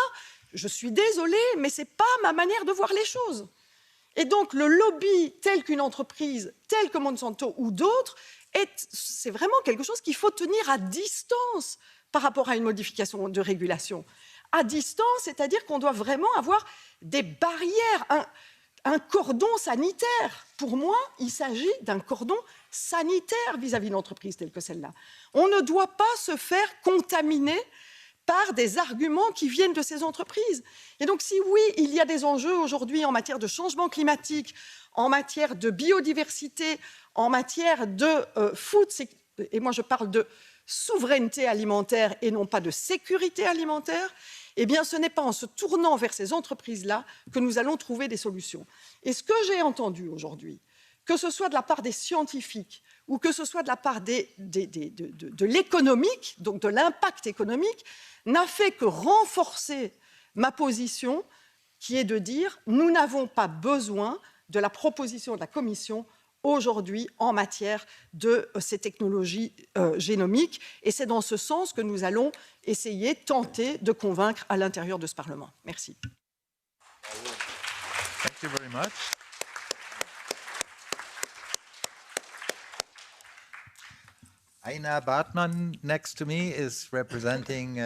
je suis désolée, mais ce n'est pas ma manière de voir les choses. Et donc, le lobby, tel qu'une entreprise, telle que Monsanto ou d'autres, c'est vraiment quelque chose qu'il faut tenir à distance par rapport à une modification de régulation. À distance, c'est-à-dire qu'on doit vraiment avoir des barrières, un cordon sanitaire. Pour moi, il s'agit d'un cordon sanitaire vis-à-vis d'une entreprise telle que celle-là. On ne doit pas se faire contaminer par des arguments qui viennent de ces entreprises. Et donc, si oui, il y a des enjeux aujourd'hui en matière de changement climatique, en matière de biodiversité, en matière de food, et moi je parle de souveraineté alimentaire et non pas de sécurité alimentaire, eh bien, ce n'est pas en se tournant vers ces entreprises-là que nous allons trouver des solutions. Et ce que j'ai entendu aujourd'hui, que ce soit de la part des scientifiques ou que ce soit de la part de l'économique, donc de l'impact économique, n'a fait que renforcer ma position, qui est de dire nous n'avons pas besoin de la proposition de la Commission aujourd'hui en matière de ces technologies génomiques. Et c'est dans ce sens que nous allons essayer, tenter de convaincre à l'intérieur de ce Parlement. Merci. Thank you very much. Einar Bartmann, next to me, is representing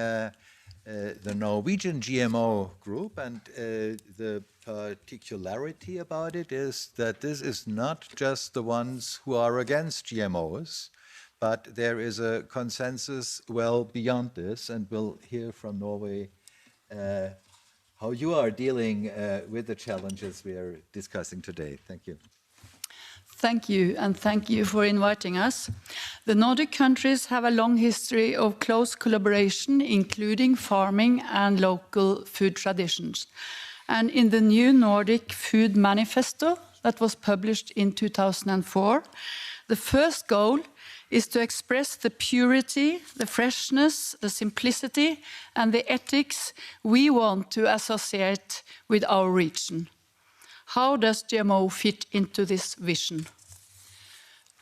the Norwegian GMO group, and the particularity about it is that this is not just the ones who are against GMOs, but there is a consensus well beyond this, and we'll hear from Norway how you are dealing with the challenges we are discussing today. Thank you. Thank you, and thank you for inviting us. The Nordic countries have a long history of close collaboration, including farming and local food traditions. And in the new Nordic Food Manifesto that was published in 2004, the first goal is to express the purity, the freshness, the simplicity, and the ethics we want to associate with our region. How does GMO fit into this vision?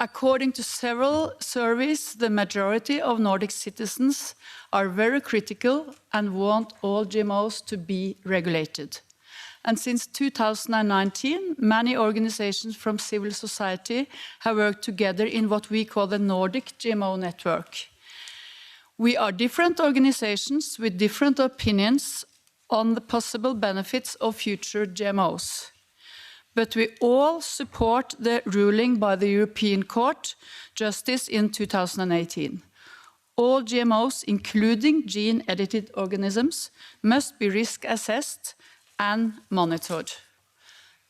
According to several surveys, the majority of Nordic citizens are very critical and want all GMOs to be regulated. And since 2019, many organizations from civil society have worked together in what we call the Nordic GMO Network. We are different organizations with different opinions on the possible benefits of future GMOs. But we all support the ruling by the European Court Justice in 2018. All GMOs, including gene-edited organisms, must be risk assessed and monitored.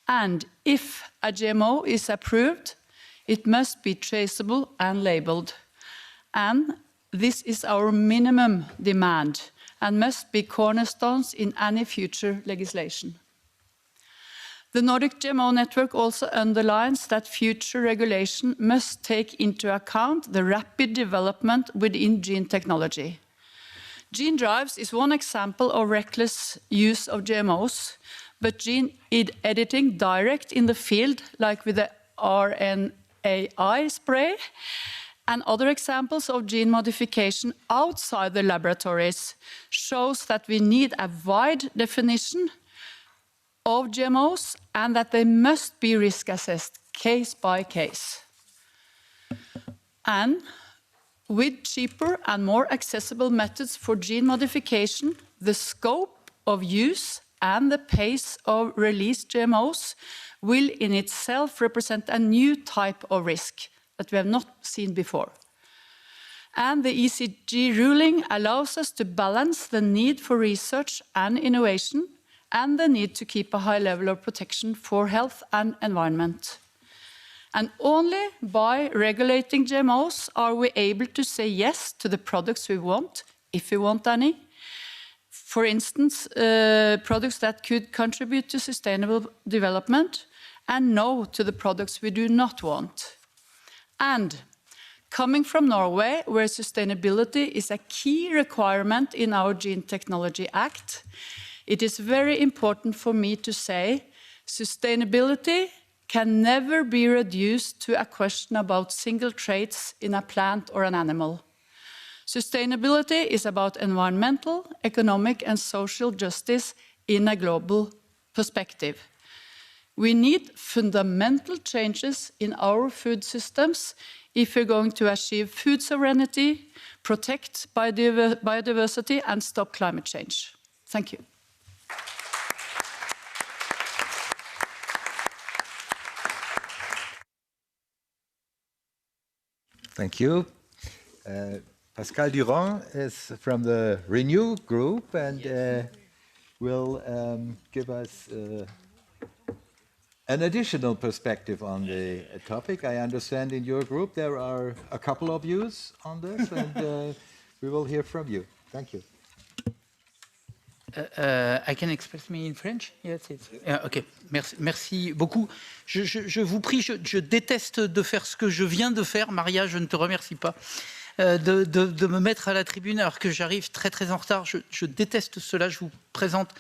And if a GMO is approved, it must be traceable and labeled. And this is our minimum demand and must be cornerstones in any future legislation. The Nordic GMO Network also underlines that future regulation must take into account the rapid development within gene technology. Gene drives is one example of reckless use of GMOs, but gene editing direct in the field, like with the RNAi spray, and other examples of gene modification outside the laboratories shows that we need a wide definition of GMOs and that they must be risk assessed case by case. And with cheaper and more accessible methods for gene modification, the scope of use and the pace of released GMOs will in itself represent a new type of risk that we have not seen before. And the ECG ruling allows us to balance the need for research and innovation and the need to keep a high level of protection for health and environment. And only by regulating GMOs are we able to say yes to the products we want, if we want any. For instance, products that could contribute to sustainable development, and no to the products we do not want. And coming from Norway, where sustainability is a key requirement in our Gene Technology Act, it is very important for me to say sustainability can never be reduced to a question about single traits in a plant or an animal. Sustainability is about environmental, economic, and social justice in a global perspective. We need fundamental changes in our food systems if we're going to achieve food sovereignty, protect biodiversity, and stop climate change. Thank you. Thank you. Pascal Durand is from the Renew group and will give us an additional perspective on the topic. I understand in your group there are a couple of views on this, and we will hear from you. Thank you. I can express me in French? Yes, OK, merci beaucoup. Je vous prie, je déteste de faire ce que je viens de faire. Maria, je ne te remercie pas. De me mettre à la tribune alors que j'arrive très en retard. Je déteste cela. Je vous présente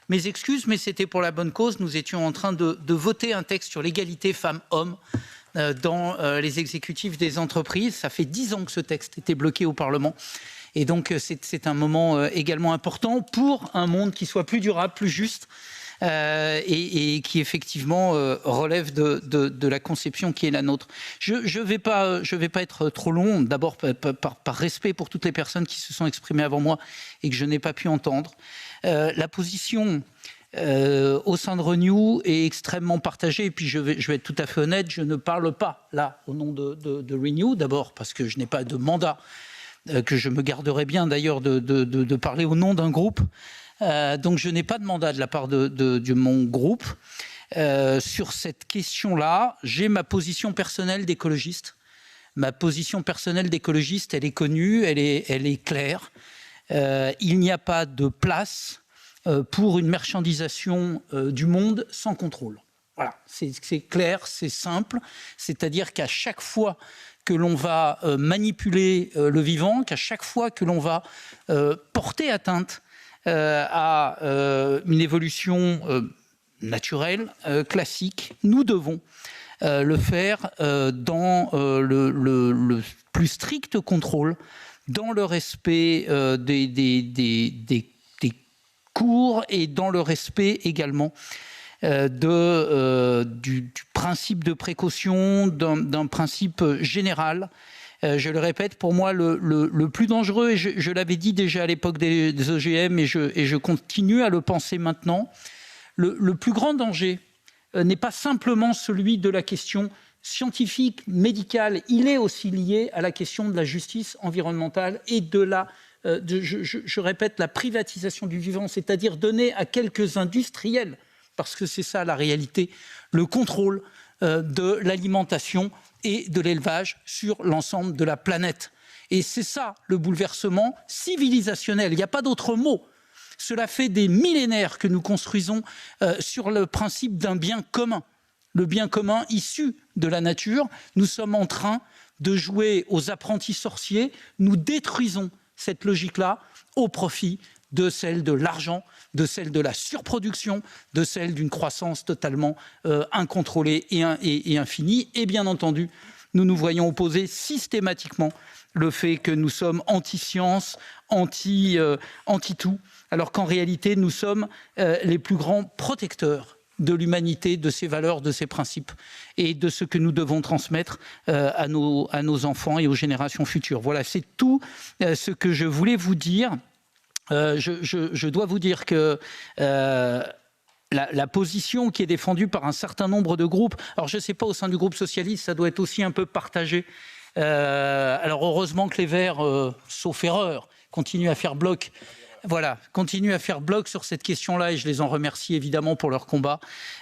mes excuses, mais c'était pour la bonne cause. Nous étions en train de voter un texte sur l'égalité femmes-hommes dans les exécutifs des entreprises. Ça fait 10 ans que ce texte était bloqué au Parlement. Et donc, c'est un moment également important pour un monde qui soit plus durable, plus juste, et qui effectivement relève de la conception qui est la nôtre. Je vais pas être trop long, d'abord par respect pour toutes les personnes qui se sont exprimées avant moi et que je n'ai pas pu entendre. La position au sein de Renew est extrêmement partagée, et puis je vais être tout à fait honnête, je ne parle pas là au nom de Renew, d'abord parce que je n'ai pas de mandat, que je me garderai bien d'ailleurs de parler au nom d'un groupe. Donc je n'ai pas de mandat de la part de mon groupe. Sur cette question-là, j'ai ma position personnelle d'écologiste. Ma position personnelle d'écologiste, elle est connue, elle est claire. Il n'y a pas de place pour une marchandisation du monde sans contrôle. Voilà, c'est clair, c'est simple. C'est-à-dire qu'à chaque fois que l'on va manipuler le vivant, qu'à chaque fois que l'on va porter atteinte à une évolution naturelle, classique, nous devons le faire dans le plus strict contrôle, dans le respect des cours et dans le respect également du principe de précaution, d'un principe général. Je le répète, pour moi, le plus dangereux, et je l'avais dit déjà à l'époque des OGM, et je continue à le penser maintenant, le plus grand danger n'est pas simplement celui de la question scientifique, médicale, il est aussi lié à la question de la justice environnementale et je répète, la privatisation du vivant, c'est-à-dire donner à quelques industriels, parce que c'est ça la réalité, le contrôle de l'alimentation et de l'élevage sur l'ensemble de la planète. Et c'est ça le bouleversement civilisationnel, il n'y a pas d'autre mot. Cela fait des millénaires que nous construisons sur le principe d'un bien commun. Le bien commun issu de la nature, nous sommes en train de jouer aux apprentis sorciers, nous détruisons cette logique-là au profit de celle de l'argent, de celle de la surproduction, de celle d'une croissance totalement incontrôlée et infinie. Et bien entendu, nous nous voyons opposer systématiquement le fait que nous sommes anti-science, anti-tout, alors qu'en réalité, nous sommes les plus grands protecteurs de l'humanité, de ses valeurs, de ses principes et de ce que nous devons transmettre à nos enfants et aux générations futures. Voilà, c'est tout ce que je voulais vous dire. Je dois vous dire que la position qui est défendue par un certain nombre de groupes, alors je ne sais pas, au sein du groupe socialiste, ça doit être aussi un peu partagé. Alors heureusement que les Verts, sauf erreur, continuent à faire bloc. Voilà, continuent à faire bloc sur cette question-là et je les en remercie évidemment pour leur combat.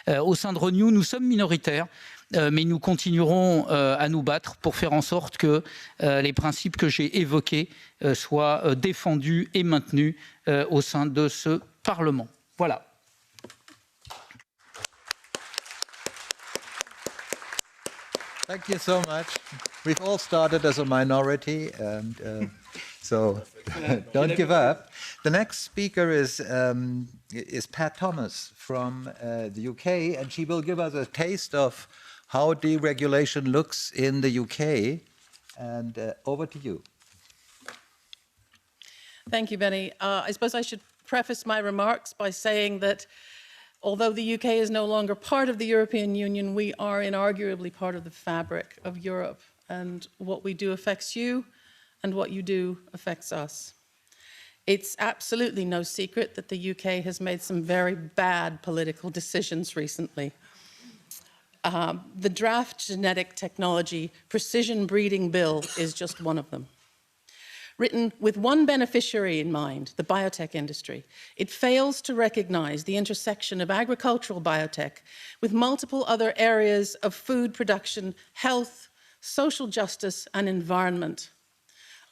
Au sein de Renew, nous sommes minoritaires, mais nous continuerons à nous battre pour faire en sorte que les principes que j'ai évoqués soient défendus et maintenus au sein de ce Parlement. Voilà. Thank you so much. We've all started as a minority, and so don't give up. The next speaker is Pat Thomas from the UK, and she will give us a taste of how deregulation looks in the UK. And over to you. Thank you, Benny. I suppose I should preface my remarks by saying that although the UK is no longer part of the European Union, we are inarguably part of the fabric of Europe, and what we do affects you, and what you do affects us. It's absolutely no secret that the UK has made some very bad political decisions recently. The draft genetic technology precision breeding bill is just one of them. Written with one beneficiary in mind, the biotech industry, it fails to recognize the intersection of agricultural biotech with multiple other areas of food production, health, social justice, and environment.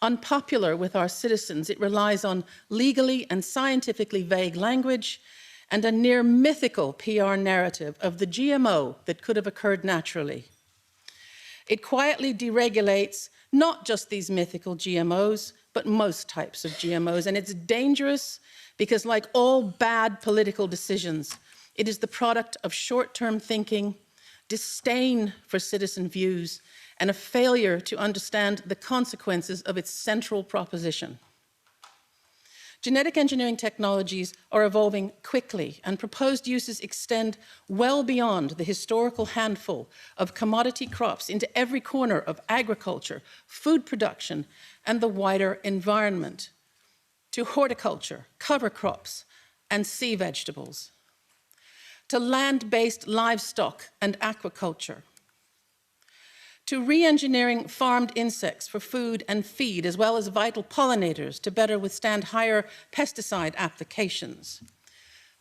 Unpopular with our citizens, it relies on legally and scientifically vague language and a near mythical PR narrative of the GMO that could have occurred naturally. It quietly deregulates not just these mythical GMOs, but most types of GMOs. And it's dangerous because, like all bad political decisions, it is the product of short-term thinking, disdain for citizen views, and a failure to understand the consequences of its central proposition. Genetic engineering technologies are evolving quickly, and proposed uses extend well beyond the historical handful of commodity crops into every corner of agriculture, food production, and the wider environment, to horticulture, cover crops, and sea vegetables, to land-based livestock and aquaculture, to re-engineering farmed insects for food and feed, as well as vital pollinators to better withstand higher pesticide applications,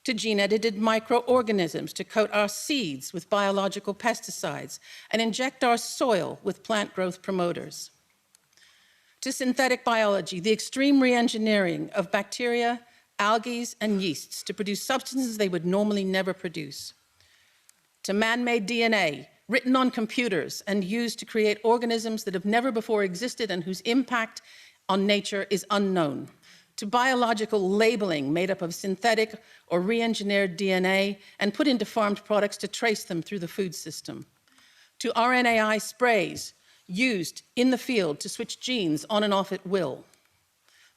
to gene-edited microorganisms to coat our seeds with biological pesticides and inject our soil with plant growth promoters, to synthetic biology, the extreme re-engineering of bacteria, algae, and yeasts to produce substances they would normally never produce, to man-made DNA, written on computers and used to create organisms that have never before existed and whose impact on nature is unknown, to biological labeling made up of synthetic or re-engineered DNA and put into farmed products to trace them through the food system, to RNAi sprays used in the field to switch genes on and off at will,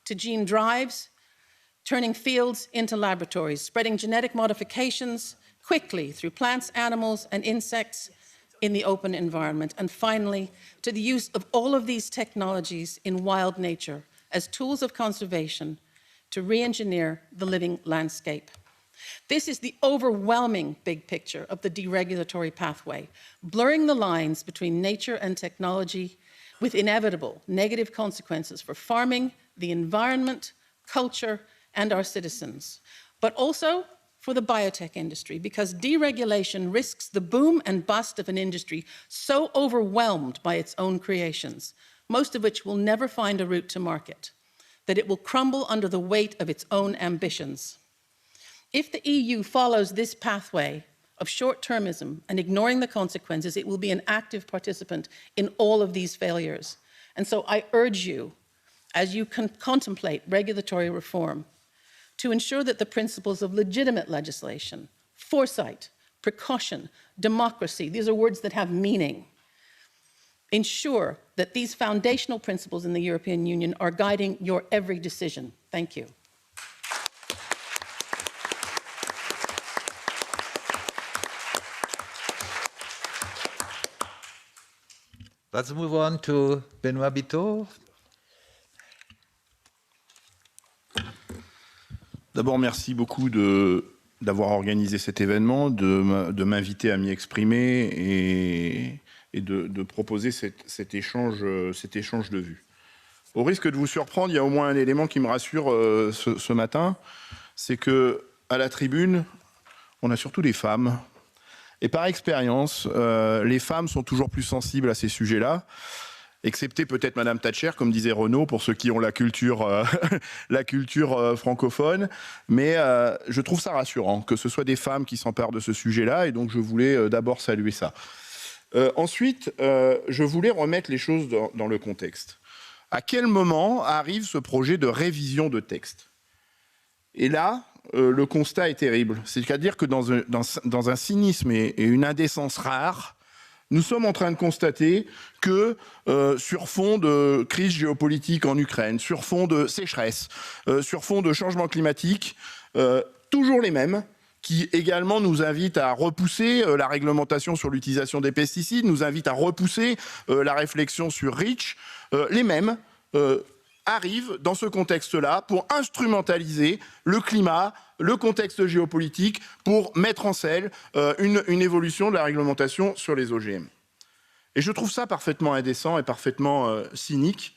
to gene drives, turning fields into laboratories, spreading genetic modifications quickly through plants, animals, and insects in the open environment, and finally, to the use of all of these technologies in wild nature as tools of conservation to re-engineer the living landscape. This is the overwhelming big picture of the deregulatory pathway, blurring the lines between nature and technology with inevitable negative consequences for farming, the environment, culture, and our citizens, but also for the biotech industry, because deregulation risks the boom and bust of an industry so overwhelmed by its own creations, most of which will never find a route to market, that it will crumble under the weight of its own ambitions. If the EU follows this pathway of short-termism and ignoring the consequences, it will be an active participant in all of these failures. And so I urge you, as you contemplate regulatory reform, to ensure that the principles of legitimate legislation, foresight, precaution, democracy, these are words that have meaning, ensure that these foundational principles in the European Union are guiding your every decision. Thank you. Let's move on to Benoît Biteau. D'abord, merci beaucoup d'avoir organisé cet événement, de m'inviter à m'y exprimer et de proposer cet échange de vues. Au risque de vous surprendre, il y a au moins un élément qui me rassure ce matin, c'est qu'à la tribune, on a surtout des femmes. Et par expérience, les femmes sont toujours plus sensibles à ces sujets-là, excepté peut-être Madame Thatcher, comme disait Renaud, pour ceux qui ont la culture, francophone. Mais je trouve ça rassurant que ce soit des femmes qui s'emparent de ce sujet-là, et donc je voulais d'abord saluer ça. Ensuite, je voulais remettre les choses dans le contexte. À quel moment arrive ce projet de révision de texte? Et là, le constat est terrible. C'est-à-dire que dans un cynisme et une indécence rare, nous sommes en train de constater que sur fond de crise géopolitique en Ukraine, sur fond de sécheresse, sur fond de changement climatique, toujours les mêmes, qui également nous invitent à repousser la réglementation sur l'utilisation des pesticides, nous invitent à repousser la réflexion sur REACH, les mêmes arrivent dans ce contexte-là pour instrumentaliser le climat, le contexte géopolitique, pour mettre en selle une évolution de la réglementation sur les OGM. Et je trouve ça parfaitement indécent et parfaitement cynique.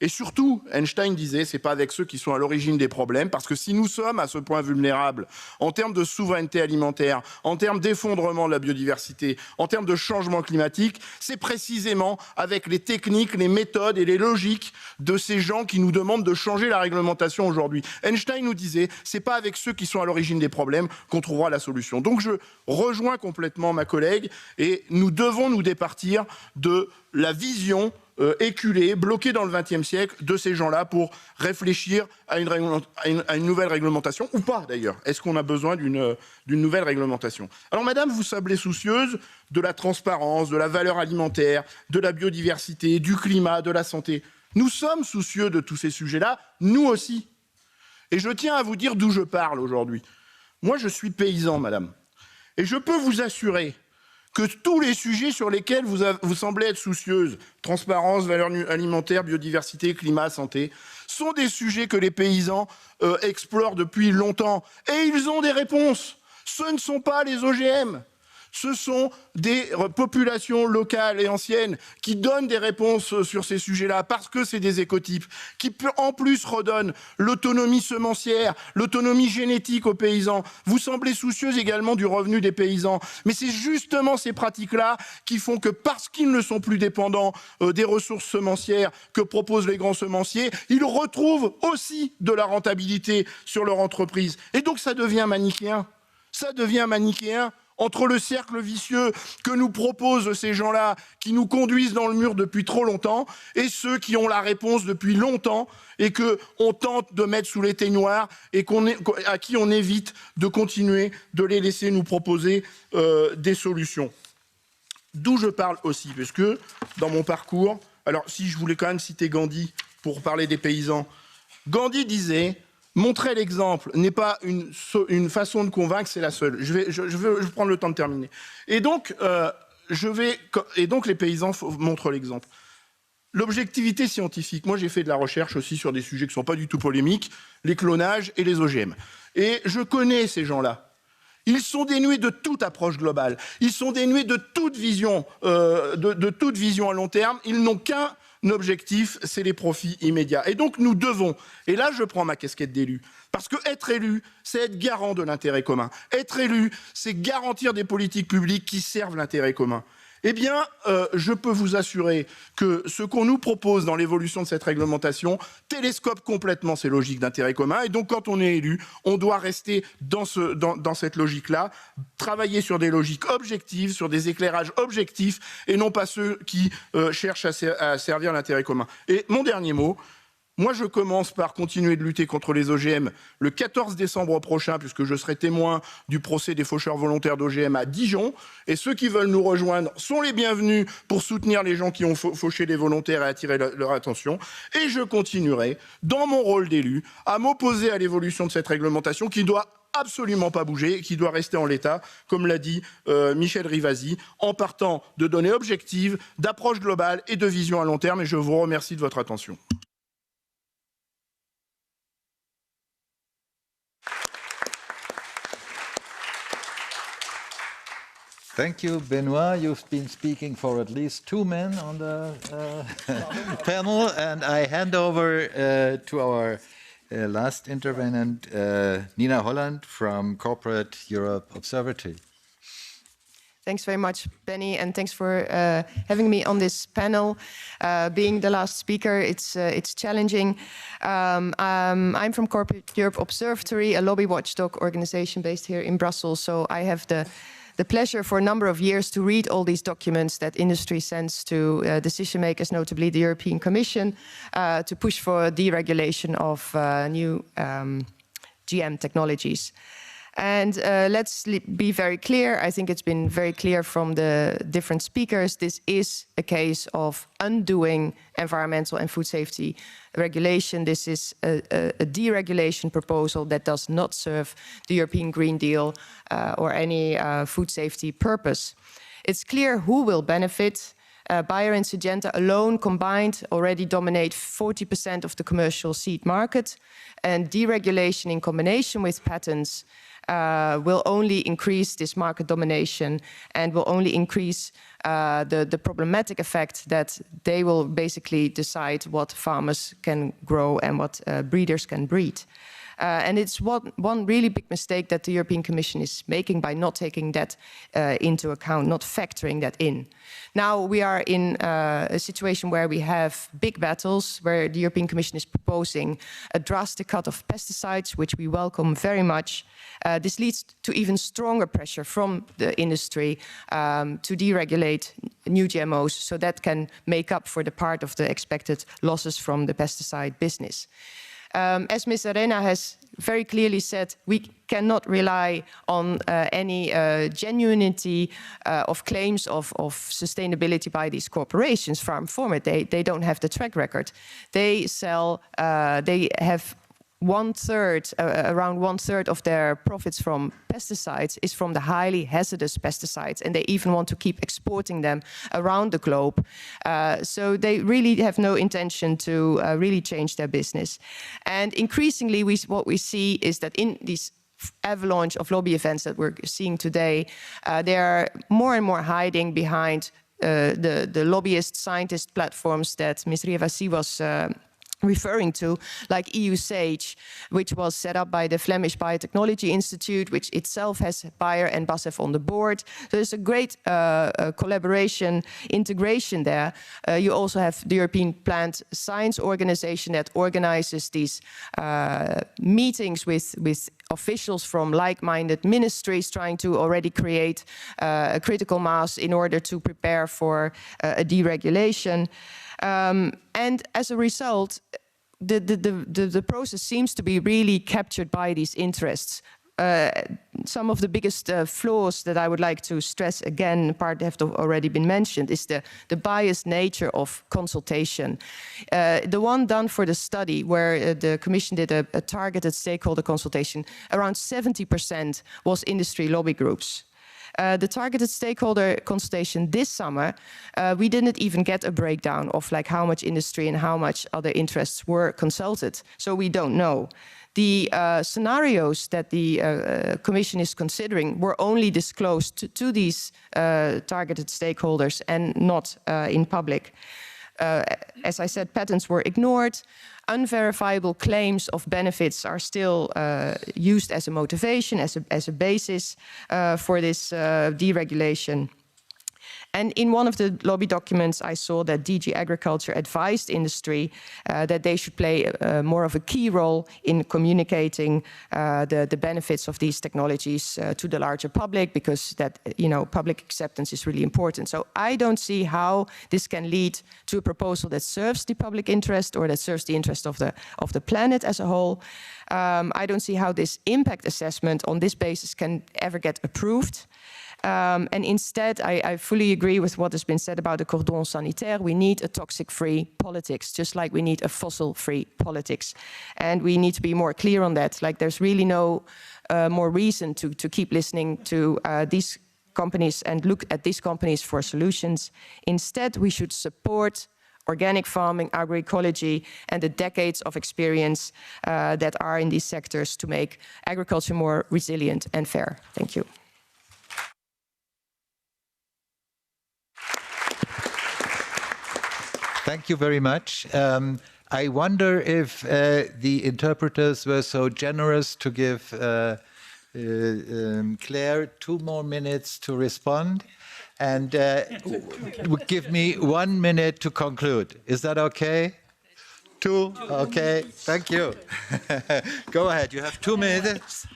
Et surtout, Einstein disait, c'est pas avec ceux qui sont à l'origine des problèmes, parce que si nous sommes à ce point vulnérables, en termes de souveraineté alimentaire, en termes d'effondrement de la biodiversité, en termes de changement climatique, c'est précisément avec les techniques, les méthodes et les logiques de ces gens qui nous demandent de changer la réglementation aujourd'hui. Einstein nous disait, c'est pas avec ceux qui sont à l'origine des problèmes qu'on trouvera la solution. Donc je rejoins complètement ma collègue, et nous devons nous départir de la vision éculés, bloqués dans le XXe siècle, de ces gens-là pour réfléchir à une nouvelle réglementation, ou pas d'ailleurs. Est-ce qu'on a besoin d'une nouvelle réglementation? Alors madame, vous semblez soucieuse de la transparence, de la valeur alimentaire, de la biodiversité, du climat, de la santé. Nous sommes soucieux de tous ces sujets-là, nous aussi. Et je tiens à vous dire d'où je parle aujourd'hui. Moi, je suis paysan, madame. Et je peux vous assurer que tous les sujets sur lesquels vous semblez être soucieuse, transparence, valeur alimentaire, biodiversité, climat, santé, sont des sujets que les paysans explorent depuis longtemps. Et ils ont des réponses. Ce ne sont pas les OGM. Ce sont des populations locales et anciennes qui donnent des réponses sur ces sujets-là, parce que c'est des écotypes, qui en plus redonnent l'autonomie semencière, l'autonomie génétique aux paysans. Vous semblez soucieuse également du revenu des paysans, mais c'est justement ces pratiques-là qui font que, parce qu'ils ne sont plus dépendants des ressources semencières que proposent les grands semenciers, ils retrouvent aussi de la rentabilité sur leur entreprise. Et donc ça devient manichéen. Ça devient manichéen. Entre le cercle vicieux que nous proposent ces gens-là, qui nous conduisent dans le mur depuis trop longtemps, et ceux qui ont la réponse depuis longtemps, et qu'on tente de mettre sous l'éteignoir, et à qui on évite de continuer de les laisser nous proposer des solutions. D'où je parle aussi, parce que dans mon parcours, alors si je voulais quand même citer Gandhi pour parler des paysans, Gandhi disait... Montrer l'exemple n'est pas une façon de convaincre, c'est la seule. Je vais prendre le temps de terminer. Et donc les paysans montrent l'exemple. L'objectivité scientifique. Moi, j'ai fait de la recherche aussi sur des sujets qui ne sont pas du tout polémiques, les clonages et les OGM. Et je connais ces gens-là. Ils sont dénués de toute approche globale. Ils sont dénués de toute vision, de toute vision à long terme. Ils n'ont qu'un objectif, c'est les profits immédiats. Et donc nous devons, et là je prends ma casquette d'élu, parce que être élu, c'est être garant de l'intérêt commun. Être élu, c'est garantir des politiques publiques qui servent l'intérêt commun. Eh bien, je peux vous assurer que ce qu'on nous propose dans l'évolution de cette réglementation télescope complètement ces logiques d'intérêt commun. Et donc, quand on est élu, on doit rester dans cette logique-là, travailler sur des logiques objectives, sur des éclairages objectifs, et non pas ceux qui cherchent à servir l'intérêt commun. Et mon dernier mot, Moi, je commence par continuer de lutter contre les OGM le 14 décembre prochain, puisque je serai témoin du procès des faucheurs volontaires d'OGM à Dijon. Et ceux qui veulent nous rejoindre sont les bienvenus pour soutenir les gens qui ont fauché les volontaires et attirer leur attention. Et je continuerai, dans mon rôle d'élu, à m'opposer à l'évolution de cette réglementation qui doit absolument pas bouger, qui doit rester en l'état, comme l'a dit Michel Rivasi, en partant de données objectives, d'approche globale et de vision à long terme. Et je vous remercie de votre attention. Thank you, Benoit. You've been speaking for at least 2 men on the panel, and I hand over to our last intervenant, Nina Holland from Corporate Europe Observatory. Thanks very much, Benny, and thanks for having me on this panel. Being the last speaker, it's challenging. I'm from Corporate Europe Observatory, a lobby watchdog organization based here in Brussels, so I have the pleasure for a number of years to read all these documents that industry sends to decision makers, notably the European Commission, to push for deregulation of new GM technologies. And let's be very clear, I think it's been very clear from the different speakers, this is a case of undoing environmental and food safety regulation. This is a deregulation proposal that does not serve the European Green Deal or any food safety purpose. It's clear who will benefit. Bayer and Syngenta alone combined already dominate 40% of the commercial seed market, and deregulation in combination with patents will only increase this market domination and will only increase the problematic effect that they will basically decide what farmers can grow and what breeders can breed. And it's one really big mistake that the European Commission is making by not taking that into account, not factoring that in. Now we are in a situation where we have big battles, where the European Commission is proposing a drastic cut of pesticides, which we welcome very much. This leads to even stronger pressure from the industry to deregulate new GMOs, so that can make up for the part of the expected losses from the pesticide business. As Ms. Arena has very clearly said, we cannot rely on any genuinity of claims of sustainability by these corporations. Farm Forward, they don't have the track record. They sell, they have around one third of their profits from pesticides is from the highly hazardous pesticides, and they even want to keep exporting them around the globe. So they really have no intention to really change their business. And increasingly, what we see is that in these avalanche of lobby events that we're seeing today, they are more and more hiding behind the lobbyist scientist platforms that Ms. Rivasi was referring to, like EU SAGE, which was set up by the Flemish Biotechnology Institute, which itself has Bayer and BASF on the board. So there's a great collaboration, integration there. You also have the European Plant Science Organization that organizes these meetings with officials from like-minded ministries, trying to already create a critical mass in order to prepare for a deregulation. And as a result, the process seems to be really captured by these interests. Some of the biggest flaws that I would like to stress again, part have already been mentioned, is the biased nature of consultation. The one done for the study where the Commission did a targeted stakeholder consultation, around 70% was industry lobby groups. The targeted stakeholder consultation this summer, we didn't even get a breakdown of like how much industry and how much other interests were consulted. So we don't know. The scenarios that the Commission is considering were only disclosed to these targeted stakeholders and not in public. As I said, patents were ignored. Unverifiable claims of benefits are still used as a motivation, as a basis for this deregulation. And in one of the lobby documents, I saw that DG Agriculture advised industry that they should play more of a key role in communicating the benefits of these technologies to the larger public, because that, public acceptance is really important. So I don't see how this can lead to a proposal that serves the public interest or that serves the interest of the planet as a whole. I don't see how this impact assessment on this basis can ever get approved. And instead, I fully agree with what has been said about the cordon sanitaire. We need a toxic-free politics, just like we need a fossil-free politics. And we need to be more clear on that. Like, there's really no more reason to keep listening to these companies and look at these companies for solutions. Instead, we should support organic farming, agroecology, and the decades of experience that are in these sectors to make agriculture more resilient and fair. Thank you. Thank you very much. I wonder if the interpreters were so generous to give Claire 2 more minutes to respond, and give me 1 minute to conclude. Is that okay? 2? Okay, thank you. Go ahead, you have 2 minutes.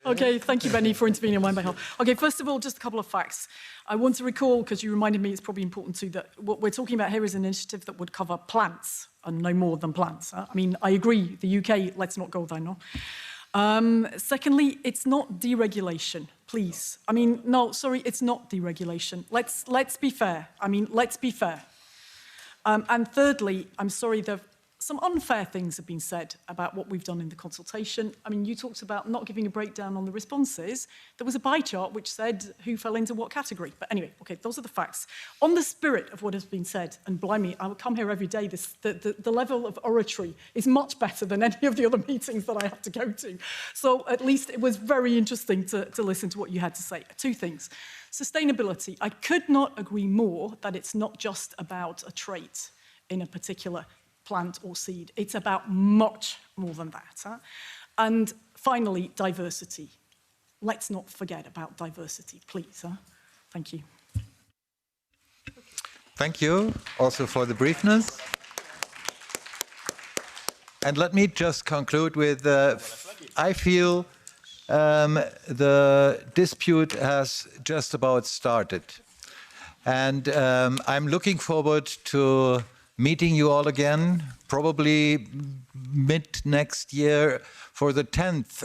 Okay, thank you, Benny, for intervening on my behalf. Okay, first of all, just a couple of facts. I want to recall, because you reminded me, it's probably important too, that what we're talking about here is an initiative that would cover plants and no more than plants. I mean, I agree, the UK, let's not go there, no? Secondly, it's not deregulation, please. I mean, no, sorry, it's not deregulation. Let's be fair. I mean, let's be fair. And thirdly, I'm sorry, some unfair things have been said about what we've done in the consultation. I mean, you talked about not giving a breakdown on the responses. There was a pie chart which said who fell into what category. But anyway, okay, those are the facts. On the spirit of what has been said, and blimey, I would come here every day, the level of oratory is much better than any of the other meetings that I have to go to. So at least it was very interesting to listen to what you had to say. 2 things. Sustainability. I could not agree more that it's not just about a trait in a particular plant or seed. It's about much more than that. Huh? And finally, diversity. Let's not forget about diversity, please. Huh? Thank you. Thank you also for the briefness. And let me just conclude with, I feel the dispute has just about started. And I'm looking forward to meeting you all again, probably mid next year for the 10th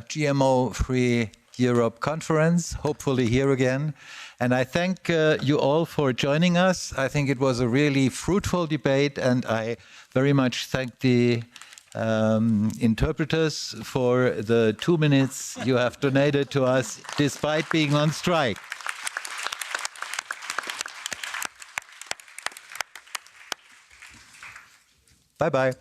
GMO-Free Europe conference, hopefully here again. And I thank you all for joining us. I think it was a really fruitful debate, and I very much thank the interpreters for the 2 minutes you have donated to us despite being on strike. Bye-bye.